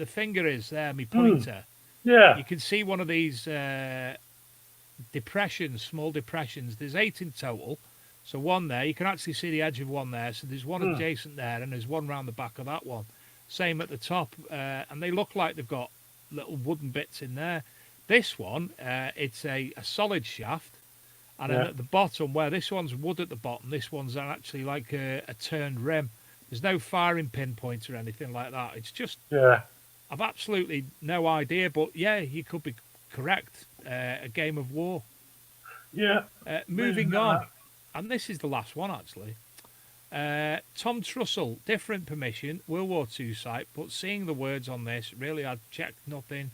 finger is there, my pointer, yeah, you can see one of these depressions, small depressions. There's 8 in total. So one there, you can actually see the edge of one there. So there's one adjacent there, and there's one round the back of that one. Same at the top, and they look like they've got little wooden bits in there. This one, it's a solid shaft, and then at the bottom, where this one's wood at the bottom, this one's actually like a turned rim. There's no firing pin point or anything like that. It's just, I've absolutely no idea, but yeah, you could be correct. A game of war. Yeah. Moving on, and this is the last one actually. Tom Trussell, different permission, World War II site, but seeing the words on this, really I'd checked nothing,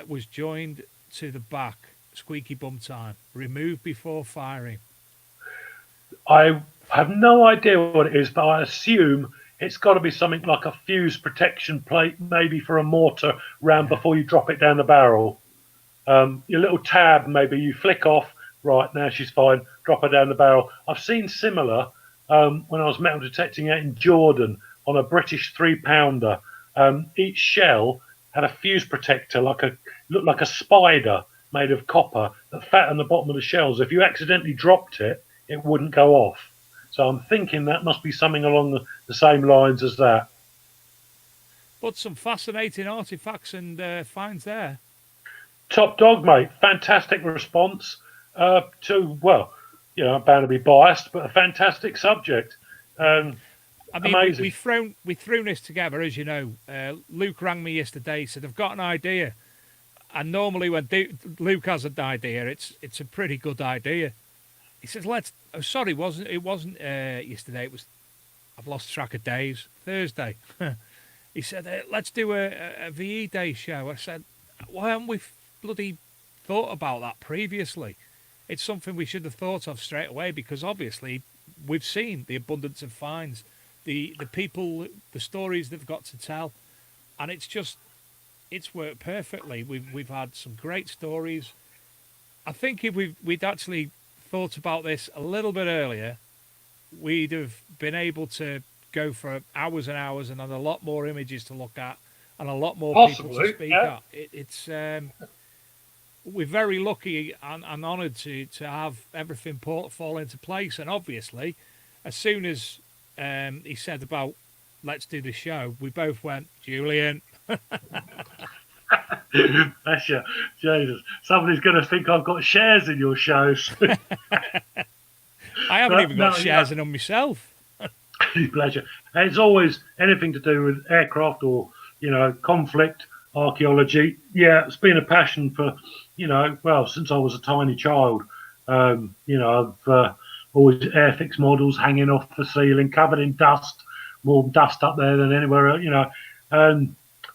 was joined to the back, squeaky bum time, removed before firing. I have no idea what it is, but I assume it's got to be something like a fuse protection plate, maybe for a mortar round before you drop it down the barrel. Your little tab, maybe you flick off, right, now she's fine, drop her down the barrel. I've seen similar when I was metal detecting out in Jordan on a British 3-pounder. Each shell had a fuse protector, looked like a spider made of copper that sat on the bottom of the shells. If you accidentally dropped it, it wouldn't go off. So I'm thinking that must be something along the same lines as that. But some fascinating artifacts and finds there. Top dog, mate. Fantastic response to, well, you know, I'm bound to be biased, but a fantastic subject. I mean, amazing. we threw this together, as you know. Luke rang me yesterday, said, I've got an idea. And normally when Luke has an idea, it's a pretty good idea. He says, it wasn't yesterday, I've lost track of days, Thursday. He said, let's do a VE Day show. I said, why haven't we bloody thought about that previously? It's something we should have thought of straight away, because obviously we've seen the abundance of finds, the people, the stories they've got to tell, and it's worked perfectly. We've had some great stories. I think if we'd actually thought about this a little bit earlier, we'd have been able to go for hours and hours and had a lot more images to look at and a lot more people to speak at. It's we're very lucky and honoured to have everything fall into place. And obviously, as soon as he said about let's do the show, we both went, Julian. Bless you. Jesus. Somebody's going to think I've got shares in your shows. I haven't But even got no, shares in them myself. Bless you. It's always anything to do with aircraft or, conflict, archaeology. Yeah, it's been a passion for, well, since I was a tiny child. I've always airfix models hanging off the ceiling, covered in dust, more dust up there than anywhere else,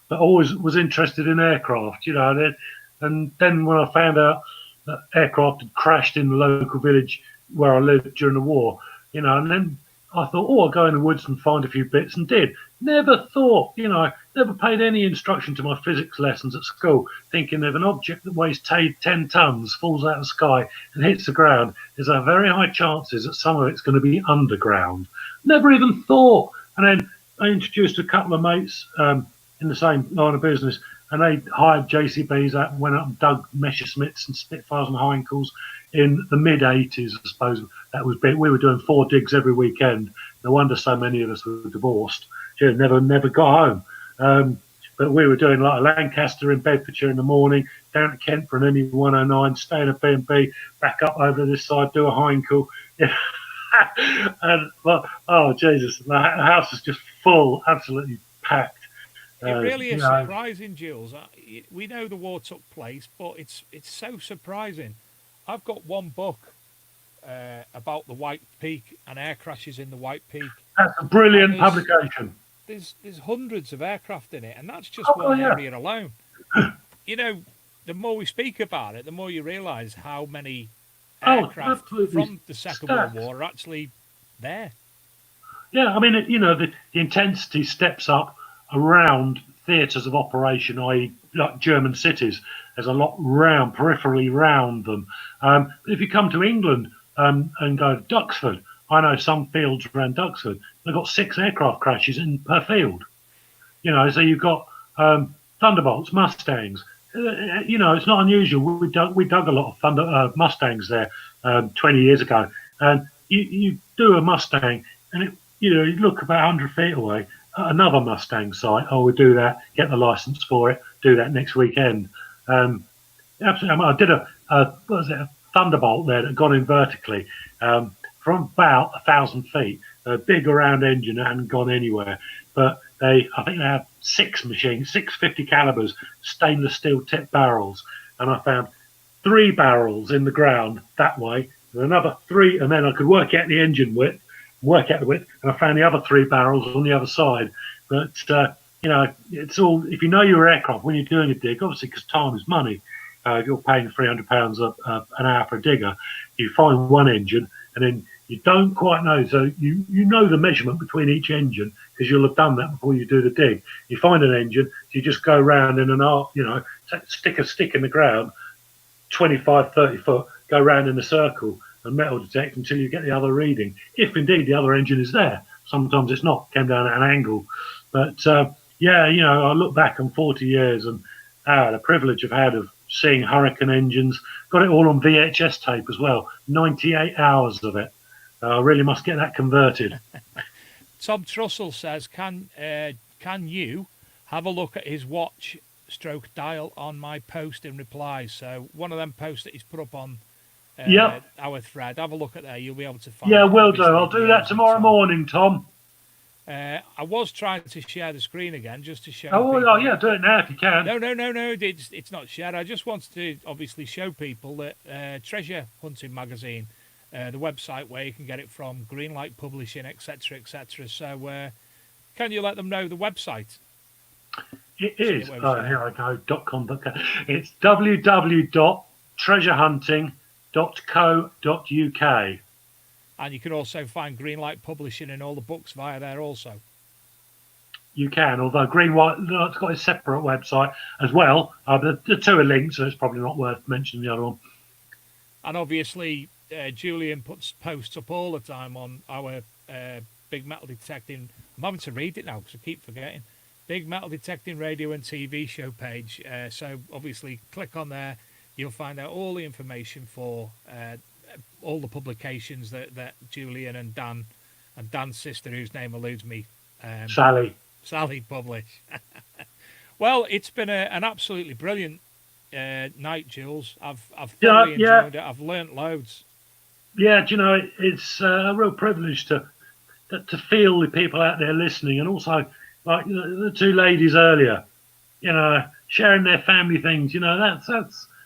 but always was interested in aircraft, and then when I found out that aircraft had crashed in the local village where I lived during the war, and then I thought, oh, I'll go in the woods and find a few bits, and did. Never thought, never paid any instruction to my physics lessons at school, thinking if an object that weighs 10 tons falls out of the sky and hits the ground, there's a very high chances that some of it's going to be underground. Never even thought. And then I introduced a couple of mates in the same line of business, and they hired JCBs out and went up and dug Messerschmitts and Spitfires and Heinkels in the mid 80s, I suppose. That was big. We were doing 4 digs every weekend. No wonder so many of us were divorced. Never got home. But we were doing like a Lancaster in Bedfordshire in the morning, down to Kent for an ME-109, stay in a B&B, back up over this side, do a Heinkel. And oh Jesus, the house is just full, absolutely packed. It really is surprising, Jules. We know the war took place, but it's so surprising. I've got one book about the White Peak and air crashes in the White Peak. That's a brilliant publication. There's hundreds of aircraft in it, and that's just one area alone. The more we speak about it, the more you realise how many aircraft from the Second World War are actually there. Yeah, I mean, the intensity steps up around theatres of operation, i.e., like German cities. There's a lot peripherally round them. If you come to England and go to Duxford, I know some fields around Duxford, they've got 6 aircraft crashes per field. So you've got Thunderbolts, Mustangs. It's not unusual. We dug a lot of Mustangs there 20 years ago. And you do a Mustang, and you look about 100 feet away, another Mustang site. Oh, we do that, get the license for it, do that next weekend. Absolutely. I did a Thunderbolt there that had gone in vertically from about 1,000 feet. A big round engine that hadn't gone anywhere. But I think they had 6 machines, 650 calibers, stainless steel tip barrels. And I found 3 barrels in the ground that way, and another 3, and then I could work out the engine width, and I found the other 3 barrels on the other side. But, it's all, if you know your aircraft, when you're doing a dig, obviously because time is money, you're paying £300 an hour for a digger, you find one engine, and then you don't quite know. So you know the measurement between each engine because you'll have done that before you do the dig. You find an engine, you just go round in an arc, stick a stick in the ground, 25, 30 foot, go round in a circle and metal detect until you get the other reading. If indeed the other engine is there. Sometimes it's not, came down at an angle. But I look back on 40 years and the privilege I've had of seeing Hurricane engines, got it all on VHS tape as well, 98 hours of it. I really must get that converted. Tom Trussell says, can you have a look at his watch stroke dial on my post in replies? So one of them posts that he's put up on our thread, have a look at there. You'll be able to find. Yeah, will do. I'll do that tomorrow morning, Tom. I was trying to share the screen again just to show. Yeah, do it now if you can. No. It's not shared. I just wanted to obviously show people that Treasure Hunting magazine, the website where you can get it from, Greenlight Publishing, etc., etc. So, can you let them know the website? It is. Here I go. .com.uk. It's www.treasurehunting.co.uk. And you can also find Greenlight Publishing and all the books via there also. You can, although Greenlight's got a separate website as well. The two are linked, so it's probably not worth mentioning the other one. And obviously, Julian puts posts up all the time on our Big Metal Detecting. I'm having to read it now because I keep forgetting. Big Metal Detecting radio and TV show page. So obviously, click on there. You'll find out all the information for all the publications that Julian and Dan's sister, whose name eludes me, Sally publish. Well, it's been an absolutely brilliant night, Jules. I've thoroughly enjoyed it. I've learnt loads. Yeah, do you know, it's a real privilege to feel the people out there listening, and also like the two ladies earlier, you know, sharing their family things. You know,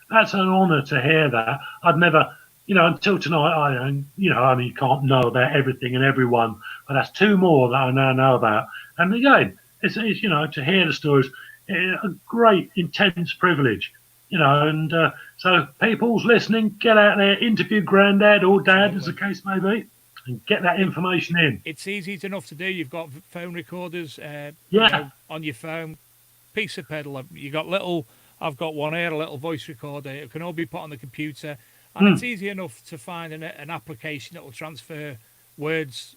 that's an honour to hear that. I'd never, you know, until tonight, I mean, you can't know about everything and everyone, but that's two more that I now know about. And again, it's you know, to hear the stories, a great intense privilege. You know, and so people's listening, get out there, interview granddad or dad, as the case may be, and get that information in. It's easy enough to do. You've got phone recorders you know, on your phone, piece of pedal. You got little, I've got one here, a little voice recorder. It can all be put on the computer, and it's easy enough to find an application that will transfer words,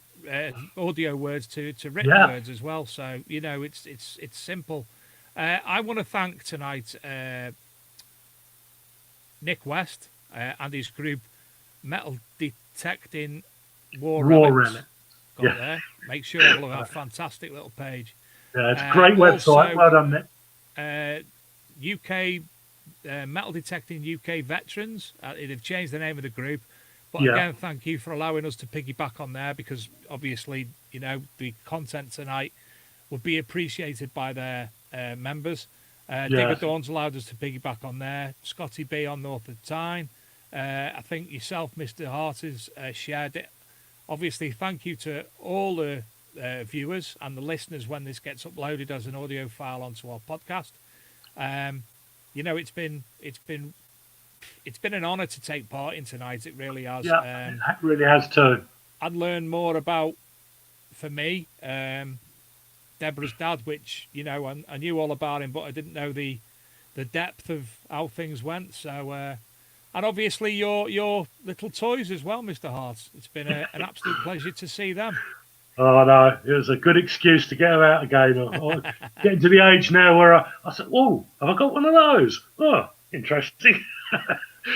audio words to written words as well. So, you know, it's simple. I want to thank tonight Nick West and his group, Metal Detecting War Relics. Got there. Make sure you have a fantastic little page. Yeah, it's a great website. Well done, Nick. UK Metal Detecting UK Veterans. They've changed the name of the group. But again, thank you for allowing us to piggyback on there, because obviously, you know, the content tonight would be appreciated by their members. Digger Dawn's allowed us to piggyback on there. Scotty B on North of Tyne. I think yourself, Mr. Hart, has shared it. Obviously, thank you to all the viewers and the listeners when this gets uploaded as an audio file onto our podcast. You know, it's been an honour to take part in tonight. It really has. Yeah, it really has too. I'd learned more about, for me, Debra's dad, which, you know, I knew all about him, but I didn't know the depth of how things went. So, and obviously your little toys as well, Mr. Hart. It's been an absolute pleasure to see them. Oh no, it was a good excuse to get out again. I'm getting to the age now where I said, "Oh, have I got one of those? Oh, interesting."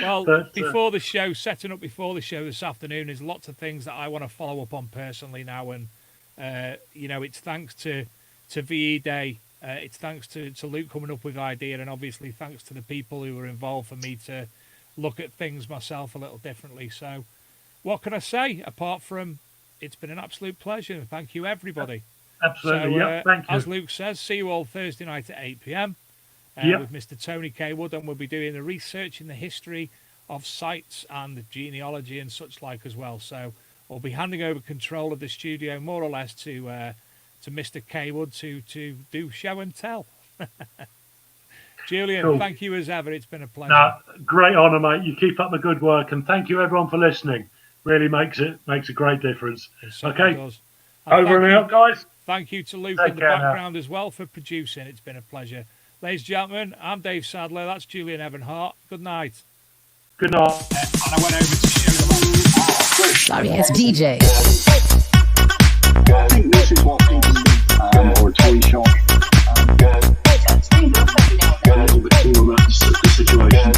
Well, before the show, setting up before the show this afternoon, there's lots of things that I want to follow up on personally now, and you know, it's thanks to VE Day, it's thanks to Luke coming up with the idea, and obviously thanks to the people who were involved for me to look at things myself a little differently. So, what can I say apart from it's been an absolute pleasure? Thank you, everybody. Absolutely, so, thank you. As Luke says, see you all Thursday night at 8 p.m. With Mr. Tony K. Wood, and we'll be doing the research in the history of sites and the genealogy and such like as well. So we'll be handing over control of the studio more or less to Mr. K. Wood to do show and tell. Julian, cool. Thank you as ever. It's been a pleasure. No, great honour, mate. You keep up the good work, and thank you everyone for listening. Really makes a great difference. Okay, does. over and out, guys. Thank you to Luke in the background as well for producing. It's been a pleasure. Ladies and gentlemen, I'm Dave Sadler. That's Julian Evan-Hart. Good night. Good night. And I went over to show them. Sorry, it's DJ. I think this is what people need, or a toy shop. A little bit too about the situation.